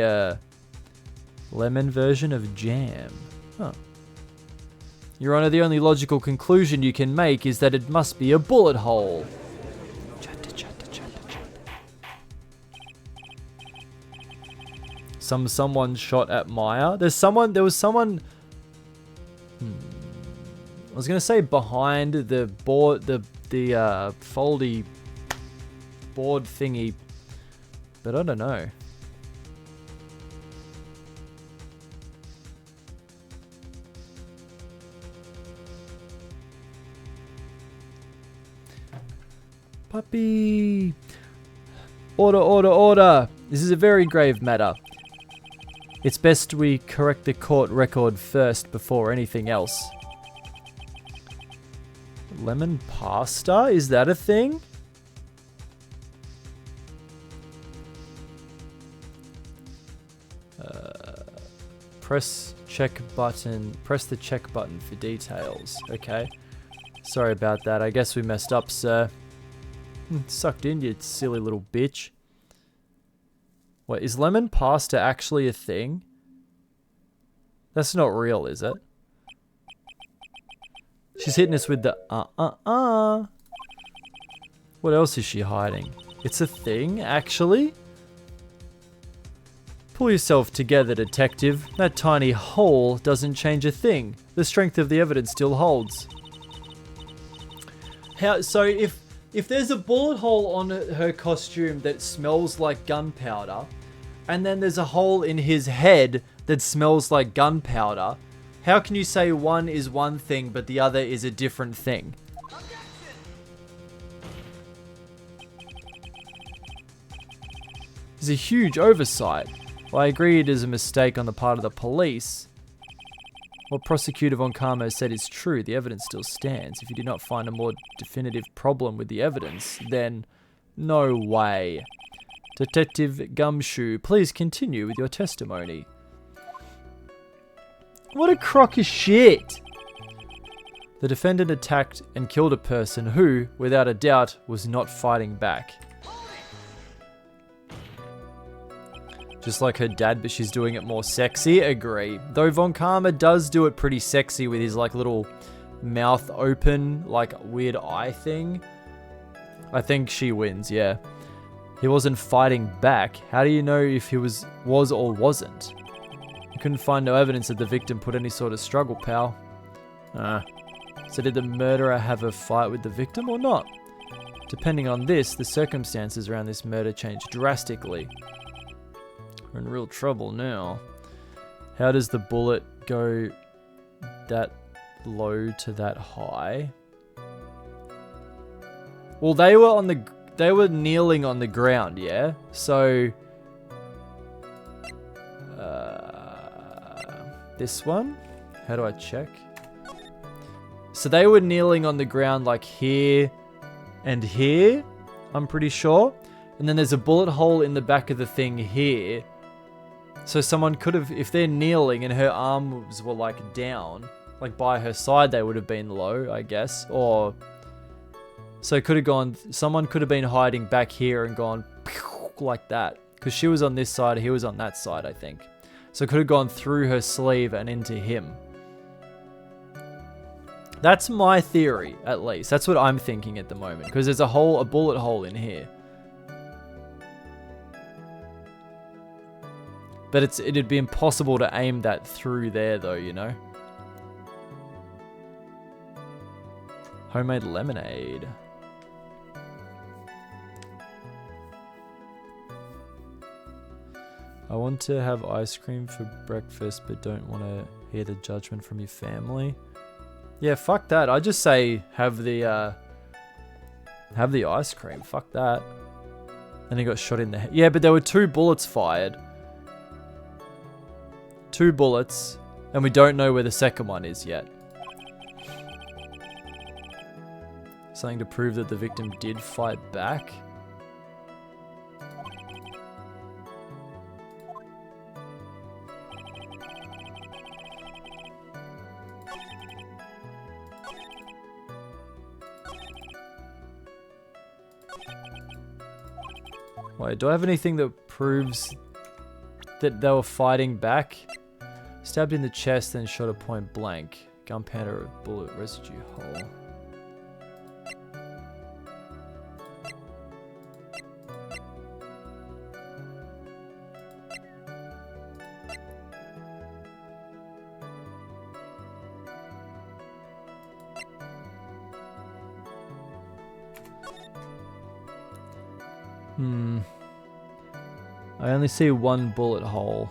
[SPEAKER 1] Lemon version of jam. Huh. Your Honor, the only logical conclusion you can make is that it must be a bullet hole. Someone shot at Maya. There was someone. I was gonna say behind the board, the foldy board thingy, but I don't know. Puppy! Order, order, order! This is a very grave matter. It's best we correct the court record first before anything else. Lemon pasta? Is that a thing? Press check button. Press the check button for details. Okay. Sorry about that. I guess we messed up, sir. Sucked in, you silly little bitch. Wait, is lemon pasta actually a thing? That's not real, is it? She's hitting us with the What else is she hiding? It's a thing, actually? Pull yourself together, detective. That tiny hole doesn't change a thing. The strength of the evidence still holds. So if there's a bullet hole on her costume that smells like gunpowder, and then there's a hole in his head that smells like gunpowder, how can you say one is one thing but the other is a different thing? It's a huge oversight. Well, I agree it is a mistake on the part of the police. What Prosecutor Von Karma said is true. The evidence still stands. If you do not find a more definitive problem with the evidence, then no way. Detective Gumshoe, please continue with your testimony. What a crock of shit! The defendant attacked and killed a person who, without a doubt, was not fighting back. Just like her dad, but she's doing it more sexy. Agree. Though Von Karma does do it pretty sexy with his like little mouth open, like weird eye thing. I think she wins, yeah. He wasn't fighting back. How do you know if he was or wasn't? You couldn't find no evidence that the victim put any sort of struggle, pal. So did the murderer have a fight with the victim or not? Depending on this, the circumstances around this murder change drastically. We're in real trouble now. How does the bullet go that low to that high? Well, they were kneeling on the ground, yeah? So this one? How do I check? So they were kneeling on the ground like here and here, I'm pretty sure. And then there's a bullet hole in the back of the thing here. So someone could have, if they're kneeling and her arms were like down, like by her side, they would have been low, I guess. Or, so it could have gone, someone could have been hiding back here and gone like that. Because she was on this side, he was on that side, I think. So it could have gone through her sleeve and into him. That's my theory, at least. That's what I'm thinking at the moment. Because there's a bullet hole in here. But it'd be impossible to aim that through there, though, you know? Homemade lemonade. I want to have ice cream for breakfast, but don't want to hear the judgment from your family. Yeah, fuck that. I just say have the ice cream. Fuck that. And he got shot in the head. Yeah, but there were 2 bullets fired. 2 bullets, and we don't know where the second one is yet. Something to prove that the victim did fight back. Wait, do I have anything that proves that they were fighting back? Stabbed in the chest, then shot at point blank. Gunpowder bullet residue hole. I only see 1 bullet hole.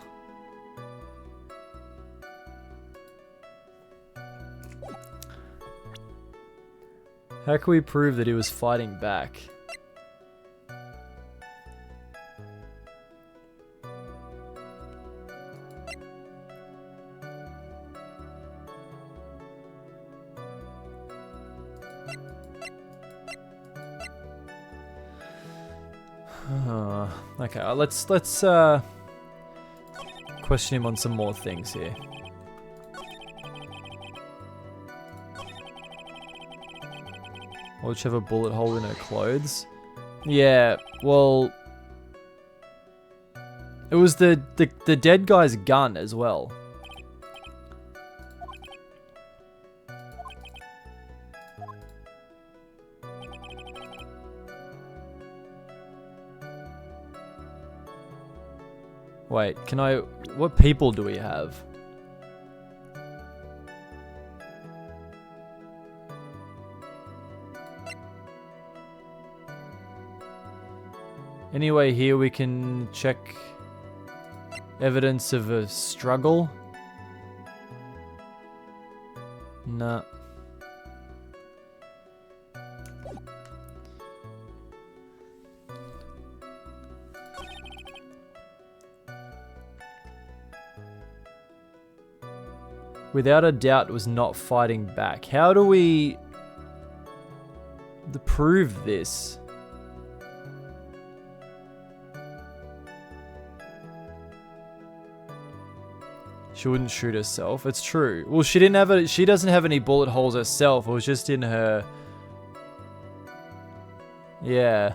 [SPEAKER 1] How can we prove that he was fighting back? Okay, let's question him on some more things here. Will she have a bullet hole in her clothes? Yeah, well, it was the dead guy's gun as well. Wait, what people do we have? Anyway, here we can check evidence of a struggle. Nah. Without a doubt was not fighting back. How do we prove this? She wouldn't shoot herself. It's true. Well, she doesn't have any bullet holes herself. It was just in her. Yeah.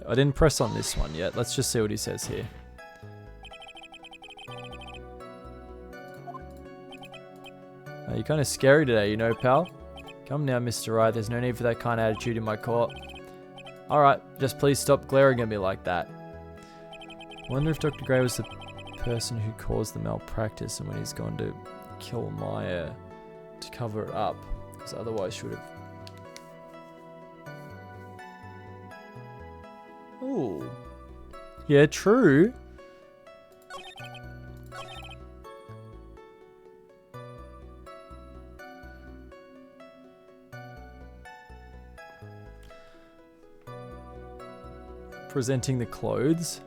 [SPEAKER 1] I didn't press on this one yet. Let's just see what he says here. You're kind of scary today, you know, pal. Come now, Mr. Wright. There's no need for that kind of attitude in my court. Alright, just please stop glaring at me like that. Wonder if Dr. Gray was the person who caused the malpractice and when he's gone to kill Maya to cover it up. Because otherwise she would have... Ooh. Yeah, true. Presenting the clothes.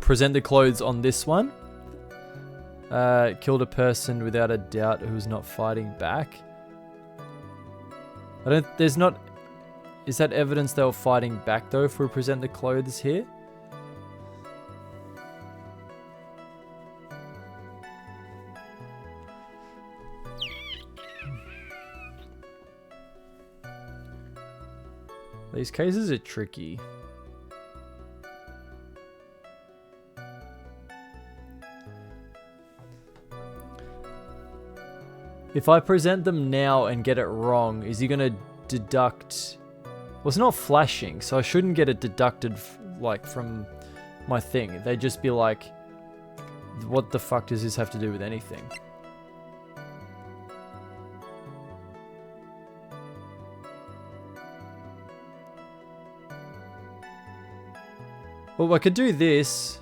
[SPEAKER 1] Present the clothes on this one. Killed a person without a doubt who's not fighting back. There's not... Is that evidence they were fighting back though if we present the clothes here? These cases are tricky. If I present them now and get it wrong, is he gonna deduct... Well, it's not flashing, so I shouldn't get it deducted like from my thing. They'd just be like, what the fuck does this have to do with anything? Well, I could do this.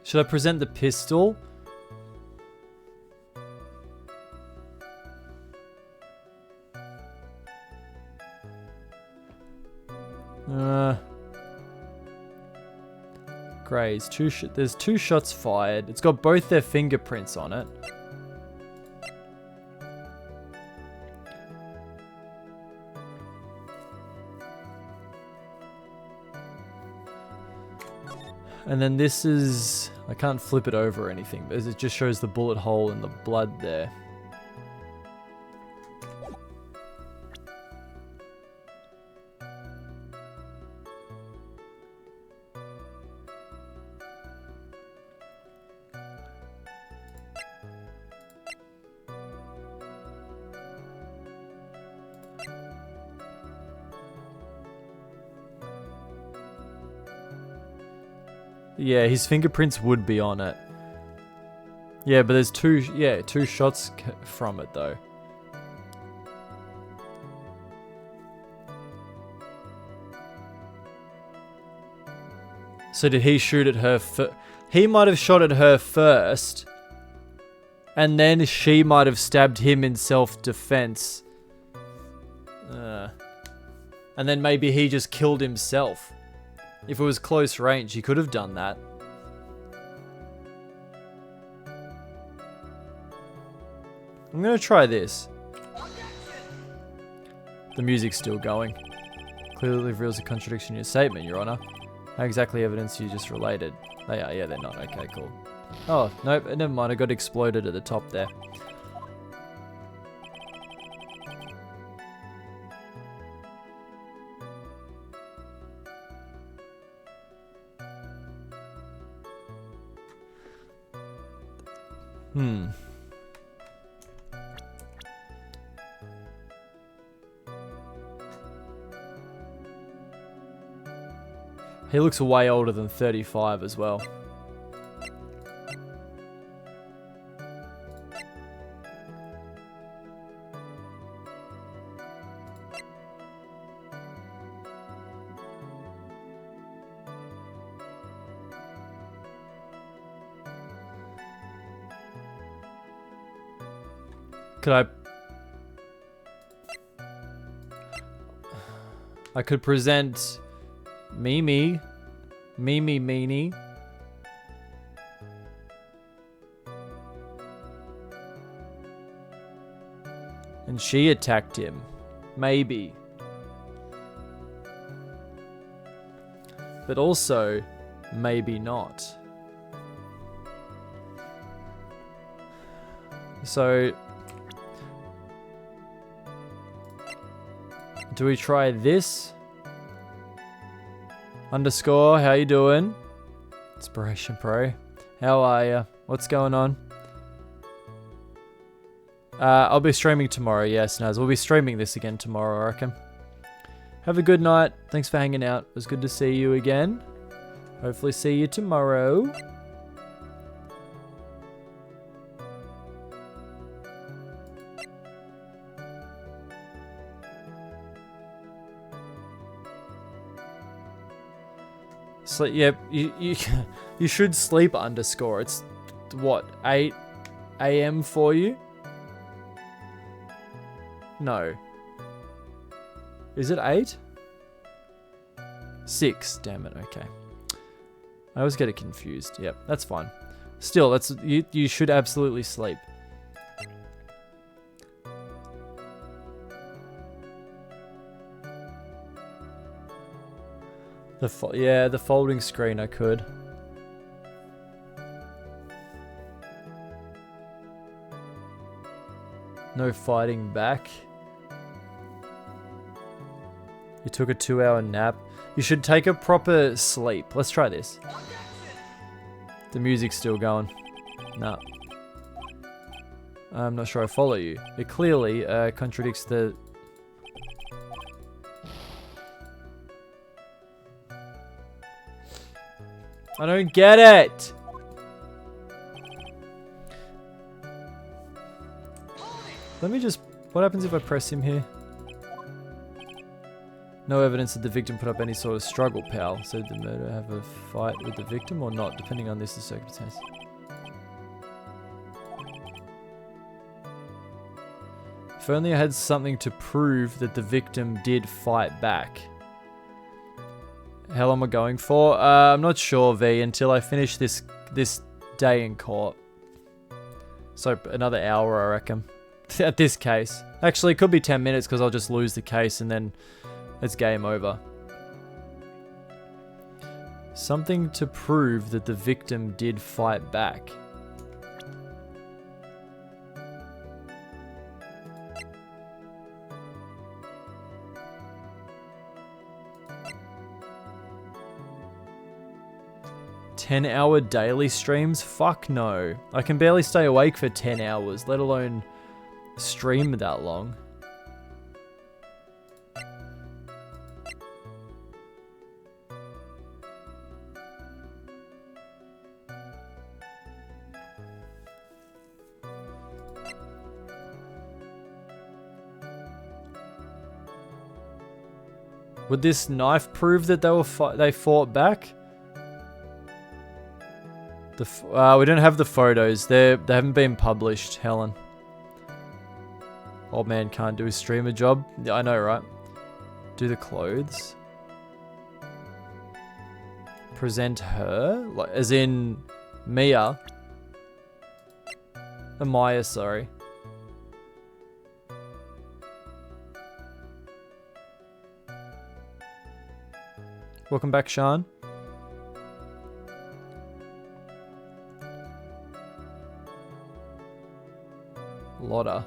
[SPEAKER 1] Should I present the pistol? Grays. There's two shots fired. It's got both their fingerprints on it. And then this is... I can't flip it over or anything, but it just shows the bullet hole and the blood there. Yeah, his fingerprints would be on it. Yeah, but there's two shots from it though. So did he shoot at her he might have shot at her first. And then she might have stabbed him in self-defense. And then maybe he just killed himself. If it was close range, he could have done that. I'm gonna try this. The music's still going. Clearly reveals a contradiction in your statement, Your Honor. How exactly evidence you just related? They are, yeah, they're not. Okay, cool. Oh, nope, never mind. I got exploded at the top there. He looks way older than 35 as well. Could I could present Mimi Meanie. And she attacked him. Maybe. But also, maybe not. So... Do we try this? Underscore, how you doing? Inspiration Pro. How are ya? What's going on? I'll be streaming tomorrow, yes, Naz. We'll be streaming this again tomorrow, I reckon. Have a good night. Thanks for hanging out. It was good to see you again. Hopefully see you tomorrow. Sleep, yeah, you should sleep underscore. It's what, 8 a.m. for you? No. Is it 8? 6. Damn it. Okay. I always get it confused. Yep, that's fine. Still, that's you should absolutely sleep. The folding screen I could. No fighting back. You took a 2-hour nap. You should take a proper sleep. Let's try this. The music's still going. Nah. I'm not sure I follow you. It clearly contradicts the... I don't get it! Let me just... What happens if I press him here? No evidence that the victim put up any sort of struggle, pal. So did the murderer have a fight with the victim or not, depending on this circumstance? If only I had something to prove that the victim did fight back. How long am I going for? I'm not sure, V, until I finish this day in court. So another hour, I reckon. At this case. Actually, it could be 10 minutes because I'll just lose the case and then it's game over. Something to prove that the victim did fight back. $10-hour daily streams? Fuck no. I can barely stay awake for 10 hours, let alone stream that long. Would this knife prove that they fought back? We don't have the photos. They haven't been published, Helen. Old man can't do his streamer job. Yeah, I know, right? Do the clothes. Present her? Like, as in Mia. Amaya, sorry. Welcome back, Sean. Lotta.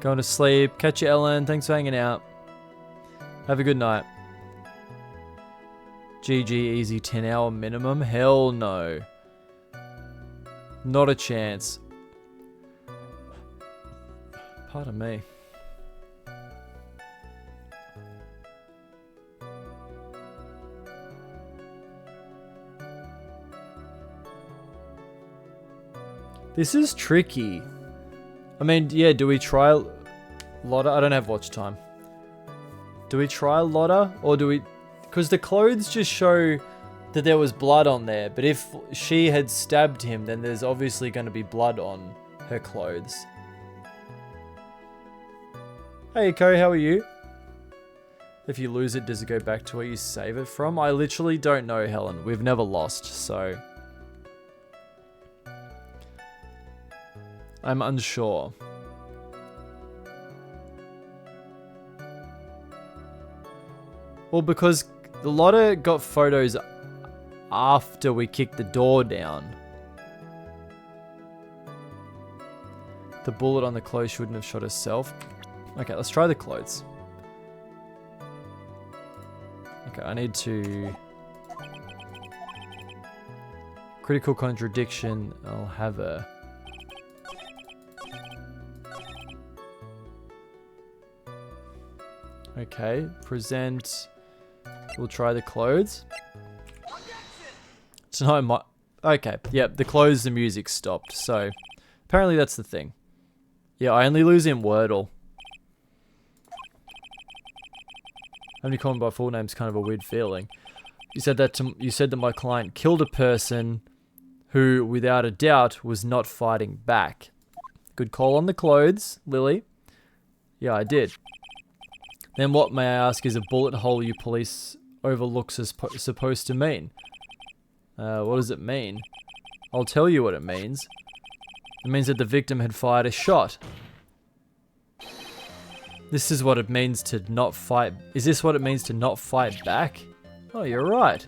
[SPEAKER 1] Going to sleep. Catch you, Ellen. Thanks for hanging out. Have a good night. GG easy 10-hour minimum? Hell no. Not a chance. Pardon me. This is tricky. I mean, yeah, do we try Lotta? I don't have watch time. Do we try Lotta? Or do we... Because the clothes just show that there was blood on there. But if she had stabbed him, then there's obviously going to be blood on her clothes. Hey, Ko, how are you? If you lose it, does it go back to where you save it from? I literally don't know, Helen. We've never lost, so... I'm unsure. Well, because The Lotta got photos after we kicked the door down. The bullet on the clothes shouldn't have shot herself. Okay, let's try the clothes. Okay, I need to... Critical contradiction, I'll have her. Okay, present. We'll try the clothes. Tonight my... Okay, yep, the clothes, the music stopped, so... Apparently that's the thing. Yeah, I only lose in Wordle. Only calling by full name's kind of a weird feeling. You said that my client killed a person who, without a doubt, was not fighting back. Good call on the clothes, Lily. Yeah, I did. Then what, may I ask, is a bullet hole you police overlooks supposed to mean? What does it mean? I'll tell you what it means. It means that the victim had fired a shot. This is what it means to not fight. Is this what it means to not fight back? Oh, you're right.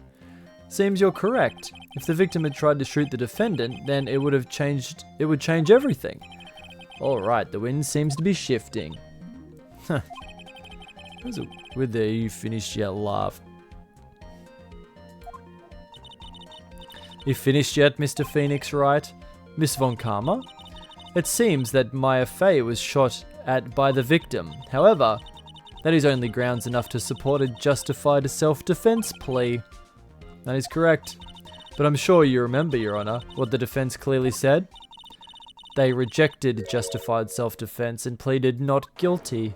[SPEAKER 1] Seems you're correct. If the victim had tried to shoot the defendant, then it would have changed. It would change everything. All right, the wind seems to be shifting. Huh. With the "you finished yet" laugh. You finished yet, Mr. Phoenix, Wright? Miss Von Karma? It seems that Maya Fey was shot at by the victim. However, that is only grounds enough to support a justified self-defense plea. That is correct. But I'm sure you remember, Your Honor, what the defense clearly said. They rejected justified self-defense and pleaded not guilty.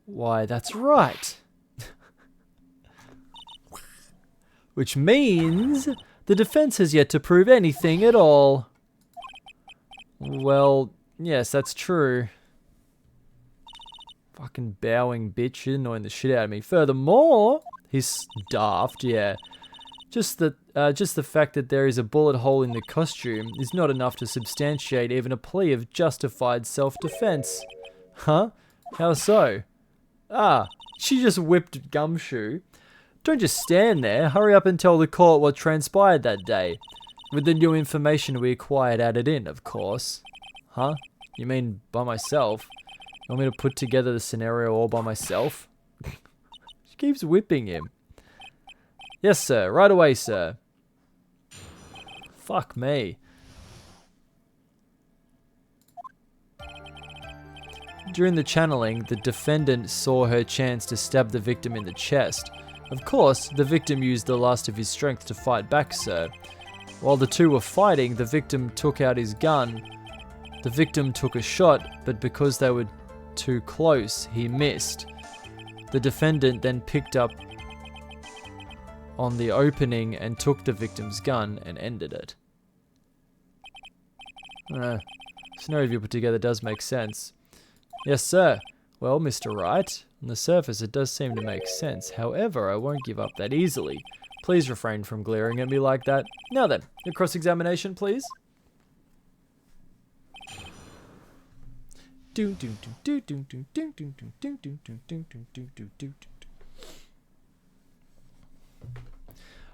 [SPEAKER 1] Why, that's right. Which means the defense has yet to prove anything at all. Well, yes, that's true. Fucking bowing bitch, you're annoying the shit out of me. Furthermore, he's daft, yeah. Just the fact that there is a bullet hole in the costume is not enough to substantiate even a plea of justified self-defense. Huh? How so? Ah, she just whipped Gumshoe. Don't just stand there. Hurry up and tell the court what transpired that day. With the new information we acquired added in, of course. Huh? You mean by myself? You want me to put together the scenario all by myself? She keeps whipping him. Yes, sir. Right away, sir. Fuck me. During the channeling, the defendant saw her chance to stab the victim in the chest. Of course, the victim used the last of his strength to fight back, sir. While the two were fighting, the victim took out his gun. The victim took a shot, but because they were too close, he missed. The defendant then picked up on the opening and took the victim's gun and ended it. Scenario you put together does make sense. Yes, sir. Well, Mr. Wright, on the surface it does seem to make sense. However, I won't give up that easily. Please refrain from glaring at me like that. Now then, your cross-examination, please.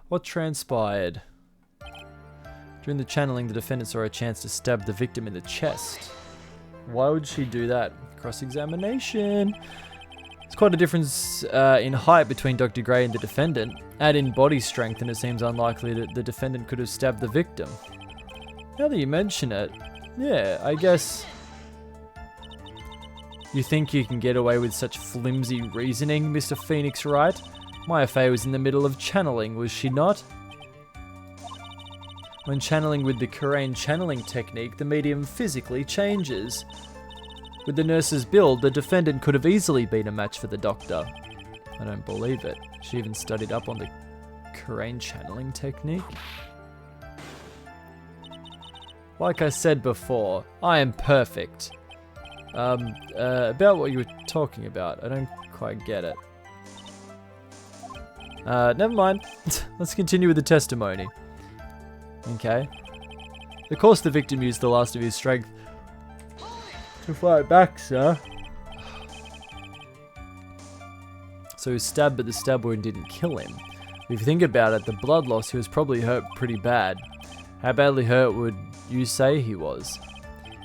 [SPEAKER 1] What transpired? During the channeling, the defendant saw a chance to stab the victim in the chest. Why would she do that? Cross-examination. There's quite a difference in height between Dr. Gray and the defendant. Add in body strength and it seems unlikely that the defendant could have stabbed the victim. Now that you mention it, yeah, I guess... You think you can get away with such flimsy reasoning, Mr. Phoenix Wright? Maya Fey was in the middle of channeling, was she not? When channeling with the Kurain channeling technique, the medium physically changes. With the nurse's build, the defendant could have easily been a match for the doctor. I don't believe it. She even studied up on the Kurain channeling technique. Like I said before, I am perfect. About what you were talking about, I don't quite get it. Never mind. Let's continue with the testimony. Okay. Of course the victim used the last of his strength to fight back, sir. So he was stabbed, but the stab wound didn't kill him. If you think about it, the blood loss, he was probably hurt pretty bad. How badly hurt would you say he was?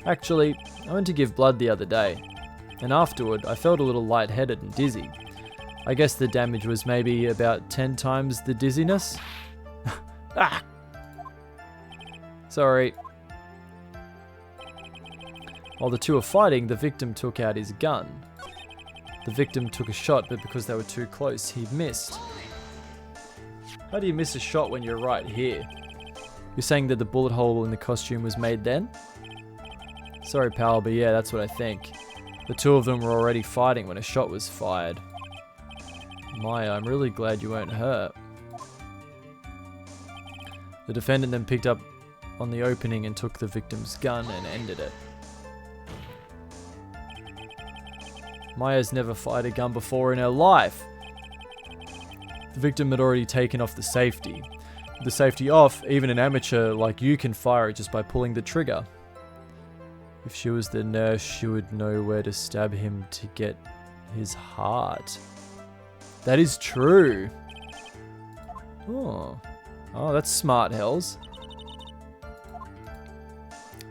[SPEAKER 1] Actually, I went to give blood the other day, and afterward I felt a little lightheaded and dizzy. I guess the damage was maybe about 10 times the dizziness. Ah! Sorry. While the two were fighting, the victim took out his gun. The victim took a shot, but because they were too close, he missed. How do you miss a shot when you're right here? You're saying that the bullet hole in the costume was made then? Sorry, pal, but yeah, that's what I think. The two of them were already fighting when a shot was fired. Maya, I'm really glad you weren't hurt. The defendant then picked up on the opening and took the victim's gun and ended it. Maya's never fired a gun before in her life. The victim had already taken off the safety. With the safety off, even an amateur like you can fire it just by pulling the trigger. If she was the nurse, she would know where to stab him to get his heart. That is true. Oh, that's smart, Hells.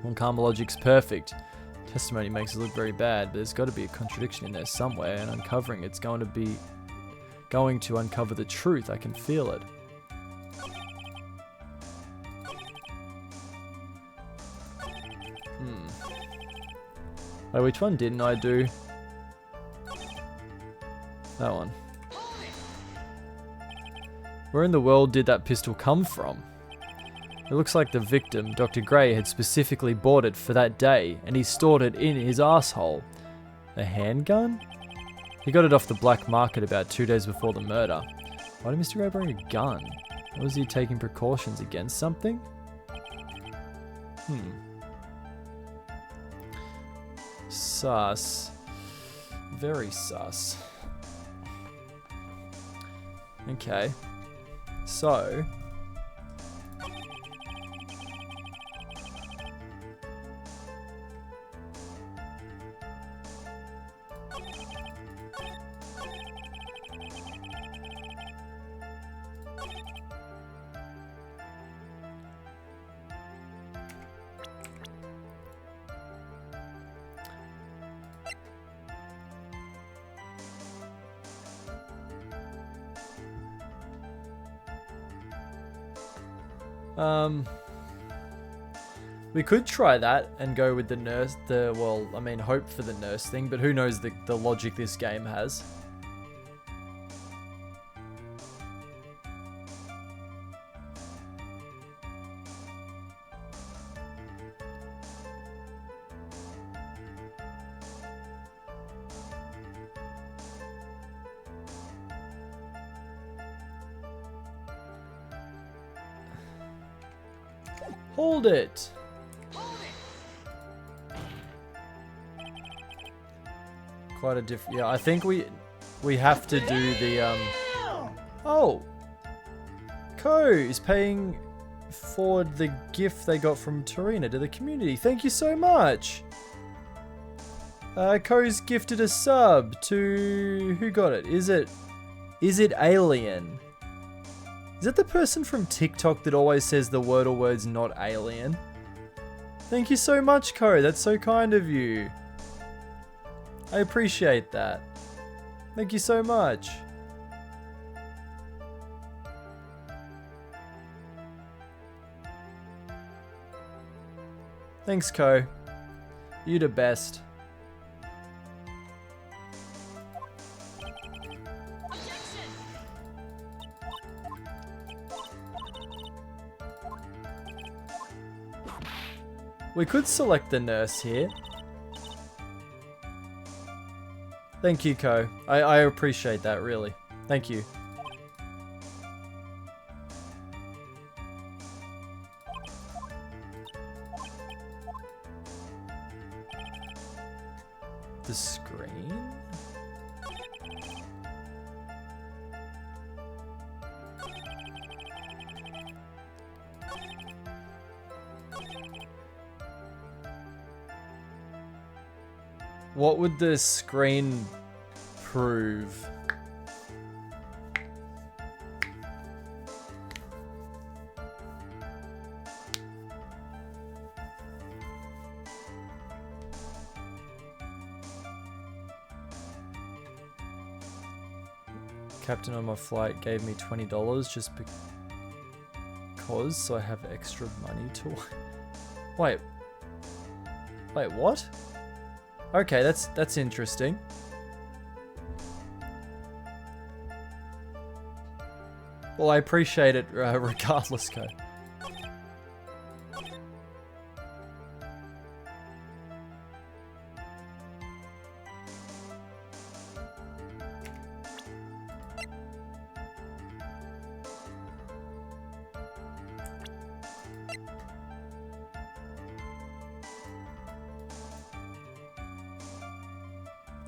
[SPEAKER 1] One karma logic's perfect. Testimony makes it look very bad, but there's got to be a contradiction in there somewhere, and uncovering it's going to uncover the truth. I can feel it. Wait, which one didn't I do? That one. Where in the world did that pistol come from? It looks like the victim, Dr. Gray, had specifically bought it for that day, and he stored it in his asshole. A handgun? He got it off the black market about 2 days before the murder. Why did Mr. Gray bring a gun? Was he taking precautions against something? Sus. Very sus. Okay. So... we could try that and go with the nurse, hope for the nurse thing, but who knows the logic this game has. Hold it! Quite a different... Yeah, I think we have to do the... Oh! Ko is paying forward the gift they got from Tarina to the community. Thank you so much! Ko's gifted a sub to... Who got it? Is it Alien? Is that the person from TikTok that always says the word or words not alien? Thank you so much, Ko. That's so kind of you. I appreciate that. Thank you so much. Thanks, Ko. You the best. We could select the nurse here. Thank you, Ko. I appreciate that, really. Thank you. The screen? What would the screen prove? captain on my flight gave me $20 just because, so I have extra money to... Wait, what? Okay, that's interesting. Well, I appreciate it regardless, Ko.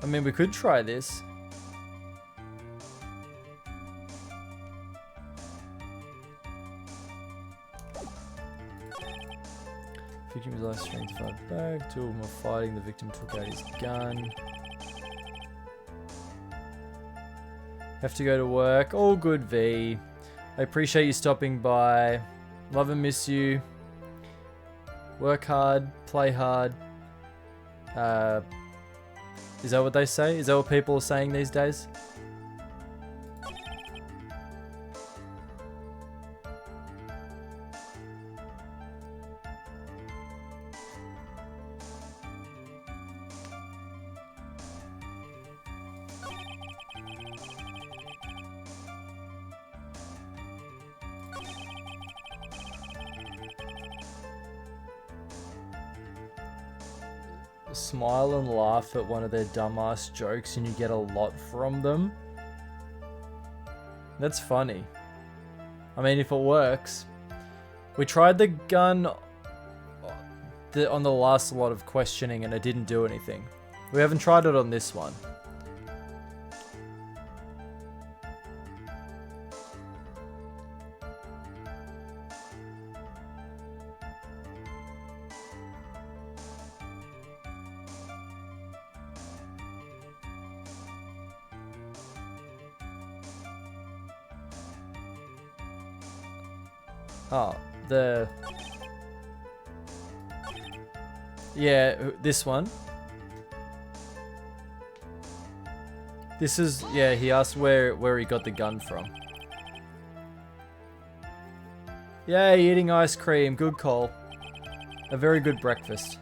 [SPEAKER 1] I mean, we could try this. Victim's life strength 5 back. 2 of them were fighting. The victim took out his gun. Have to go to work. All good, V. I appreciate you stopping by. Love and miss you. Work hard. Play hard. Is that what they say? Is that what people are saying these days? Smile and laugh at one of their dumbass jokes and you get a lot from them. That's funny. I mean, if it works. We tried the gun on the last lot of questioning and it didn't do anything. We haven't tried it on this one. Oh, yeah, this one. This is, yeah, he asked where he got the gun from. Yay, eating ice cream, good call. A very good breakfast.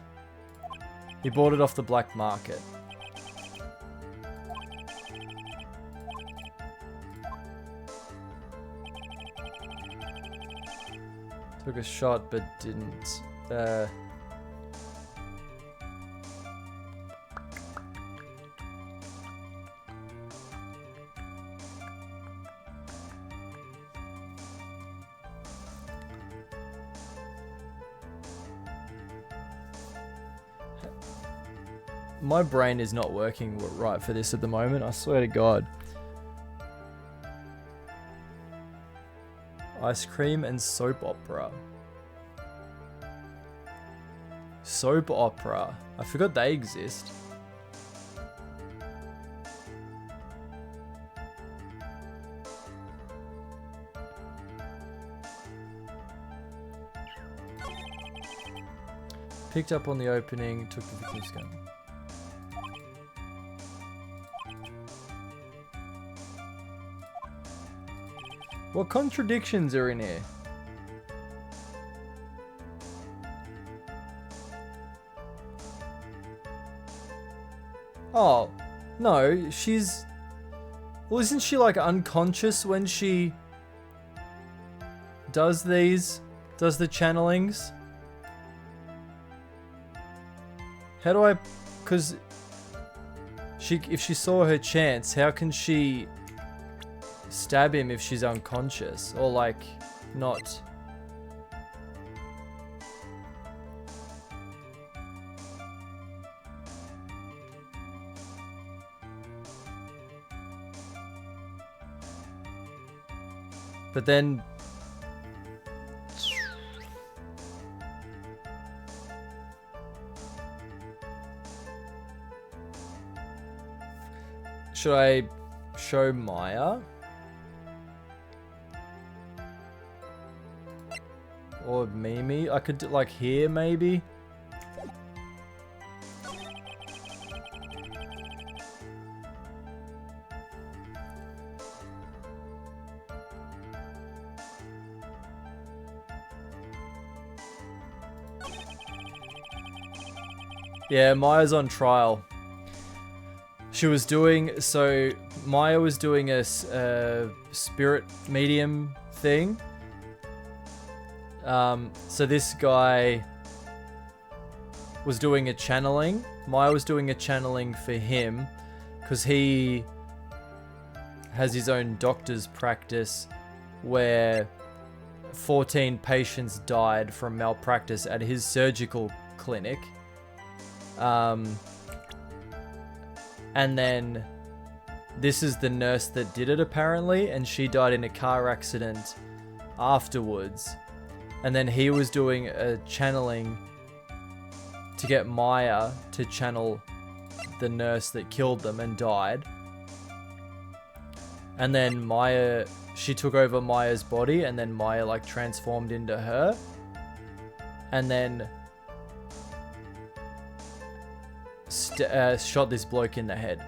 [SPEAKER 1] He bought it off the black market. Took a shot but didn't. My brain is not working right for this at the moment, I swear to God. Ice cream and soap opera. Soap opera. I forgot they exist. Picked up on the opening, took the victim's gun. What contradictions are in here? Oh, no, she's... Well, isn't she like unconscious when she does the channelings? How do I... Because if she saw her chance, how can she stab him if she's unconscious? Or like, not... But then... Should I show Maya? Or Mimi? I could do, like, here maybe? Yeah, Maya's on trial. She was doing... So, Maya was doing a spirit medium thing. So this guy was doing a channeling. Maya was doing a channeling for him because he has his own doctor's practice where 14 patients died from malpractice at his surgical clinic. And then this is the nurse that did it apparently, and she died in a car accident afterwards. And then he was doing a channeling to get Maya to channel the nurse that killed them and died. And then Maya, she took over Maya's body, and then Maya like transformed into her. And then shot this bloke in the head.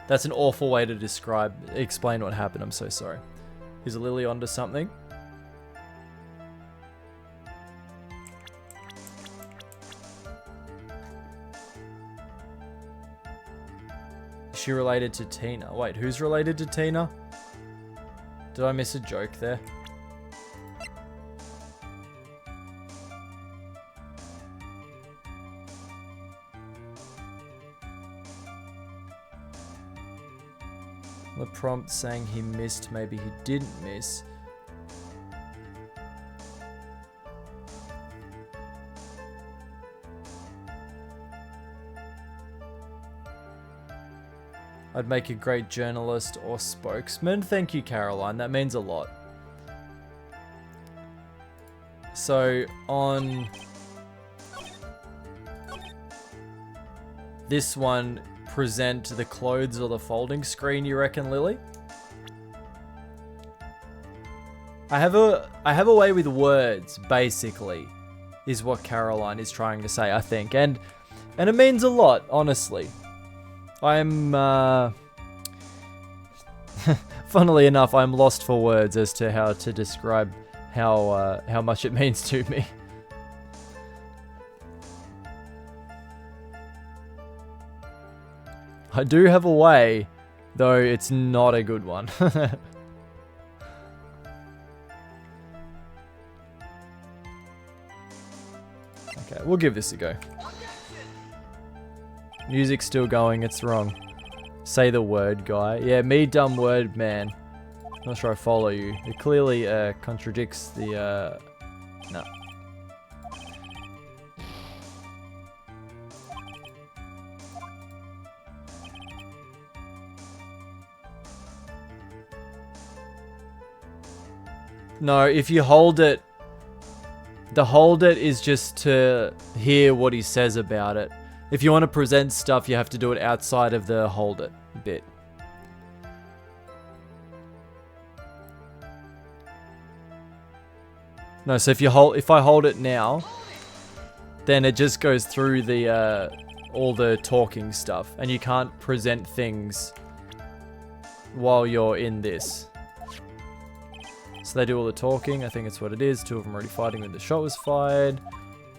[SPEAKER 1] That's an awful way to explain what happened. I'm so sorry. Is Lily onto something? Is she related to Tina? Wait, who's related to Tina? Did I miss a joke there? The prompt saying he missed, maybe he didn't miss. I'd make a great journalist or spokesman. Thank you, Caroline. That means a lot. So, on this one, present the clothes or the folding screen, you reckon, Lily? I have a way with words, basically, is what Caroline is trying to say, I think. And it means a lot, honestly. I'm, funnily enough, I'm lost for words as to how to describe how much it means to me. I do have a way, though it's not a good one. Okay, we'll give this a go. Music's still going, it's wrong. Say the word, guy. Yeah, me dumb word, man. Not sure I follow you. It clearly contradicts the... No. No, if you hold it... The hold it is just to hear what he says about it. If you want to present stuff, you have to do it outside of the hold it bit. No, so if I hold it now, then it just goes through the all the talking stuff, and you can't present things while you're in this. So they do all the talking. I think it's what it is. Two of them already fighting when the shot was fired,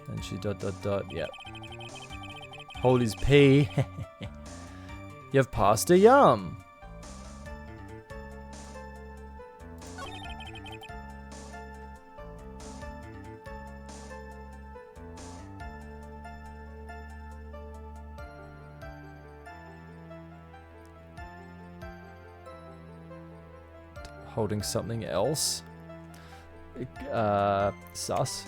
[SPEAKER 1] and she ... Yep. Hold his P. You've passed a yum. Holding something else. Sus.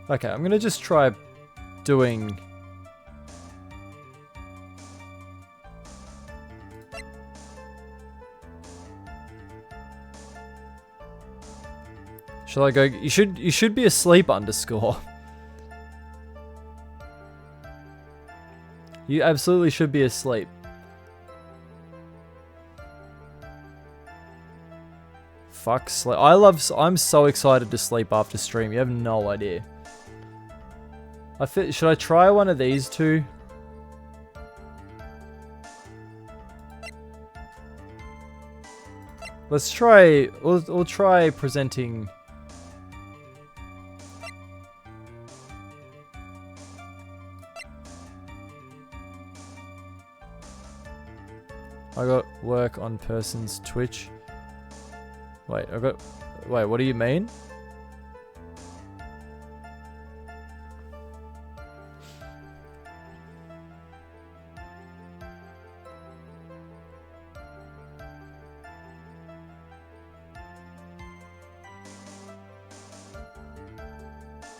[SPEAKER 1] Okay, I'm gonna just try doing... Shall I go? You should be asleep underscore. You absolutely should be asleep. Fuck sleep. I'm so excited to sleep after stream. You have no idea. Should I try one of these two? Let's try. We'll try presenting. I got work on person's Twitch. Wait, wait, what do you mean?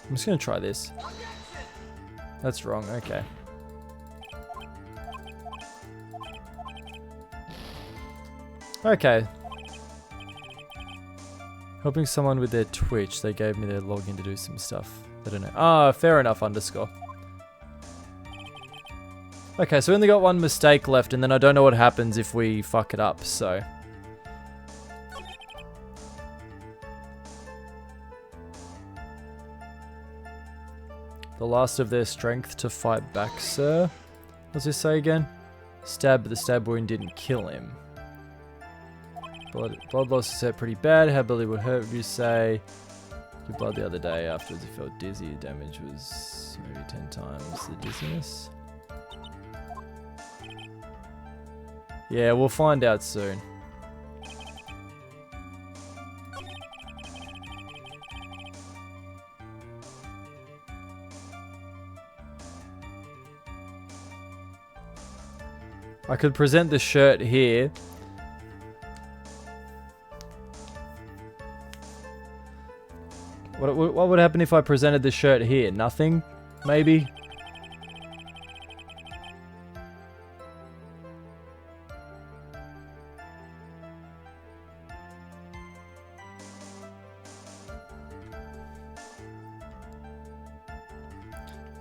[SPEAKER 1] I'm just gonna try this. That's wrong, okay. Okay. Helping someone with their Twitch. They gave me their login to do some stuff. I don't know. Ah, fair enough, underscore. Okay, so we only got one mistake left, and then I don't know what happens if we fuck it up, so. The last of their strength to fight back, sir. What's this say again? Stab, but the stab wound didn't kill him. Blood loss is pretty bad. How badly would hurt, would you say? Your blood the other day afterwards you felt dizzy. Your damage was maybe 10 times the dizziness. Yeah, we'll find out soon. I could present the shirt here. What would happen if I presented the shirt here? Nothing? Maybe?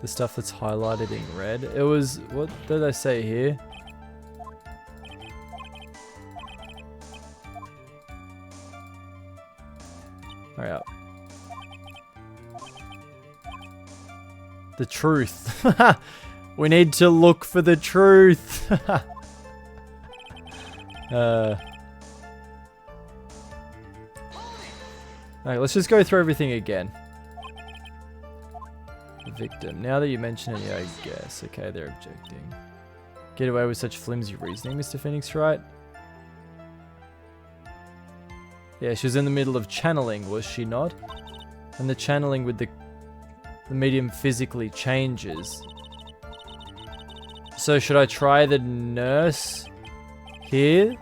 [SPEAKER 1] The stuff that's highlighted in red. It was... What did they say here? Hurry up. The truth. We need to look for the truth. Alright, let's just go through everything again. The victim. Now that you mention it, yeah, I guess. Okay, they're objecting. Get away with such flimsy reasoning, Mr. Phoenix, right? Yeah, she was in the middle of channeling, was she not? And the channeling with the medium physically changes. So should I try the nurse here?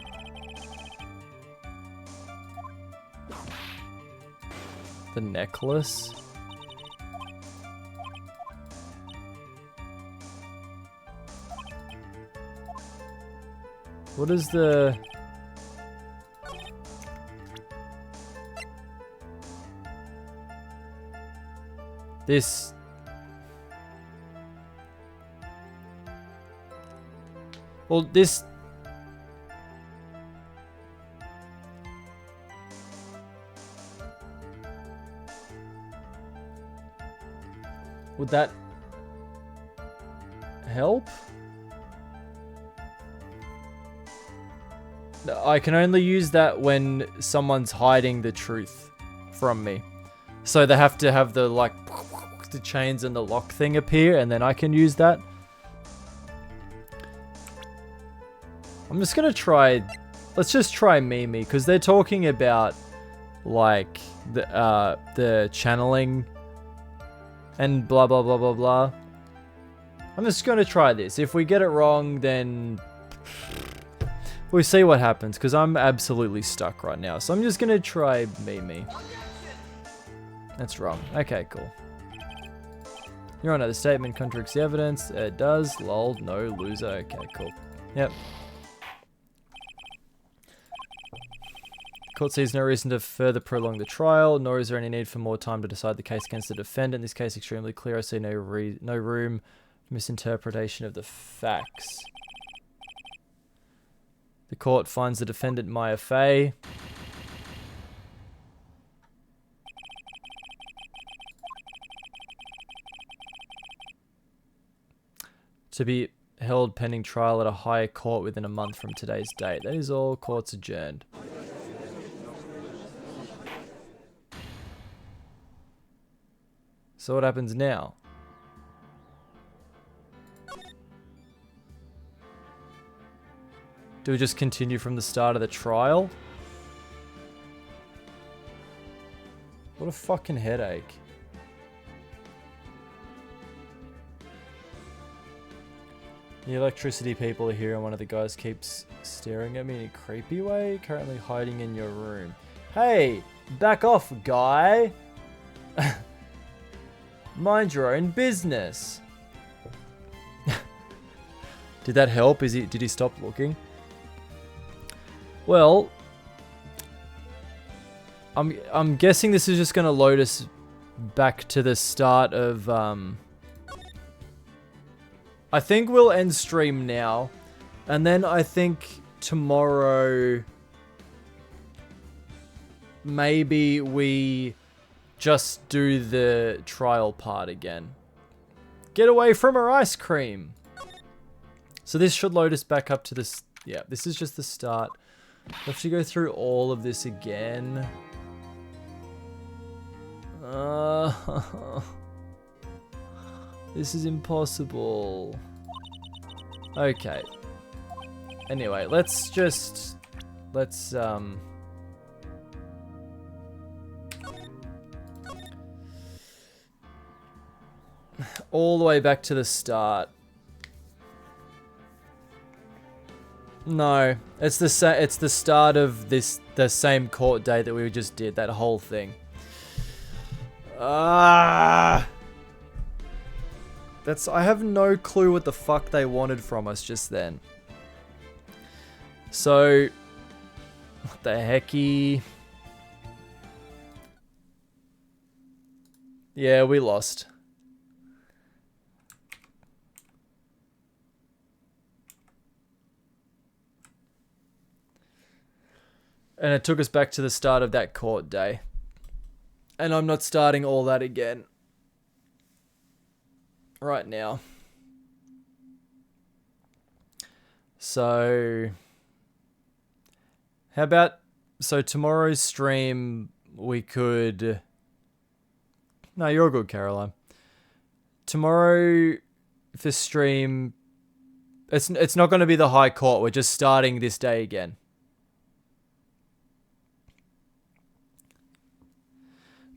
[SPEAKER 1] The necklace? What is the... This... Well, this... Would that... help? I can only use that when someone's hiding the truth from me. So they have to have the, like, the chains and the lock thing appear, and then I can use that. I'm just gonna try... Let's just try Mimi, because they're talking about, like, the channeling and blah, blah, blah, blah, blah. I'm just gonna try this. If we get it wrong, then... we'll see what happens, because I'm absolutely stuck right now. So I'm just gonna try Mimi. That's wrong. Okay, cool. Your Honor, the statement contradicts the evidence. It does. Lol, no loser. Okay, cool. Yep. Court sees no reason to further prolong the trial, nor is there any need for more time to decide the case against the defendant. This case is extremely clear. I see no room for misinterpretation of the facts. The court finds the defendant Maya Fey. to be held pending trial at a higher court within a month from today's date. That is all. Court's adjourned. So what happens now? Do we just continue from the start of the trial? What a fucking headache. The electricity people are here and one of the guys keeps staring at me in a creepy way, currently hiding in your room. Hey, back off, guy. Mind your own business. Did that help? Did he stop looking? Well, I'm guessing this is just going to load us back to the start of I think we'll end stream now, and then I think tomorrow maybe we just do the trial part again. Get away from her ice cream. So this should load us back up to this. Yeah, this is just the start. We have to go through all of this again. This is impossible. Okay. Anyway, let's all the way back to the start. No, it's the start of the same court date that we just did, that whole thing. I have no clue what the fuck they wanted from us just then. So, what the hecky? Yeah, we lost. And it took us back to the start of that court day. And I'm not starting all that again right now. So, how about, so tomorrow's stream we could, no, you're good, Caroline. Tomorrow, for stream, it's not going to be the high court. We're just starting this day again.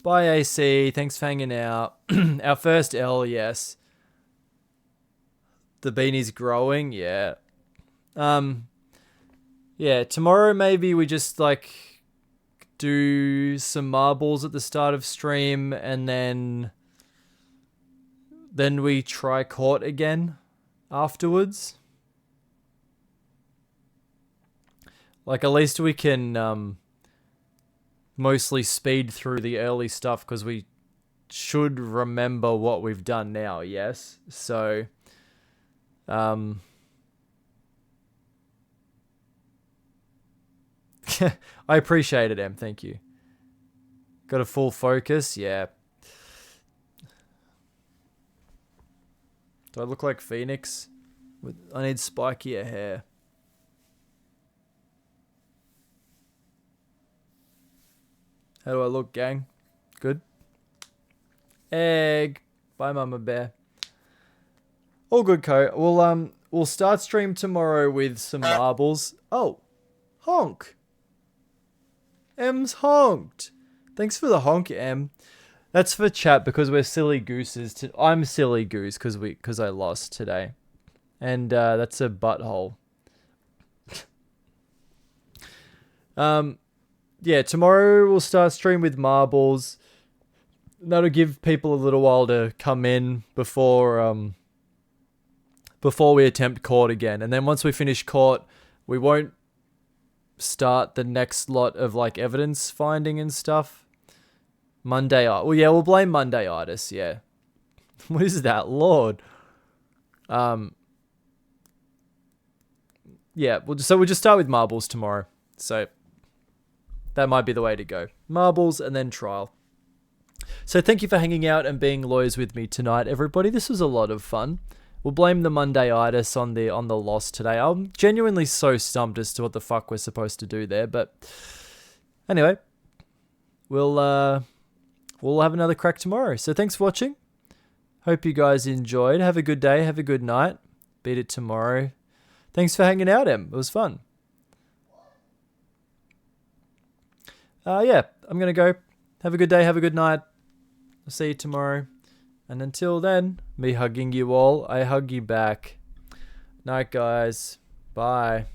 [SPEAKER 1] Bye, AC. Thanks for hanging out. Our first L, yes. The beanie's growing, yeah. Yeah, tomorrow maybe we just, like, do some marbles at the start of stream, and then we try court again afterwards. Like, at least we can, mostly speed through the early stuff because we should remember what we've done now, yes? So, I appreciate it, Em. Thank you. Got a full focus? Yeah. Do I look like Phoenix? I need spikier hair. How do I look, gang? Good? Egg. Bye, Mama Bear. All good, Co. We'll start stream tomorrow with some marbles. Oh. Honk. M's honked. Thanks for the honk, M. That's for chat because we're silly gooses. I'm silly goose because I lost today. And that's a butthole. Yeah, tomorrow we'll start stream with marbles. That'll give people a little while to come in before we attempt court again. And then once we finish court, we won't start the next lot of like evidence finding and stuff. Well, yeah, we'll blame Monday-itis, yeah. What is that, Lord? Yeah, so we'll just start with marbles tomorrow. So that might be the way to go. Marbles and then trial. So thank you for hanging out and being lawyers with me tonight, everybody. This was a lot of fun. we'll blame the Monday-itis on the loss today. I'm genuinely so stumped as to what the fuck we're supposed to do there. But anyway, we'll have another crack tomorrow. So thanks for watching. Hope you guys enjoyed. Have a good day. Have a good night. Beat it tomorrow. Thanks for hanging out, Em. It was fun. Yeah, I'm going to go. Have a good day. Have a good night. I'll see you tomorrow. And until then, me hugging you all, I hug you back. Night, guys. Bye.